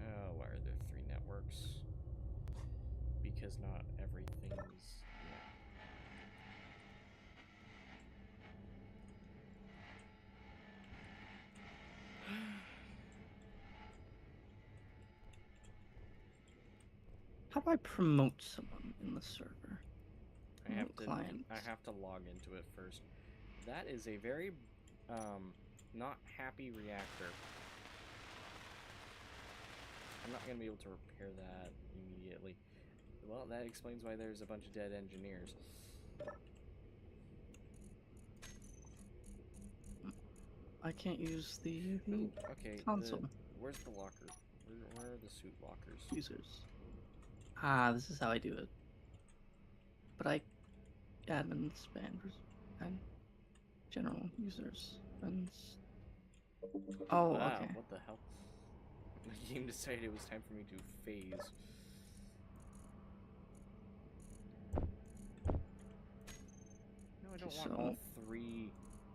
Oh, why are there 3 networks? Because not everything is... How do I promote someone in the server? I Client. have to log into it first. That is a very not happy reactor. I'm not gonna be able to repair that immediately. Well, that explains why there's a bunch of dead engineers. I can't use the Ooh, okay, console. where's the locker? Where are the suit lockers? Users. Ah, this is how I do it. But I admin spans and general users and oh, Wow, okay. what the hell? The game decided it was time for me to phase. No, I don't want all 3.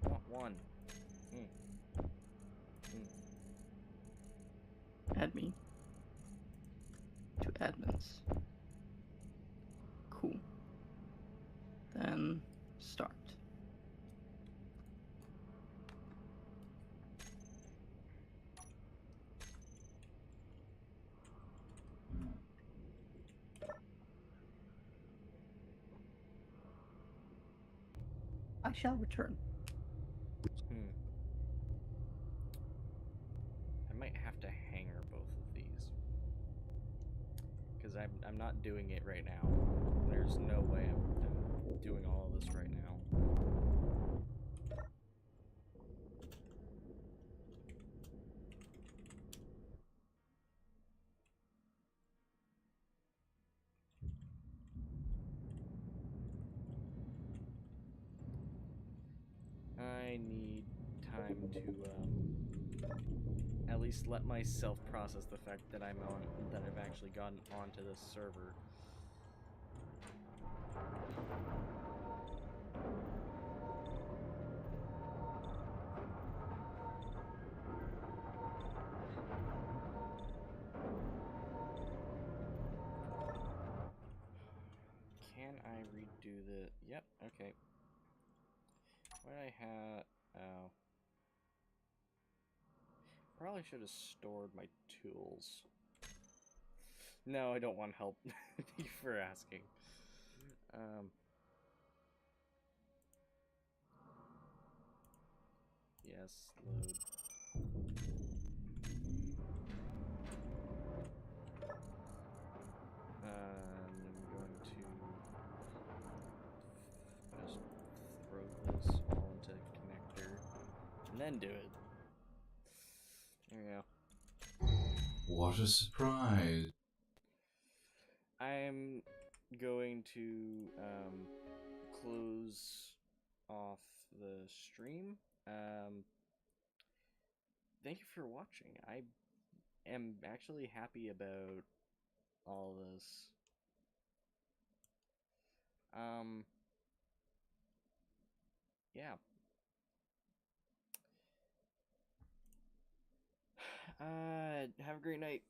I want 1. Add me to admins. Cool. Then start. I shall return. I might have to hanger both of these. Because I'm not doing it right now. There's no way I'm doing all of this right now. I need time to at least let myself process the fact that I've actually gotten onto this server. it. Yep, okay. What did I have? Oh. Probably should have stored my tools. No, I don't want help. Thank you for asking. Yes, load. I'm going to just throw this all into connector and then do it. There we go. What a surprise. I'm going to close off the stream. Thank you for watching. I am actually happy about all this. Yeah. Have a great night.